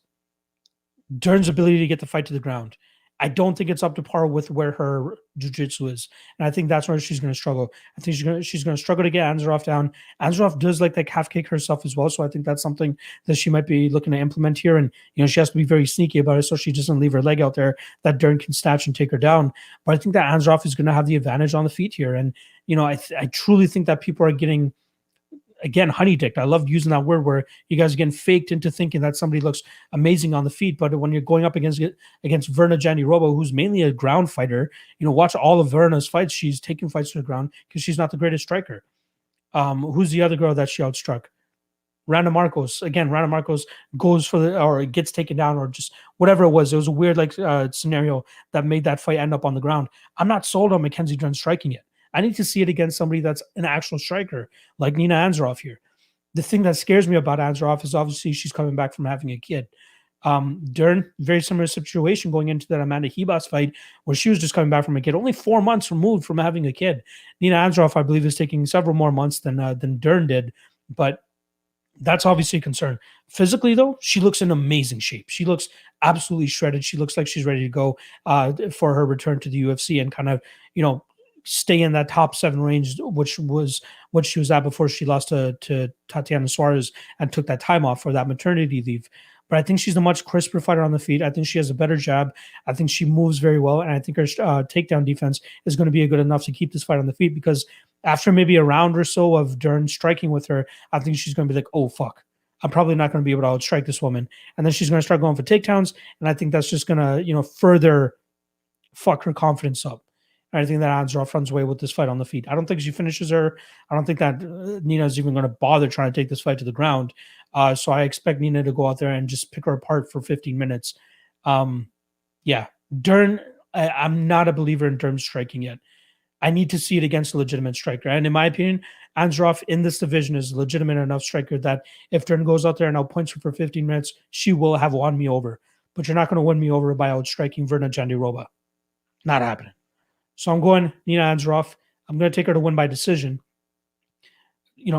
Dern's ability to get the fight to the ground. I don't think it's up to par with where her jiu-jitsu is. And I think that's where she's going to struggle. I think she's going to struggle to get Anzarov down. Anzarov does like that half kick herself as well. So I think that's something that she might be looking to implement here. And, she has to be very sneaky about it so she doesn't leave her leg out there that Dern can snatch and take her down. But I think that Anzarov is going to have the advantage on the feet here. And, I truly think that people are getting, again, honeydicked. I love using that word where you guys are getting faked into thinking that somebody looks amazing on the feet. But when you're going up against Verna Jandiroba, who's mainly a ground fighter, watch all of Verna's fights. She's taking fights to the ground because she's not the greatest striker. Who's the other girl that she outstruck? Randa Marcos. Again, Randa Marcos goes for or gets taken down, or just whatever it was. It was a weird scenario that made that fight end up on the ground. I'm not sold on Mackenzie Dern striking yet. I need to see it against somebody that's an actual striker, like Nina Anzarov here. The thing that scares me about Anzarov is obviously she's coming back from having a kid. Dern, very similar situation going into that Amanda Hebas fight where she was just coming back from a kid, only 4 months removed from having a kid. Nina Anzarov, I believe, is taking several more months than Dern did, but that's obviously a concern. Physically, though, she looks in amazing shape. She looks absolutely shredded. She looks like she's ready to go for her return to the UFC and kind of, stay in that top 7 range, which was what she was at before she lost to Tatiana Suarez and took that time off for that maternity leave. But I think she's a much crisper fighter on the feet. I think she has a better jab. I think she moves very well. And I think her takedown defense is going to be good enough to keep this fight on the feet, because after maybe a round or so of Dern striking with her, I think she's going to be like, oh, fuck, I'm probably not going to be able to outstrike this woman. And then she's going to start going for takedowns. And I think that's just going to, further fuck her confidence up. I think that Anzarov runs away with this fight on the feet. I don't think she finishes her. I don't think that Nina is even going to bother trying to take this fight to the ground. So I expect Nina to go out there and just pick her apart for 15 minutes. Dern, I'm not a believer in Dern striking yet. I need to see it against a legitimate striker. And in my opinion, Anzarov in this division is a legitimate enough striker that if Dern goes out there and outpoints her for 15 minutes, she will have won me over. But you're not going to win me over by outstriking Verna Jandiroba. Not happening. So I'm going Nina Anzarov. I'm going to take her to win by decision.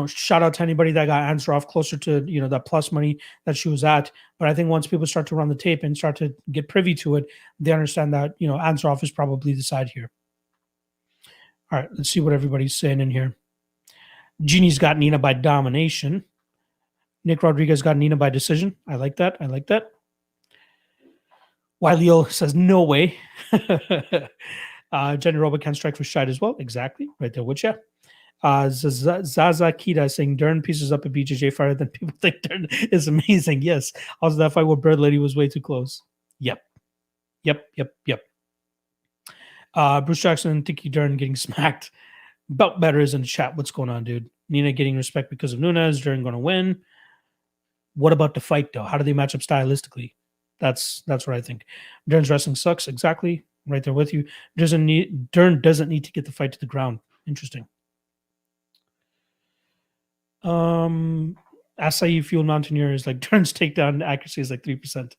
Shout out to anybody that got Anzarov closer to, that plus money that she was at. But I think once people start to run the tape and start to get privy to it, they understand that, Anzarov is probably the side here. All right, let's see what everybody's saying in here. Jeannie's got Nina by domination. Nick Rodriguez got Nina by decision. I like that. Wiley says, no way. Jenny Roba can strike for shite as well. Exactly. Right there with you. Zaza Kita saying Dern pieces up a BJJ fighter, then people think Dern is amazing. Yes. Also, that fight with Bird Lady was way too close. Yep. Bruce Jackson and Tiki Dern getting smacked. Belt better is in the chat. What's going on, dude? Nina getting respect because of Nunes. Dern going to win. What about the fight, though? How do they match up stylistically? That's what I think. Dern's wrestling sucks. Exactly. Right there with you. Dern doesn't need to get the fight to the ground. Interesting. Acai Fuel Mountaineer is like Dern's takedown accuracy is like 3%.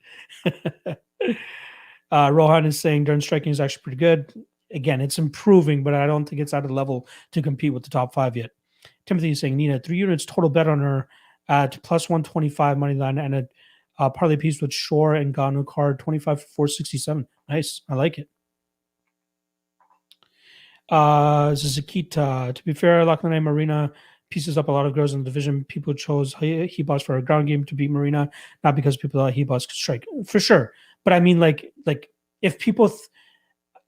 Rohan is saying Dern's striking is actually pretty good. Again, it's improving, but I don't think it's at a level to compete with the top 5 yet. Timothy is saying Nina, 3 units total bet on her at plus 125 money line and a parlay piece with Shore and Ganu card 25 for 467. Nice. I like it. Zizakita. To be fair, Lachlan Marina pieces up a lot of girls in the division. People chose Hebos for a ground game to beat Marina, not because people thought Hebos could strike. For sure. But I mean, like if people...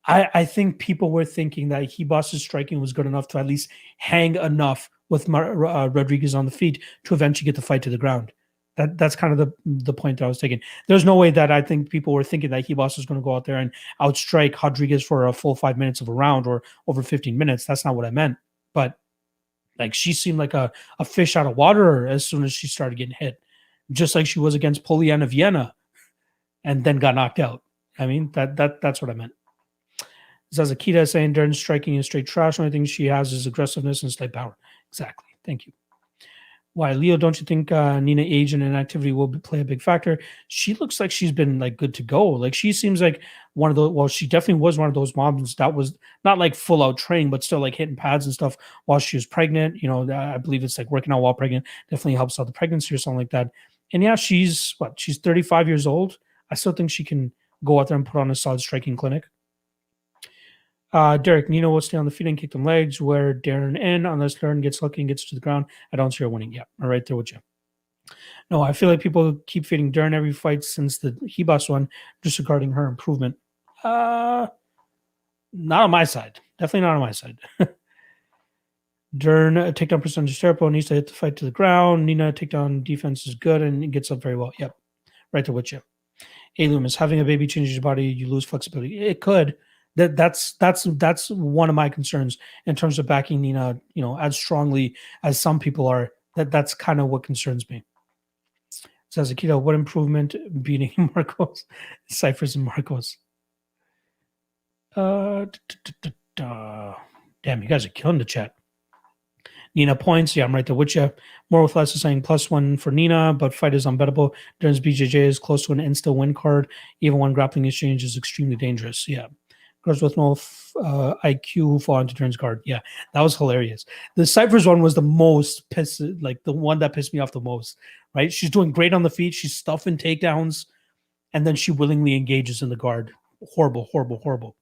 I think people were thinking that Hebos' striking was good enough to at least hang enough with Rodriguez on the feet to eventually get the fight to the ground. That's kind of the point that I was taking. There's no way that I think people were thinking that Hebos was going to go out there and outstrike Rodriguez for a full 5 minutes of a round or over 15 minutes. That's not what I meant. But like she seemed like a fish out of water as soon as she started getting hit. just like she was against Poliana Vienna and then got knocked out. I mean, that's what I meant. Zazakita saying Dern's striking is straight trash. The only thing she has is aggressiveness and slight power. Exactly. Thank you. Why, Leo, don't you think Nina age and inactivity will play a big factor? She looks like she's been like good to go. Like she seems like one of the, well, she definitely was one of those moms that was not like full out training, but still like hitting pads and stuff while she was pregnant. You know, I believe it's like working out while pregnant definitely helps out the pregnancy or something like that. And yeah, she's 35 years old. I still think she can go out there and put on a solid striking clinic. Derek, Nina will stay on the feet and kick them legs where Darren in unless Darren gets lucky and gets to the ground. I don't see her winning. Yeah, I'm right there with you. No, I feel like people keep feeding Darren every fight since the Hebus one, disregarding her improvement. Not on my side. Definitely not on my side. Darren, takedown percentage terrible, needs to hit the fight to the ground. Nina, takedown defense is good and it gets up very well. Yep, right there with you. Hey, Loomis, having a baby changes your body, you lose flexibility. It could. That's one of my concerns in terms of backing Nina, you know, as strongly as some people are. That's kind of what concerns me. Says Akito, what improvement beating Marcos, Cyphers and Marcos? Damn, you guys are killing the chat. Nina points. Yeah, I'm right there with you. More with less is saying +1 for Nina, but fight is unbettable. Darren's BJJ is close to an insta win card. Even one grappling exchange is extremely dangerous. Yeah. Girls with no IQ who fall into Darren's guard. Yeah, that was hilarious. The Cyphers one was the most like the one that pissed me off the most, right? She's doing great on the feet. She's stuffing takedowns, and then she willingly engages in the guard. Horrible, horrible, horrible.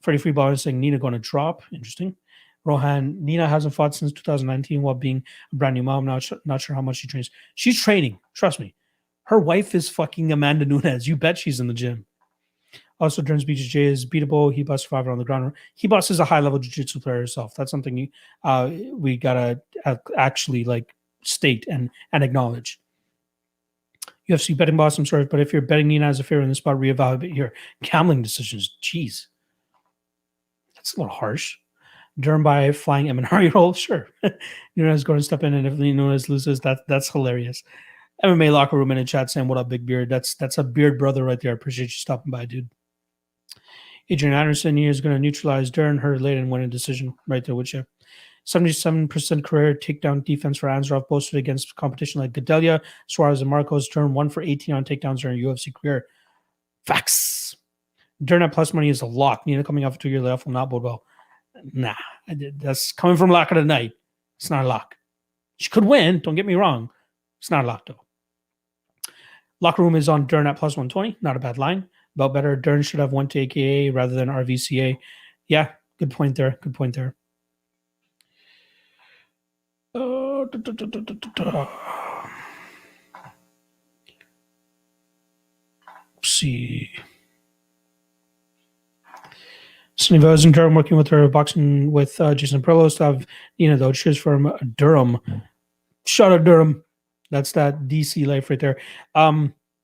Freddie Freeball is saying Nina going to drop. Interesting. Rohan, Nina hasn't fought since 2019 while being a brand new mom. Not sure how much she trains. She's training. Trust me. Her wife is fucking Amanda Nunes. You bet she's in the gym. Also, Darren's BJJ is beatable. He busts survivor on the ground. He busts is a high-level jiu-jitsu player herself. That's something we gotta actually like state and acknowledge. UFC betting boss, I'm sorry, but if you're betting Nina as a favorite in the spot, reevaluate your gambling decisions. Jeez, that's a little harsh. Darren by flying Eminari roll, sure. Nunes going to step in, and if Nunes loses, that's hilarious. MMA locker room in the chat saying, "What up, Big Beard?" That's a beard brother right there. I appreciate you stopping by, dude. Adrian Anderson is going to neutralize Darren, her late and win a decision right there with you. 77% career takedown defense for Anzarov, boasted against competition like Gadelia, Suarez, and Marcos. Darren 1 for 18 on takedowns during UFC career. Facts. Darren at plus money is a lock. Nina coming off a 2-year layoff will not bode well. Nah, that's coming from lock of the night. It's not a lock. She could win. Don't get me wrong. It's not a lock though. Locker room is on Darren at plus 120. Not a bad line. About better, Darren should have went to AKA rather than RVCA. Yeah, good point there. Good point there. See. Sunny Vaz and Durham working with her boxing with Jason Perlos to have Nina though. Cheers from Durham. Shout out Durham. That's that DC life right there.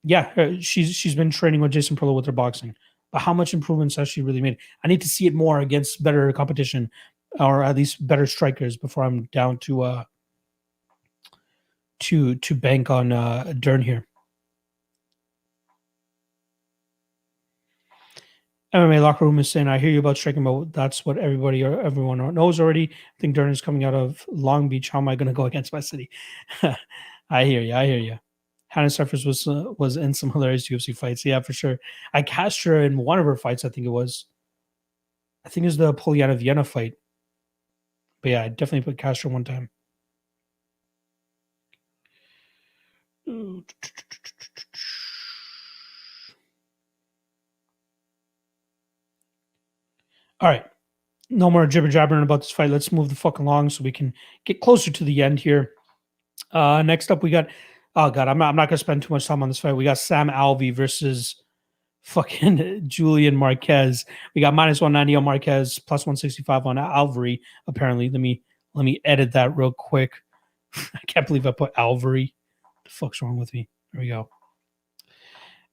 Yeah, she's been training with Jason Perlo with her boxing. But how much improvements has she really made? I need to see it more against better competition, or at least better strikers before I'm down to bank on Dern here. MMA locker room is saying, I hear you about striking, but that's what everyone knows already. I think Dern is coming out of Long Beach. How am I going to go against my city? I hear you. Hannah Suffers was in some hilarious UFC fights. Yeah, for sure. I cast her in one of her fights, I think it was. I think it was the Poliana Vienna fight. But yeah, I definitely put Castro one time. All right. No more jibber jabbering about this fight. Let's move the fuck along so we can get closer to the end here. Next up, we got, oh God, I'm not going to spend too much time on this fight. We got Sam Alvey versus fucking Julian Marquez. We got -190 on Marquez, +165 on Alvey. Apparently, let me edit that real quick. I can't believe I put Alvey. What the fuck's wrong with me? There we go.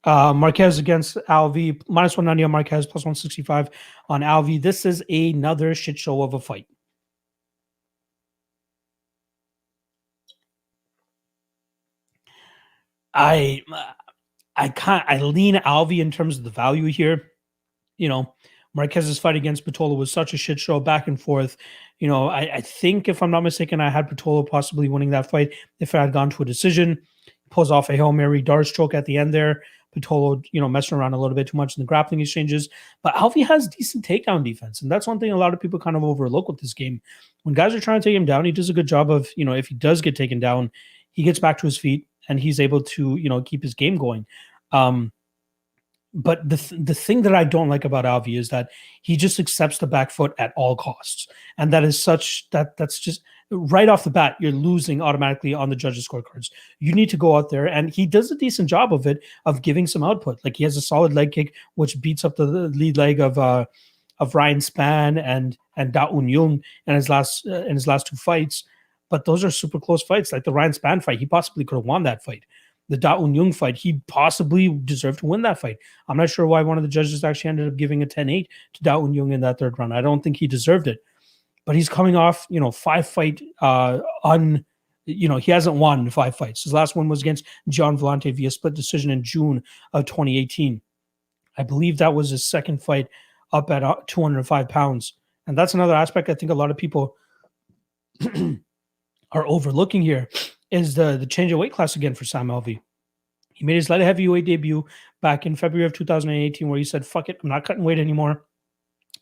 Marquez against Alvey, -190 on Marquez, +165 on Alvey. This is another shit show of a fight. I lean Alvi in terms of the value here. Marquez's fight against Pitolo was such a shit show, back and forth. I think, if I'm not mistaken, I had Pitolo possibly winning that fight if it had gone to a decision. Pulls off a Hail Mary dart stroke at the end there. Pitolo, messing around a little bit too much in the grappling exchanges. But Alvi has decent takedown defense. And that's one thing a lot of people kind of overlook with this game. When guys are trying to take him down, he does a good job of, if he does get taken down, he gets back to his feet and he's able to, keep his game going. But the thing that I don't like about Alvi is that he just accepts the back foot at all costs. And that is that's just right off the bat, you're losing automatically on the judges' scorecards. You need to go out there, and he does a decent job of it, of giving some output. Like, he has a solid leg kick, which beats up the lead leg of Ryan Spann and Da-Un Jung in his last 2 fights. But those are super close fights. Like the Ryan Spann fight, he possibly could have won that fight. The Da-Un Jung fight, he possibly deserved to win that fight. I'm not sure why one of the judges actually ended up giving a 10-8 to Da-Un Jung in that 3rd round. I don't think he deserved it. But he's coming off, 5-fight he hasn't won 5 fights. His last one was against Gian Vellante via split decision in June of 2018. I believe that was his 2nd fight up at 205 pounds. And that's another aspect I think a lot of people are overlooking here, is the change of weight class again for Sam Alvey. He made his light heavyweight debut back in February of 2018, where he said, fuck it, I'm not cutting weight anymore.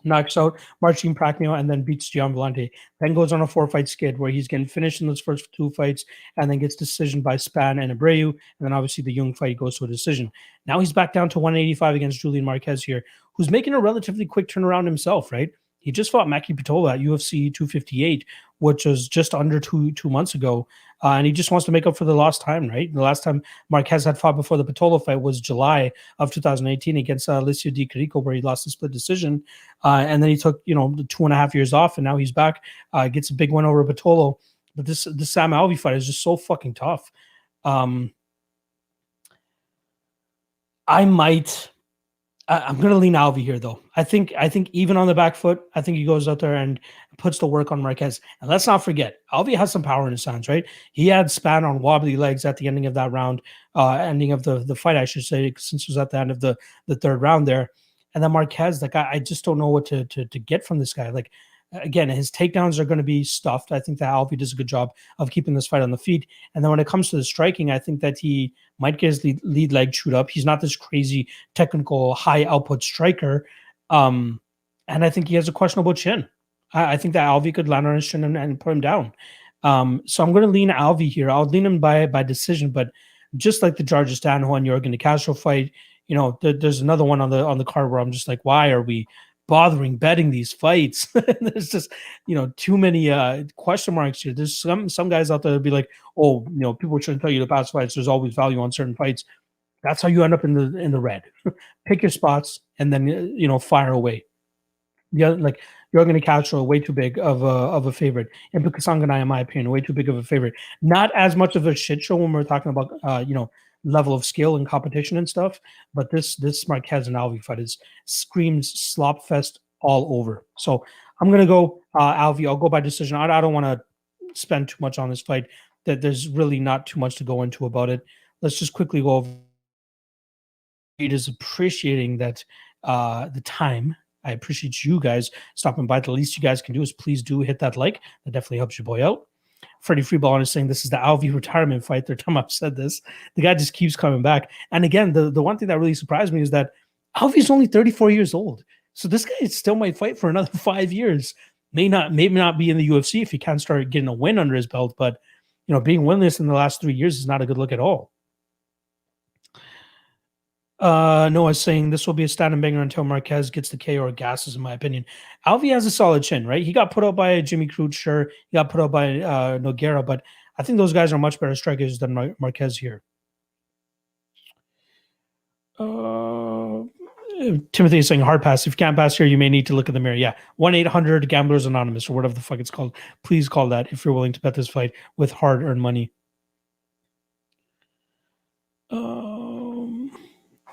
Knocks out Marcin Prachnio and then beats Gian Vellante. Then goes on a 4-fight skid where he's getting finished in those first 2 fights and then gets decision by Spann and Abreu. And then obviously the Jung fight goes to a decision. Now he's back down to 185 against Julian Marquez here, who's making a relatively quick turnaround himself, right? He just fought Maki Pitolo at UFC 258, which was just under two months ago. And he just wants to make up for the lost time, right? The last time Marquez had fought before the Pitolo fight was July of 2018 against Alicio Di Carico, where he lost the split decision. And then he took, the 2.5 years off, and now he's back, gets a big win over Pitolo. But this Sam Alvey fight is just so fucking tough. I'm going to lean Alvey here, though. I think even on the back foot, I think he goes out there and puts the work on Marquez. And let's not forget, Alvey has some power in his hands, right? He had Spann on wobbly legs at the ending of that round, ending of the fight, I should say, since it was at the end of the 3rd round there. And then Marquez, like, I just don't know what to get from this guy. Like, again, his takedowns are going to be stuffed. I think that Alvey does a good job of keeping this fight on the feet. And then when it comes to the striking, I think that he might get his lead leg chewed up. He's not this crazy technical high output striker. And I think he has a questionable chin. I think that Alvey could land on his chin and put him down. So I'm going to lean Alvey here. I'll lean him by decision, but just like the Jarjis Danho and Yorgan Castro fight, there's another one on the card where I'm just like, why are we bothering betting these fights? There's just too many question marks here. There's some guys out there that be like, oh, people shouldn't tell you to pass fights. There's always value on certain fights. That's how you end up in the red. Pick your spots and then fire away. Like Yorgan Castro, way too big of a favorite. And Kasanganay, in my opinion, way too big of a favorite. Not as much of a shit show when we're talking about level of skill and competition and stuff, but this Marquez and Alvey fight screams slop fest all over. So I'm gonna go Alvey. I'll go by decision. I don't want to spend too much on this fight. That there's really not too much to go into about it. Let's just quickly go over. It is appreciating that the time. I appreciate you guys stopping by. The least you guys can do is please do hit that like. That definitely helps your boy out. Freddie Freeball is saying this is the Alvey retirement fight. 3rd time I've said this. The guy just keeps coming back. And again, the one thing that really surprised me is that Alvey's only 34 years old. So this guy still might fight for another 5 years. Maybe not be in the UFC if he can't start getting a win under his belt. But being winless in the last 3 years is not a good look at all. Noah's saying this will be a stand and banger until Marquez gets the KO or gasses, in my opinion. Alvey has a solid chin, right? He got put out by Jimmy Crute, sure. He got put out by Nogueira, but I think those guys are much better strikers than Marquez here. Timothy is saying hard pass. If you can't pass here, you may need to look in the mirror. Yeah, 1-800 Gamblers Anonymous or whatever the fuck it's called. Please call that if you're willing to bet this fight with hard-earned money.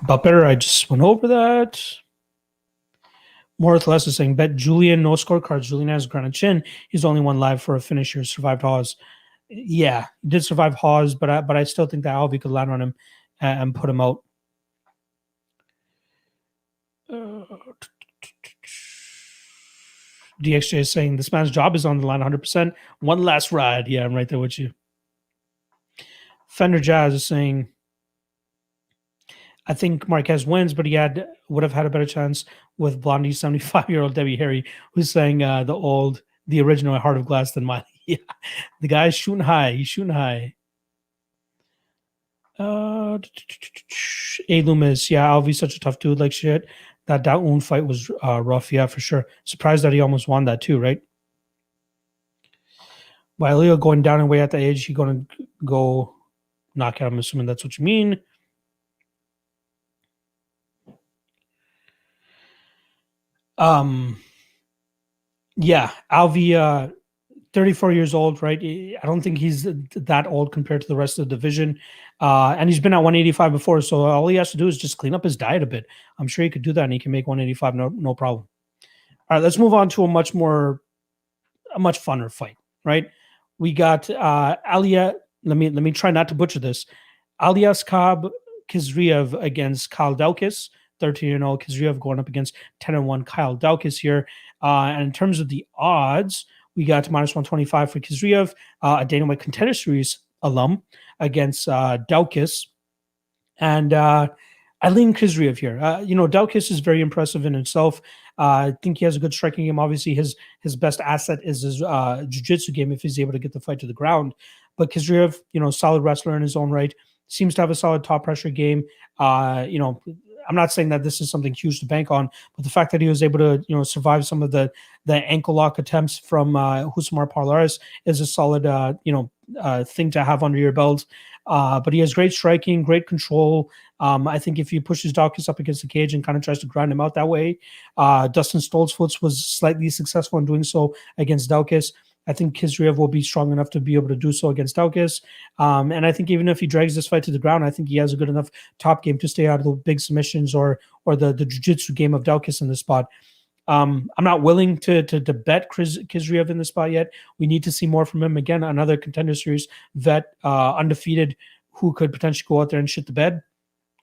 But better, I just went over that. More or less is saying, bet Julian, no scorecards. Julian has granite chin. He's the only one live for a finish here. Survived Oz. Yeah, he did survive Hawes, but I still think that Alvi could land on him and put him out. DXJ is saying this man's job is on the line 100%. One last ride. Yeah, I'm right there with you. Fender Jazz is saying, I think Marquez wins, but he would have had a better chance with Blondie 75-year-old Debbie Harry, who's saying the original Heart of Glass than mine. Yeah, the guy's shooting high. He's shooting high. A Loomis, yeah, Alvy's such a tough dude, like shit. That Daun fight was rough, yeah, for sure. Surprised that he almost won that too, right? While Leo going down and way at the age, he going to go knock out. I'm assuming that's what you mean. Yeah, Alvi, 34 years old, right? I don't think he's that old compared to the rest of the division. And he's been at 185 before, so all he has to do is just clean up his diet a bit. I'm sure he could do that, and he can make 185 no problem. All right, let's move on to a much funner fight, right? We got Alia. Let me try not to butcher this. Aliaskab Kizriev against Kyle Daukis. 13-0 Kizriev going up against 10-1 Kyle Daukis here. And in terms of the odds, we got -125 for Kizriev, a Dana White Contender Series alum against Daukis. And I lean Kizriev here. Daukis is very impressive in himself. I think he has a good striking game. Obviously, his best asset is his jiu-jitsu game if he's able to get the fight to the ground. But Kizriev, solid wrestler in his own right, seems to have a solid top pressure game. I'm not saying that this is something huge to bank on, but the fact that he was able to, survive some of the ankle lock attempts from Husmar Parlaris is a solid, thing to have under your belt. But he has great striking, great control. I think if he pushes Daukis up against the cage and kind of tries to grind him out that way, Dustin Stoltzfus was slightly successful in doing so against Daukis. I think Kizriev will be strong enough to be able to do so against Daukis. And I think even if he drags this fight to the ground, I think he has a good enough top game to stay out of the big submissions or the jiu-jitsu game of Daukis in this spot. I'm not willing to bet Kizriev in this spot yet. We need to see more from him. Again, another Contender Series vet, undefeated, who could potentially go out there and shit the bed.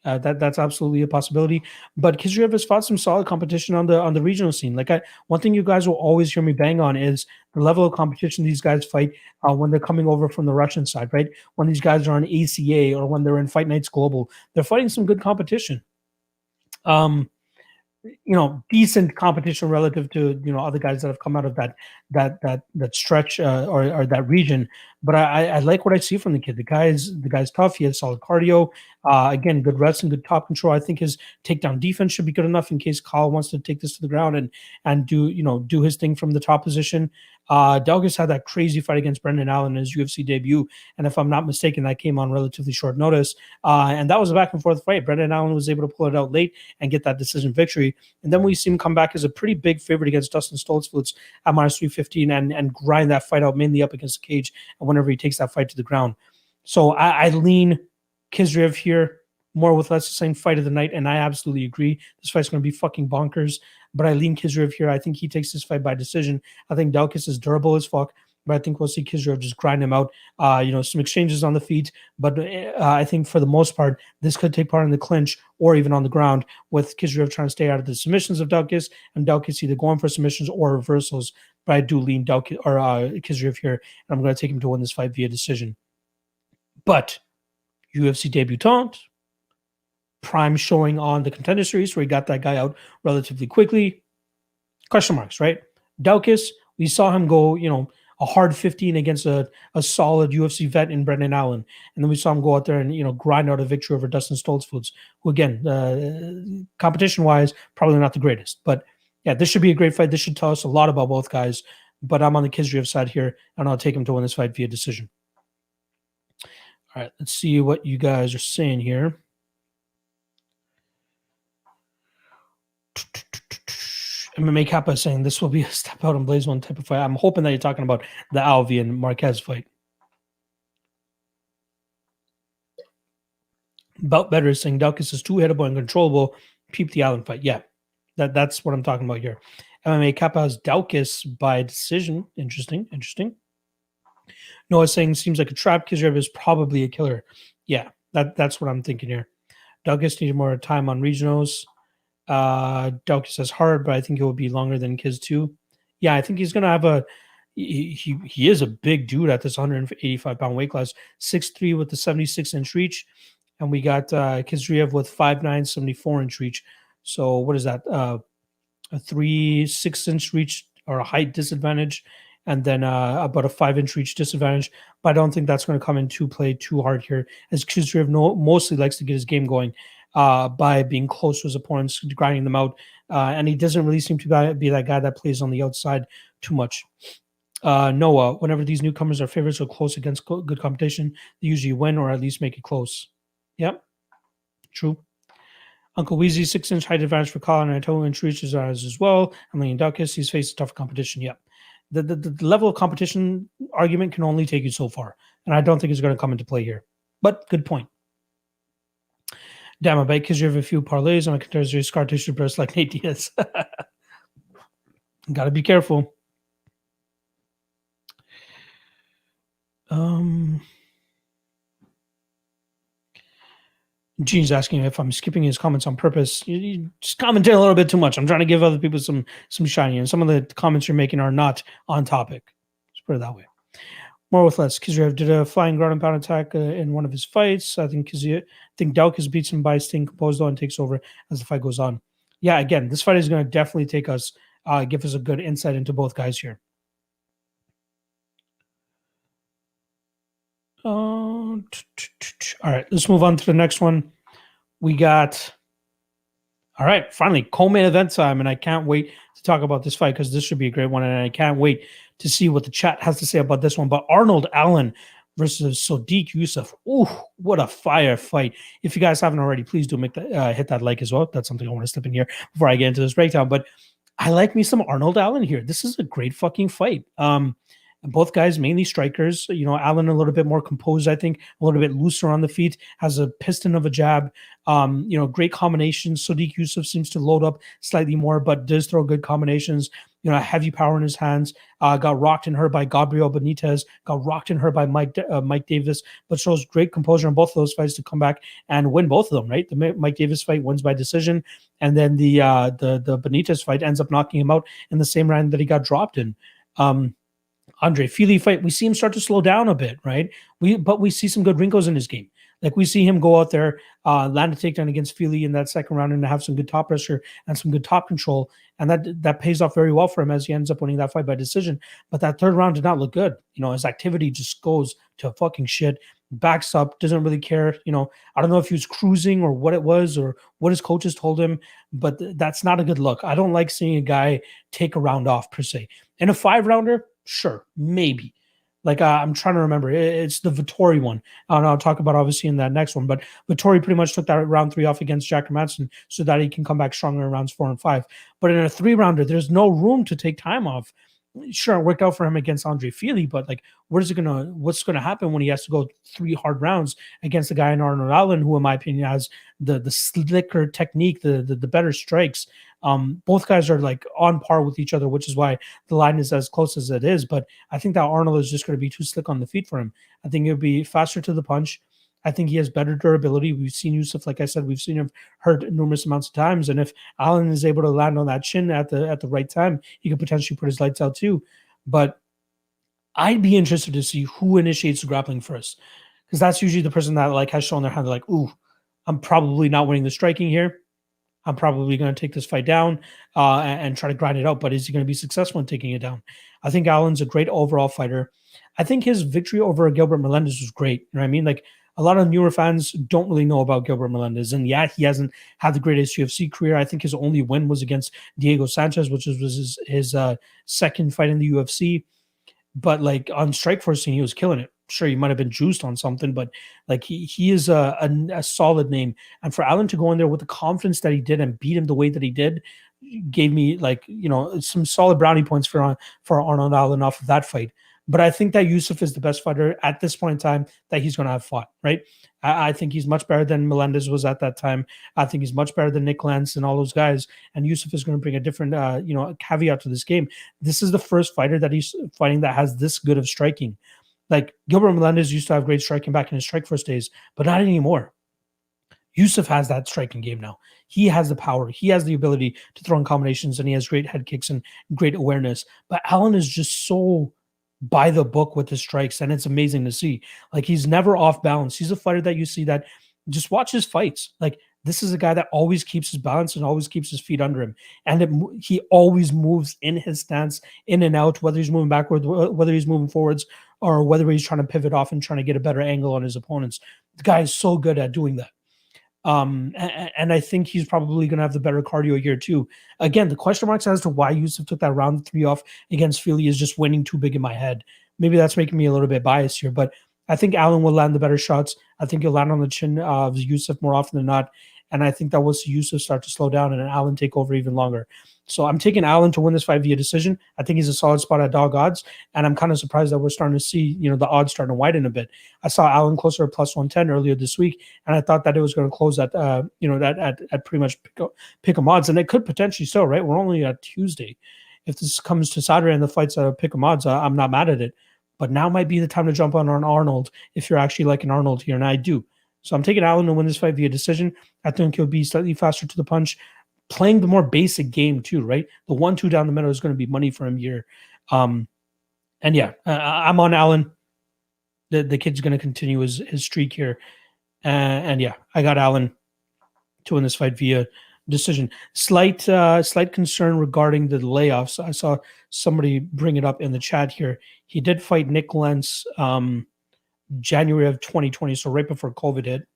That's absolutely a possibility. But Kizriev has fought some solid competition on the regional scene. One thing you guys will always hear me bang on is the level of competition these guys fight when they're coming over from the Russian side, right? When these guys are on ACA or when they're in Fight Nights Global, they're fighting some good competition. Decent competition relative to other guys that have come out of that stretch or that region. But I like what I see from the kid. The guy's tough. He has solid cardio. Again, good wrestling, good top control. I think his takedown defense should be good enough in case Kyle wants to take this to the ground and do his thing from the top position. Daukis had that crazy fight against Brendan Allen in his UFC debut, and if I'm not mistaken, that came on relatively short notice. And that was a back and forth fight. Brendan Allen was able to pull it out late and get that decision victory. And then we see him come back as a pretty big favorite against Dustin Stoltzfus at -315 and grind that fight out mainly up against the cage and whenever he takes that fight to the ground. So I lean Kizriev here, more with less, the same fight of the night, and I absolutely agree. This fight's going to be fucking bonkers, but I lean Kizriev here. I think he takes this fight by decision. I think Daukis is durable as fuck, but I think we'll see Kizriev just grind him out. Some exchanges on the feet, but I think for the most part, this could take part in the clinch or even on the ground, with Kizriev trying to stay out of the submissions of Daukis, and Daukis either going for submissions or reversals. But I do lean Kizriev here, and I'm going to take him to win this fight via decision. But UFC debutant, prime showing on the Contender Series where he got that guy out relatively quickly. Question marks, right? Daukis, we saw him go, a hard 15 against a solid UFC vet in Brendan Allen. And then we saw him go out there and, grind out a victory over Dustin Stoltzfus, who, again, competition-wise, probably not the greatest. But, yeah, this should be a great fight. This should tell us a lot about both guys. But I'm on the Kizriev side here, and I'll take him to win this fight via decision. All right, let's see what you guys are saying here. MMA Kappa is saying this will be a step out and Blaze One type of fight. I'm hoping that you're talking about the Alvi and Marquez fight. Bout Better is saying Daukis is too hittable and controllable. Peep the Allen fight. Yeah, that's what I'm talking about here. MMA Kappa has Daukis by decision. Interesting. Noah saying seems like a trap. Kizrev is probably a killer. Yeah, that's what I'm thinking here. Douglas needed more time on regionals. Douglas says hard, but I think it will be longer than Kiz too. Yeah, I think he's gonna have a. He is a big dude at this 185-pound weight class, 6'3" with the 76-inch reach, and we got Kizriev with 5'9", 74-inch reach. So what is that? A 3-6-inch reach or a height disadvantage, and then about a 5-inch reach disadvantage. But I don't think that's going to come into play too hard here, as Kizriev mostly likes to get his game going by being close to his opponents, grinding them out, and he doesn't really seem to be that guy that plays on the outside too much. Noah, whenever these newcomers are favorites or close against good competition, they usually win or at least make it close. Yep, true. Uncle Weezy, 6-inch height advantage for Colin, and 2-inch reaches as well. And Leon Duckus, he's faced tougher competition. Yep. The level of competition argument can only take you so far, and I don't think it's going to come into play here. But good point. Damn, I bet because you have a few parlays and I can your scar tissue burst like Nate Diaz. Got to be careful. Gene's asking if I'm skipping his comments on purpose. You just commented a little bit too much. I'm trying to give other people some shiny, and some of the comments you're making are not on topic. Let's put it that way. More with less. Kizriev did a flying ground and pound attack in one of his fights. I think Daukas beats him by staying composed though and takes over as the fight goes on. Yeah, again, this fight is going to definitely take us, give us a good insight into both guys here. All right, let's move on to the next one. We got, all right, finally, co-main event time, and I can't wait to talk about this fight because this should be a great one, and I can't wait to see what the chat has to say about this one. But Arnold Allen versus Sodiq Yusuff. Ooh, what a fire fight. If you guys haven't already, please do make that hit that like as well. That's something I want to slip in here before I get into this breakdown. But I like me some Arnold Allen here. This is a great fucking fight. Both guys mainly strikers. You know, Allen a little bit more composed, I think, a little bit looser on the feet, has a piston of a jab. You know, great combinations. Sodiq Yusuff seems to load up slightly more, but does throw good combinations. You know, heavy power in his hands. Got rocked in her by Gabriel Benitez. Got rocked in her by Mike Davis, but shows great composure in both of those fights to come back and win both of them. Right, the Mike Davis fight wins by decision, and then the Benitez fight ends up knocking him out in the same round that he got dropped in. Andre Fili fight, we see him start to slow down a bit, right? But we see some good wrinkles in his game. Like we see him go out there, land a takedown against Fili in that second round and have some good top pressure and some good top control. And that pays off very well for him as he ends up winning that fight by decision. But that third round did not look good. You know, his activity just goes to fucking shit, backs up, doesn't really care. You know, I don't know if he was cruising or what it was or what his coaches told him, but that's not a good look. I don't like seeing a guy take a round off per se. In a 5-rounder, sure, maybe. Like I'm trying to remember. It's the Vettori one. And I'll talk about obviously in that next one. But Vettori pretty much took that round 3 off against Jack Hermansson so that he can come back stronger in rounds 4 and 5. But in a 3-rounder, there's no room to take time off. Sure, it worked out for him against Andre Fili, but like, what's going to happen when he has to go 3 hard rounds against the guy in Arnold Allen, who in my opinion has the slicker technique, the better strikes. Both guys are like on par with each other, which is why the line is as close as it is. But I think that Arnold is just going to be too slick on the feet for him. I think it'll be faster to the punch. I think he has better durability. We've seen Yusuff, like I said, we've seen him hurt numerous amounts of times. And if Allen is able to land on that chin at the right time, he could potentially put his lights out too. But I'd be interested to see who initiates the grappling first, because that's usually the person that like has shown their hand. They're like, ooh, I'm probably not winning the striking here. I'm probably going to take this fight down and try to grind it out. But is he going to be successful in taking it down? I think Allen's a great overall fighter. I think his victory over Gilbert Melendez was great. You know what I mean? Like, a lot of newer fans don't really know about Gilbert Melendez. And yeah, he hasn't had the greatest UFC career. I think his only win was against Diego Sanchez, which was his second fight in the UFC. But like on Strikeforce, he was killing it. Sure, he might have been juiced on something, but like he is a solid name. And for Allen to go in there with the confidence that he did and beat him the way that he did, gave me like, you know, some solid brownie points for Arnold Allen off of that fight. But I think that Yusuff is the best fighter at this point in time that he's going to have fought, right? I think he's much better than Melendez was at that time. I think he's much better than Nick Lentz and all those guys. And Yusuff is going to bring a different, caveat to this game. This is the first fighter that he's fighting that has this good of striking. Like Gilbert Melendez used to have great striking back in his strike first days, but not anymore. Yusuf has that striking game now. He has the power. He has the ability to throw in combinations, and he has great head kicks and great awareness. But Allen is just so by the book with his strikes, and it's amazing to see. Like, he's never off balance. He's a fighter that you see that just watch his fights. Like, this is a guy that always keeps his balance and always keeps his feet under him. And he always moves in his stance, in and out, whether he's moving backwards, whether he's moving forwards, or whether he's trying to pivot off and trying to get a better angle on his opponents. The guy is so good at doing that. And I think he's probably going to have the better cardio here too. Again, the question marks as to why Yusuf took that round 3 off against Feely is just winning too big in my head. Maybe that's making me a little bit biased here, but I think Allen will land the better shots. I think he'll land on the chin of Yusuf more often than not. And I think that will see Yusuf start to slow down and Allen take over even longer. So I'm taking Allen to win this fight via decision. I think he's a solid spot at dog odds. And I'm kind of surprised that we're starting to see, the odds starting to widen a bit. I saw Allen closer to plus 110 earlier this week. And I thought that it was going to close at, at pretty much pick 'em odds. And it could potentially so, right? We're only at Tuesday. If this comes to Saturday and the fight's at pick 'em odds, I'm not mad at it. But now might be the time to jump on Arnold if you're actually like an Arnold here. And I do. So I'm taking Allen to win this fight via decision. I think he'll be slightly faster to the punch, playing the more basic game too, right? The 1-2 down the middle is going to be money for him here. I'm on Allen. The kid's going to continue his streak here. I got Allen to win this fight via decision. Slight concern regarding the layoffs. I saw somebody bring it up in the chat here. He did fight Nick Lentz January of 2020, so right before COVID hit.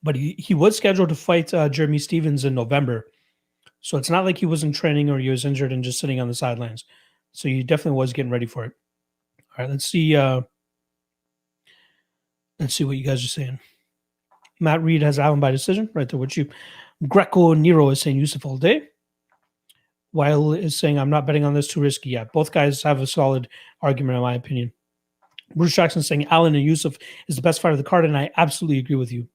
But he was scheduled to fight Jeremy Stevens in November. So it's not like he wasn't training or he was injured and just sitting on the sidelines. So he definitely was getting ready for it. All right, let's see what you guys are saying. Matt Reed has Allen by decision, right there with you. Greco Nero is saying Yusuf all day. Weil is saying, I'm not betting on this, too risky. Yeah, both guys have a solid argument, in my opinion. Bruce Jackson is saying Allen and Yusuf is the best fight of the card, and I absolutely agree with you.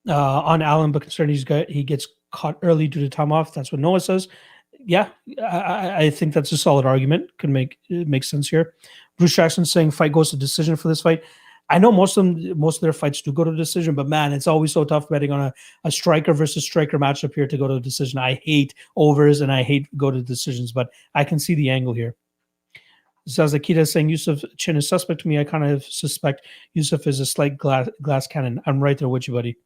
On Allen, but concerning he gets caught early due to time off. That's what Noah says. Yeah, I think that's a solid argument. Could make sense here. Bruce Jackson saying fight goes to decision for this fight. I know most of their fights do go to decision, but man, it's always so tough betting on a striker versus striker matchup here to go to a decision. I hate overs and I hate go to decisions, but I can see the angle here. Zazakita is saying Yusuf chin is suspect to me. I kind of suspect Yusuf is a slight glass cannon. I'm right there with you, buddy.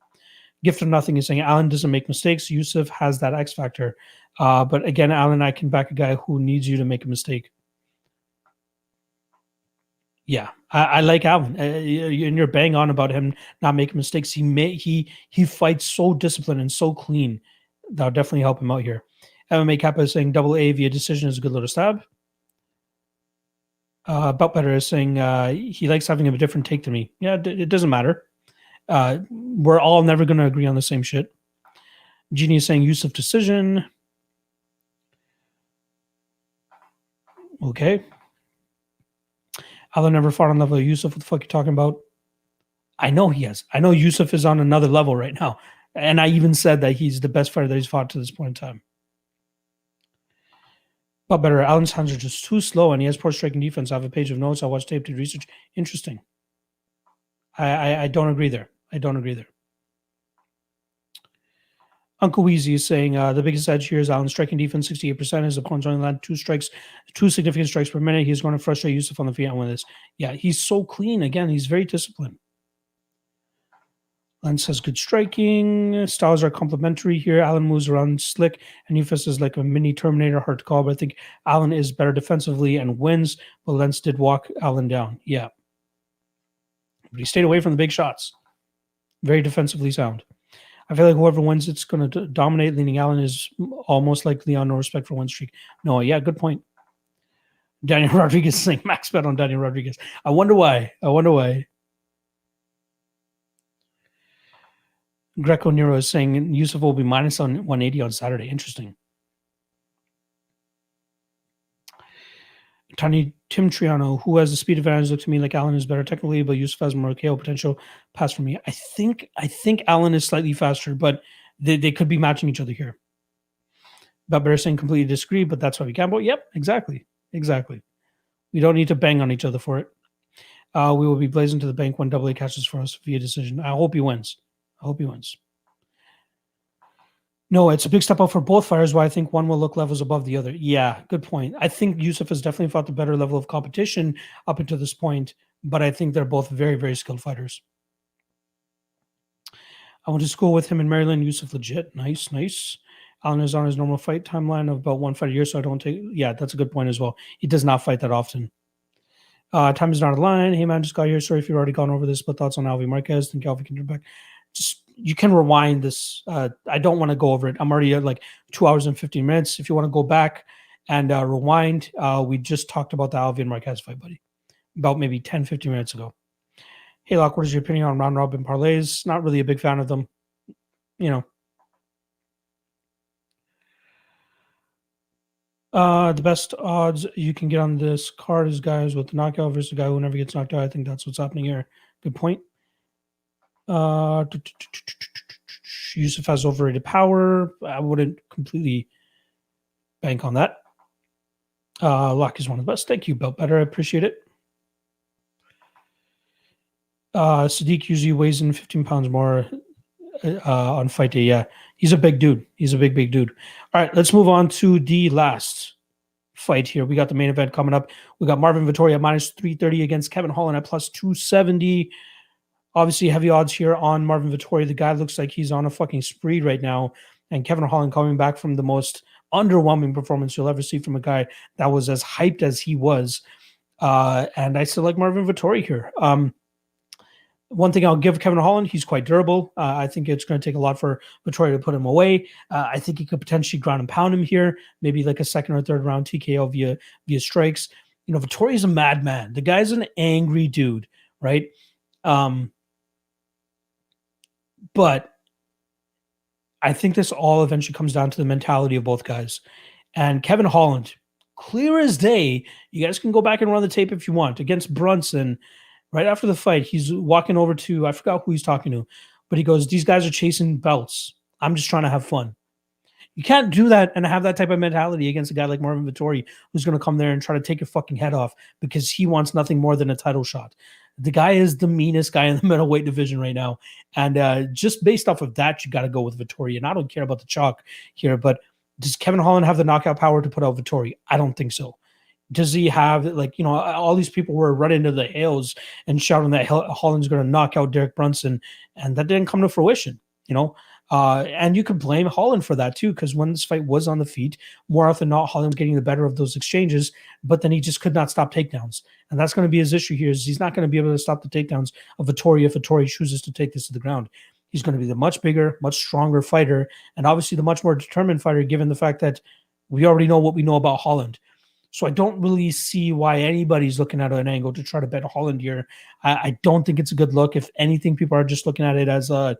Gift of Nothing is saying Allen doesn't make mistakes. Yusuf has that X factor. But again, Allen, I can back a guy who needs you to make a mistake. Yeah, I like Allen. And you're bang on about him not making mistakes. He fights so disciplined and so clean. That'll definitely help him out here. MMA Kappa is saying double A via decision is a good little stab. Belt Better is saying he likes having a different take than me. Yeah, it doesn't matter. We're all never going to agree on the same shit. Genie is saying Yusuf decision. Okay. Allen never fought on level of Yusuf. What the fuck are you talking about? I know he has. I know Yusuf is on another level right now. And I even said that he's the best fighter that he's fought to this point in time. But better, Allen's hands are just too slow and he has poor striking defense. I have a page of notes. I watched tape, did research. Interesting. I don't agree there. Uncle Weezy is saying the biggest edge here is Allen's striking defense, 68%. His opponents only land two significant strikes per minute. He's going to frustrate Yusuf on the feet and win this. Yeah, he's so clean. Again, he's very disciplined. Lentz has good striking. Styles are complementary here. Allen moves around slick, and Yusuf is like a mini Terminator, hard to call. But I think Allen is better defensively and wins. But Lentz did walk Allen down. Yeah. But he stayed away from the big shots. Very defensively sound. I feel like whoever wins, it's going to dominate. Leaning Allen is almost likely on no respect for win streak. No, yeah, good point. Daniel Rodriguez saying max bet on Daniel Rodriguez. I wonder why. Greco Nero is saying Yusuf will be minus on 180 on Saturday. Interesting. Tim Triano, who has the speed advantage, looks to me like Allen is better technically, but Yusuf has more KO potential. Pass for me. I think Allen is slightly faster, but they could be matching each other here. But better saying completely disagree, but that's why we gamble. Yep, exactly. We don't need to bang on each other for it. We will be blazing to the bank when AA catches for us via decision. I hope he wins. No, it's a big step up for both fighters, why I think one will look levels above the other. Yeah, good point. I think Yusuf has definitely fought the better level of competition up until this point, but I think they're both very, very skilled fighters. I went to school with him in Maryland. Yusuf legit. Nice. Alan is on his normal fight timeline of about one fight a year, so I don't take... Yeah, that's a good point as well. He does not fight that often. Time is not a line. Hey, man, just got here. Sorry if you've already gone over this, but thoughts on Alvin Marquez. Think Alvin can do back. Just... You can rewind this. I don't want to go over it. I'm already at like 2 hours and 15 minutes. If you want to go back and rewind, we just talked about the Alvin Marquez fight, buddy, about maybe 10, 15 minutes ago. Hey, Locke, what is your opinion on round robin parlays? Not really a big fan of them. The best odds you can get on this card is guys with the knockout versus a guy who never gets knocked out. I think that's what's happening here. Good point. Yusuf has overrated power. I wouldn't completely bank on that. Locke is one of the best. Thank you, Belt Better. I appreciate it. Sadiq usually weighs in 15 pounds more on fight day. Yeah, he's a big dude. He's a big dude. All right, let's move on to the last fight here. We got the main event coming up. We got Marvin Vettori at minus 330 against Kevin Holland at plus 270. Obviously, heavy odds here on Marvin Vettori. The guy looks like he's on a fucking spree right now. And Kevin Holland coming back from the most underwhelming performance you'll ever see from a guy that was as hyped as he was. And I still like Marvin Vettori here. One thing I'll give Kevin Holland, he's quite durable. I think it's going to take a lot for Vettori to put him away. I think he could potentially ground and pound him here, maybe like a second or third round TKO via strikes. Vettori is a madman. The guy's an angry dude, right? But I think this all eventually comes down to the mentality of both guys. And Kevin Holland, clear as day, you guys can go back and run the tape if you want, against Brunson. Right after the fight, he's walking over to, I forgot who he's talking to, but he goes, these guys are chasing belts. I'm just trying to have fun. You can't do that and have that type of mentality against a guy like Marvin Vettori, who's going to come there and try to take your fucking head off because he wants nothing more than a title shot. The guy is the meanest guy in the middleweight division right now. And just based off of that, you got to go with Vettori. And I don't care about the chalk here, but does Kevin Holland have the knockout power to put out Vettori? I don't think so. Does he have, all these people were running into the hills and shouting that Holland's going to knock out Derek Brunson, and that didn't come to fruition, and you could blame Holland for that too, because when this fight was on the feet, more often than not, Holland getting the better of those exchanges, but then he just could not stop takedowns. And that's going to be his issue here, is he's not going to be able to stop the takedowns of Vettori if Vettori chooses to take this to the ground. He's going to be the much bigger, much stronger fighter, and obviously the much more determined fighter, given the fact that we already know what we know about Holland. So I don't really see why anybody's looking at an angle to try to bet Holland here. I don't think it's a good look. If anything, people are just looking at it as I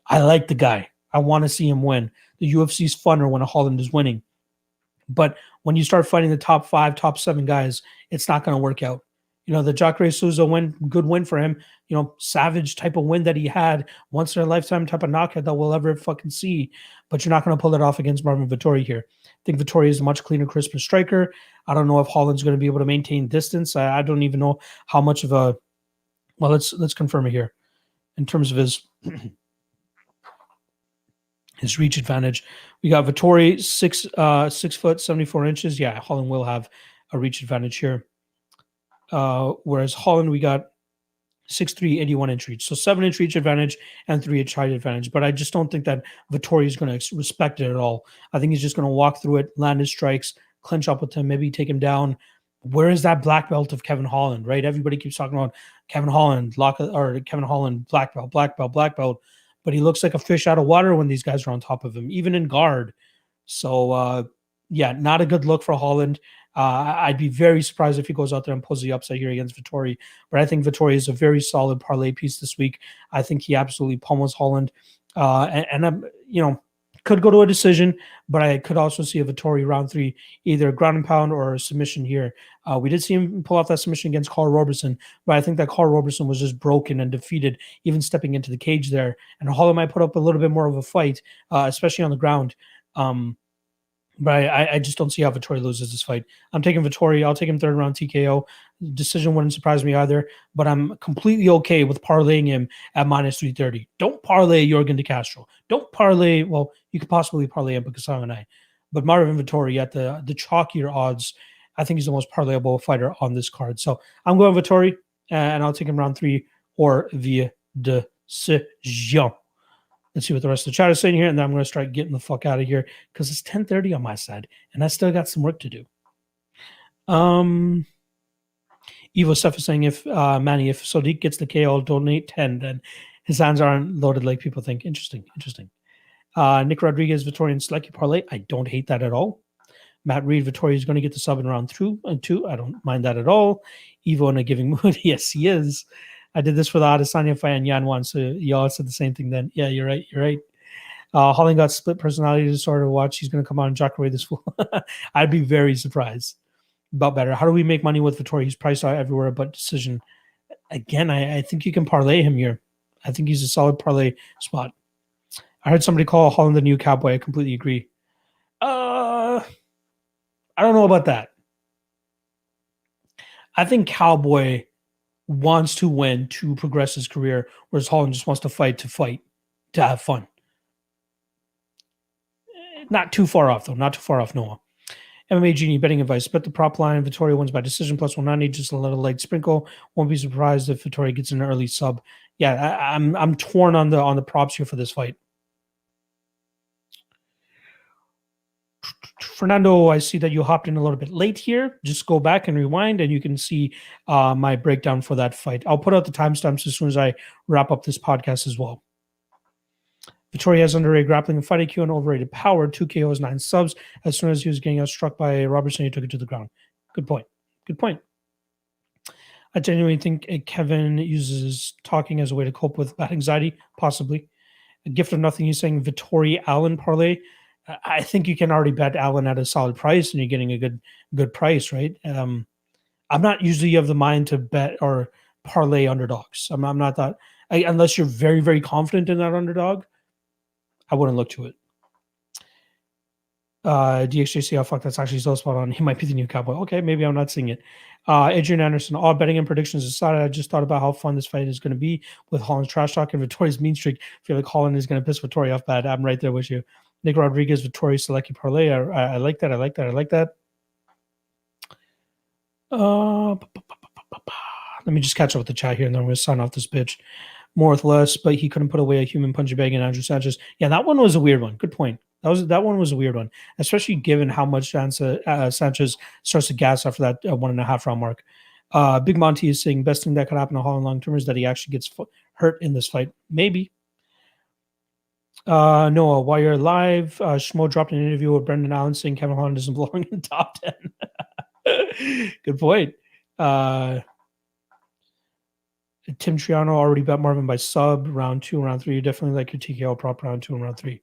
like the guy. I want to see him win. The UFC's funner when a Holland is winning. But when you start fighting the top 5, top 7 guys, it's not going to work out. The Jacare Souza win, good win for him. Savage type of win that he had, once in a lifetime type of knockout that we'll ever fucking see. But you're not going to pull it off against Marvin Vettori here. I think Vettori is a much cleaner, crisper striker. I don't know if Holland's going to be able to maintain distance. I don't even know how much of a... Well, let's confirm it here. In terms of his reach advantage, we got Vettori 6 foot 74 inches. Yeah, Holland will have a reach advantage here. Whereas Holland, we got 6'3", 81-inch reach. So 7-inch reach advantage and 3-inch height advantage. But I just don't think that Vettori is going to respect it at all. I think he's just going to walk through it, land his strikes, clinch up with him, maybe take him down. Where is that black belt of Kevin Holland, right? Everybody keeps talking about Kevin Holland, black belt. But he looks like a fish out of water when these guys are on top of him, even in guard. So, not a good look for Holland. I'd be very surprised if he goes out there and pulls the upset here against Vettori. But I think Vettori is a very solid parlay piece this week. I think he absolutely pummels Holland. Could go to a decision, but I could also see a Vettori round 3, either ground and pound or a submission here. We did see him pull off that submission against Carl Roberson, but I think that Carl Roberson was just broken and defeated, even stepping into the cage there. And Holland might put up a little bit more of a fight, especially on the ground. But I just don't see how Vettori loses this fight. I'm taking Vettori. I'll take him third round TKO. Decision wouldn't surprise me either, but I'm completely okay with parlaying him at minus 330. Don't parlay Yorgan de Castro. Don't parlay, well, you could possibly parlay him because Kasanganay. But Marvin Vettori at the chalkier odds, I think he's the most parlayable fighter on this card. So I'm going Vettori, and I'll take him round 3 or via decision. Let's see what the rest of the chat is saying here, and then I'm going to start getting the fuck out of here because it's 10:30 on my side, and I still got some work to do. Evo Steph is saying, if Manny, if Sodiq gets the KO, I'll donate 10, then his hands aren't loaded like people think. Interesting. Nick Rodriguez, Vettori, and Selecki Parlay. I don't hate that at all. Matt Reed, Vettori is going to get the sub in round 2. I don't mind that at all. Evo in a giving mood. Yes, he is. I did this for the Adesanya fight and Yan Wan, so y'all said the same thing then. Yeah, you're right. Holland got split personality disorder. Watch, he's going to come on and jock away this fool. I'd be very surprised. About better. How do we make money with Vettori? He's priced out everywhere but decision. Again, I think you can parlay him here. I think he's a solid parlay spot. I heard somebody call Holland the new cowboy. I completely agree. I don't know about that. I think Cowboy wants to win to progress his career, whereas Holland just wants to fight, to have fun. Not too far off, though. Not too far off, Noah. MMA Genie betting advice. Bet the prop line. Vettori wins by decision plus 190. Just a little light sprinkle. Won't be surprised if Vettori gets an early sub. Yeah, I'm torn on the props here for this fight. Fernando, I see that you hopped in a little bit late here. Just go back and rewind, and you can see my breakdown for that fight. I'll put out the timestamps as soon as I wrap up this podcast as well. Vettori has underrated grappling and fight IQ and overrated power. 2 KOs, 9 subs. As soon as he was getting outstruck by Robertson, he took it to the ground. Good point. I genuinely think Kevin uses talking as a way to cope with bad anxiety, possibly. A gift of nothing, he's saying Vettori Allen parlay. I think you can already bet Allen at a solid price, and you're getting a good price, right? I'm not usually of the mind to bet or parlay underdogs. I'm not that, unless you're very, very confident in that underdog. I wouldn't look to it. DXJC, oh fuck, that's actually so spot on. He might be the new cowboy. Okay, maybe I'm not seeing it. Adrian Anderson, all betting and predictions aside, I just thought about how fun this fight is going to be with Holland's trash talk and Vettori's mean streak. I feel like Holland is going to piss Vettori off bad. I'm right there with you. Nick Rodriguez, Vettori, Selecki parlay. I like that. Let me just catch up with the chat here, and then I'm going to sign off this bitch. More with less, but he couldn't put away a human punching bag in Andrew Sanchez. Yeah, that one was a weird one. Good point. That one was a weird one, especially given how much Sanchez starts to gas after that 1.5 round mark. Big Monty is saying best thing that could happen to Holland long term is that he actually gets hurt in this fight. Maybe. Noah, while you're live, Schmo dropped an interview with Brendan Allen saying Kevin Holland doesn't belong in the top 10. Good point. Tim Triano already bet Marvin by sub, round 2, round 3. You definitely like your TKO prop round 2 and round 3.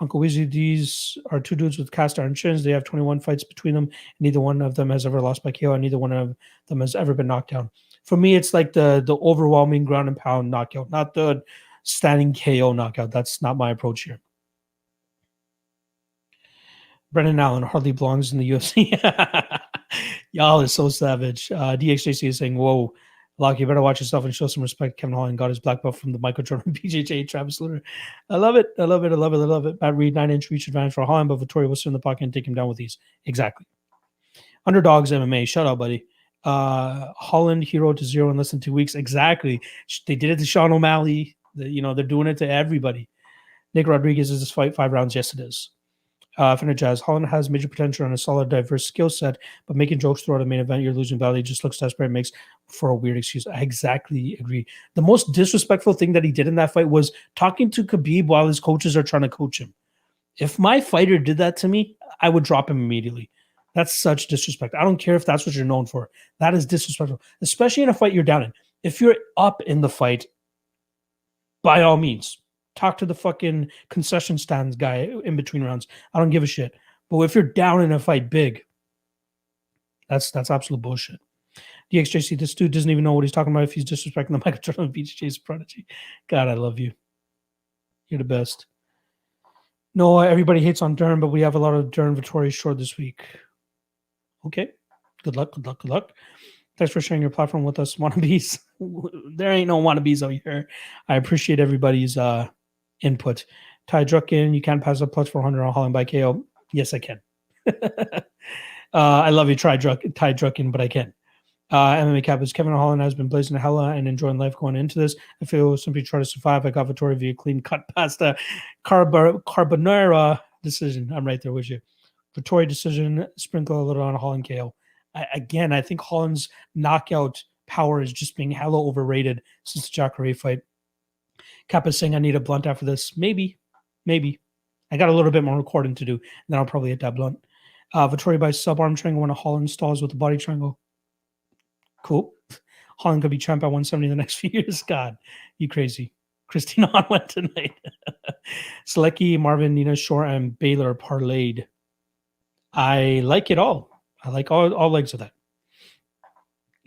Uncle Weezy, these are two dudes with cast iron chins. They have 21 fights between them. Neither one of them has ever lost by KO, and neither one of them has ever been knocked down. For me, it's like the overwhelming ground and pound knockout, not the standing KO knockout. That's not my approach here. Brendan Allen hardly belongs in the UFC. Y'all are so savage. DXJC is saying, whoa, Locke, you better watch yourself and show some respect. Kevin Holland got his black belt from the Michael Jordan BJJ Travis Lutter. I love it. Matt Reed, 9-inch reach advantage for Holland, but Vettori will sit in the pocket and take him down with ease. Exactly. Underdogs MMA. Shut up, buddy. Holland hero to 0 in less than 2 weeks. Exactly. They did it to Sean O'Malley. They're doing it to everybody. Nick Rodriguez is this fight 5 rounds. Yes, it is. Finna Jazz. Holland has major potential and a solid, diverse skill set, but making jokes throughout the main event, you're losing value. Just looks desperate, makes for a weird excuse. I exactly agree. The most disrespectful thing that he did in that fight was talking to Khabib while his coaches are trying to coach him. If my fighter did that to me, I would drop him immediately. That's such disrespect. I don't care if that's what you're known for. That is disrespectful, especially in a fight you're down in. If you're up in the fight, by all means, talk to the fucking concession stands guy in between rounds. I don't give a shit. But if you're down in a fight big, that's absolute bullshit. DXJC, this dude doesn't even know what he's talking about if he's disrespecting the Michael Jordan BJJ's prodigy. God, I love you. You're the best. No, everybody hates on Dern, but we have a lot of Dern Vettori short this week. Okay. Good luck. Thanks for sharing your platform with us, wannabes. There ain't no wannabes out here. I appreciate everybody's input. Ty Druckin, you can pass up plus 400 on Holland by KO. Yes, I can. I love you, Ty Druckin, but I can. MMA Cappers, Kevin Holland has been blazing hella and enjoying life going into this. I feel simply try to survive. I got Vettori via clean cut pasta carbonara decision. I'm right there with you. Vettori decision, sprinkle a little on Holland KO. I think Holland's knockout power is just being hella overrated since the Jacare fight. Kappa's saying I need a blunt after this. Maybe. I got a little bit more recording to do, and then I'll probably hit that blunt. Vettori by sub-arm triangle when a Holland stalls with a body triangle. Cool. Holland could be champ at 170 in the next few years. God, you crazy. Christine on went tonight. Selecki, Marvin, Nina Shore, and Baylor parlayed. I like it all. I like all legs of that.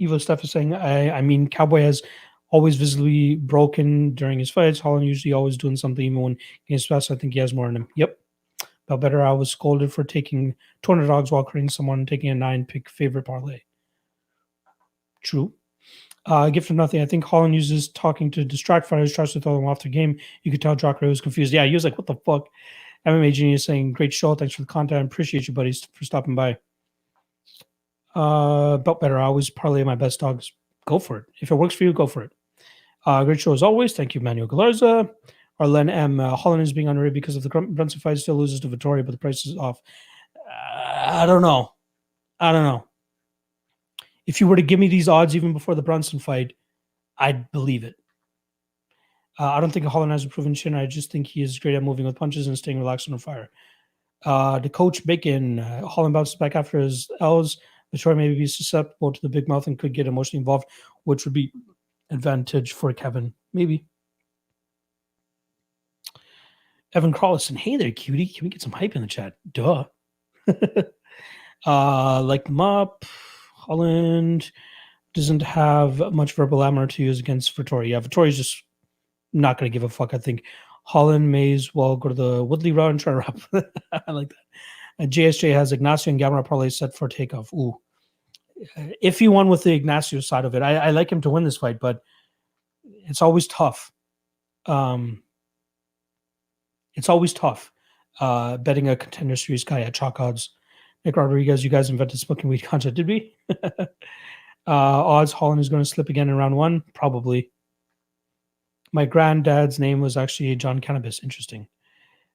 Evo Steph is saying, I mean, Cowboy has always visibly broken during his fights. Holland usually always doing something, even when he's best. I think he has more in him. Yep. Better, I was scolded for taking 200 dogs while creating someone taking a 9-pick favorite parlay. True. Gift of nothing. I think Holland uses talking to distract fighters, tries to throw them off their game. You could tell Jacare was confused. Yeah, he was like, what the fuck? MMA Genius saying, great show. Thanks for the content. I appreciate you, buddies, for stopping by. Better, I always parlay my best dogs. Go for it. If it works for you, go for it. Great show as always. Thank you, Manuel Galarza. Arlen M. Holland is being underrated because of the Brunson fight. Still loses to Vettori, but the price is off. I don't know. If you were to give me these odds even before the Brunson fight, I'd believe it. I don't think Holland has a proven chin. I just think he is great at moving with punches and staying relaxed under fire. The coach Bacon, Holland bounces back after his L's. Vettori may be susceptible to the big mouth and could get emotionally involved, which would be advantage for Kevin. Maybe. Evan Carlson, hey there, cutie. Can we get some hype in the chat? Duh. Like them up. Holland doesn't have much verbal armor to use against Vettori. Yeah, Vettori's just not going to give a fuck, I think. Holland may as well go to the Woodley route and try to wrap. I like that. And JSJ has Ignacio and Gamrot parlay set for takeoff. Ooh. If he won with the Ignacio side of it, I like him to win this fight, but it's always tough. Betting a Contender Series guy at chalk odds. Nick Rodriguez, you guys invented smoking weed content, did we? Odds Holland is going to slip again in round 1? Probably. My granddad's name was actually John Cannabis. Interesting.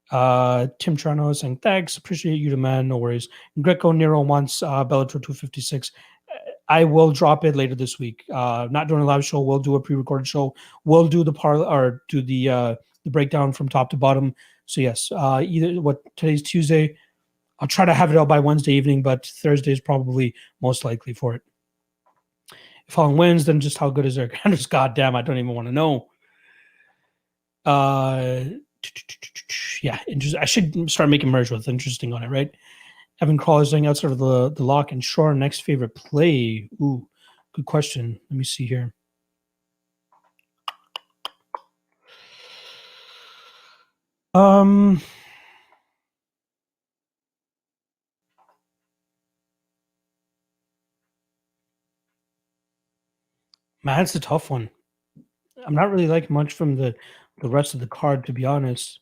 Tim Trano saying, thanks. Appreciate you, the man. No worries. Greco Nero wants Bellator 256. I will drop it later this week. Not doing a live show. We'll do a pre-recorded show. We'll do the breakdown from top to bottom. So yes, today's Tuesday. I'll try to have it out by Wednesday evening, but Thursday is probably most likely for it. If Holland wins, then just how good is Eric Anders? Goddamn, I don't even want to know. Yeah, I should start making merge with interesting on it, right? Evan Crawler saying outside of the lock and Shore next favorite play. Ooh, good question. Let me see here. Man, it's a tough one. I'm not really liking much from the rest of the card, to be honest.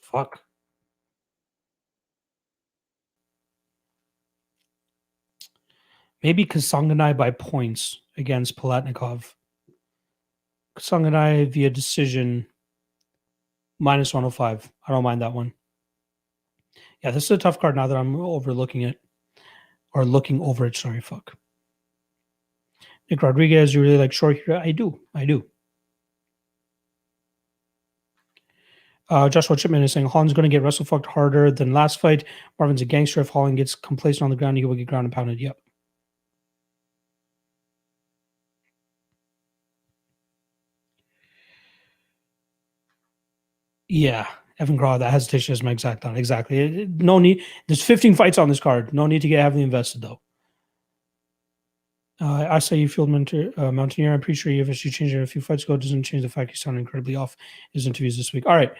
Fuck. Maybe Kasanganay by points against Palatnikov. Kasanganay via decision minus 105. I don't mind that one. Yeah, this is a tough card now that I'm overlooking it. Or looking over it, sorry, fuck. Nick Rodriguez, you really like Shore here? I do. Joshua Chipman is saying Holland's going to get wrestle fucked harder than last fight. Marvin's a gangster. If Holland gets complacent on the ground, he will get ground and pounded. Yep. Yeah, Evan Graw, that hesitation is my exact thought. Exactly. No need. There's 15 fights on this card. No need to get heavily invested, though. I saw you field Mountaineer. I'm pretty sure you officially changed it a few fights ago. It doesn't change the fact you sound incredibly off his interviews this week. All right.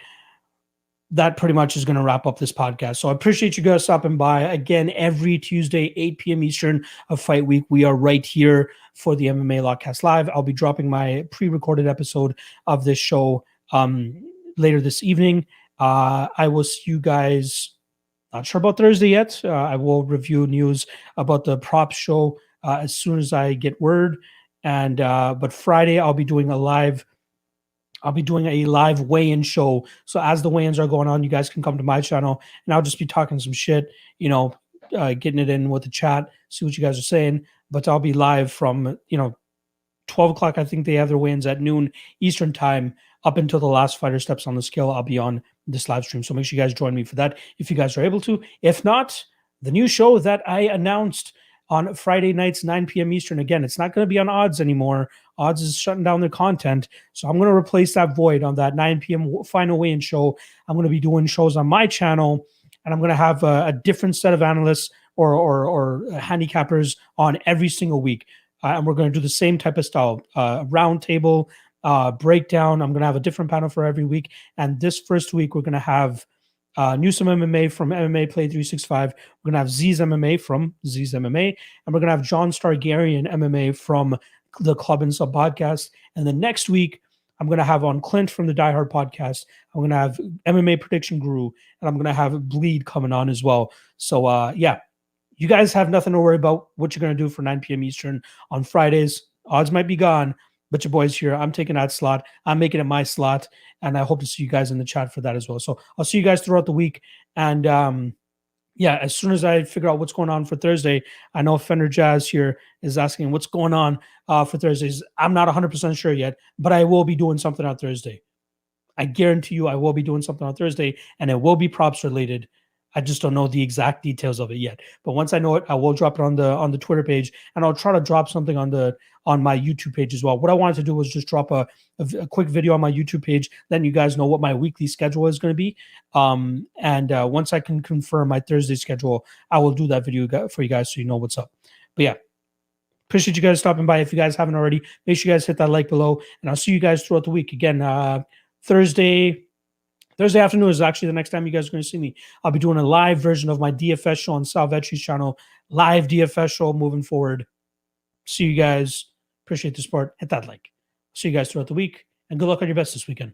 That pretty much is going to wrap up this podcast. So I appreciate you guys stopping by. Again, every Tuesday, 8 p.m. Eastern of Fight Week, we are right here for the MMA Lotcast Live. I'll be dropping my pre-recorded episode of this show later this evening. I will see you guys, not sure about Thursday yet. I will review news about the prop show as soon as I get word. And but Friday, I'll be doing a live weigh-in show. So as the weigh-ins are going on, you guys can come to my channel and I'll just be talking some shit, getting it in with the chat, see what you guys are saying. But I'll be live from, 12 o'clock. I think they have their weigh-ins at noon Eastern time up until the last fighter steps on the scale. I'll be on this live stream. So make sure you guys join me for that if you guys are able to. If not, the new show that I announced on Friday nights, 9 p.m. Eastern. Again, it's not going to be on Odds anymore. Odds is shutting down their content. So I'm going to replace that void on that 9 p.m. final weigh-in show. I'm going to be doing shows on my channel, and I'm going to have a different set of analysts or handicappers on every single week. And we're going to do the same type of style, round table, breakdown. I'm going to have a different panel for every week. And this first week, we're going to have Newsome MMA from MMA Play 365. We're going to have Z's MMA from Z's MMA. And we're going to have John Stargarian MMA from the Club and Sub podcast. And the next week, I'm going to have on Clint from the Die Hard podcast. I'm going to have MMA Prediction Guru. And I'm going to have Bleed coming on as well. So, you guys have nothing to worry about what you're going to do for 9 p.m. Eastern on Fridays. Odds might be gone, but your boy's here. I'm taking that slot. I'm making it my slot. And I hope to see you guys in the chat for that as well. So I'll see you guys throughout the week. And as soon as I figure out what's going on for Thursday, I know Fender Jazz here is asking what's going on for Thursdays. I'm not 100% sure yet, but I will be doing something on Thursday. I guarantee you I will be doing something on Thursday, and it will be props related. I just don't know the exact details of it yet. But once I know it, I will drop it on the Twitter page, and I'll try to drop something on my YouTube page as well. What I wanted to do was just drop a quick video on my YouTube page, letting you guys know what my weekly schedule is going to be. Once I can confirm my Thursday schedule, I will do that video for you guys so you know what's up. But yeah, appreciate you guys stopping by. If you guys haven't already, make sure you guys hit that like below, and I'll see you guys throughout the week. Again, Thursday afternoon is actually the next time you guys are going to see me. I'll be doing a live version of my DFS show on Sal Vettri's channel. Live DFS show moving forward. See you guys. Appreciate the support. Hit that like. See you guys throughout the week. And good luck on your bets this weekend.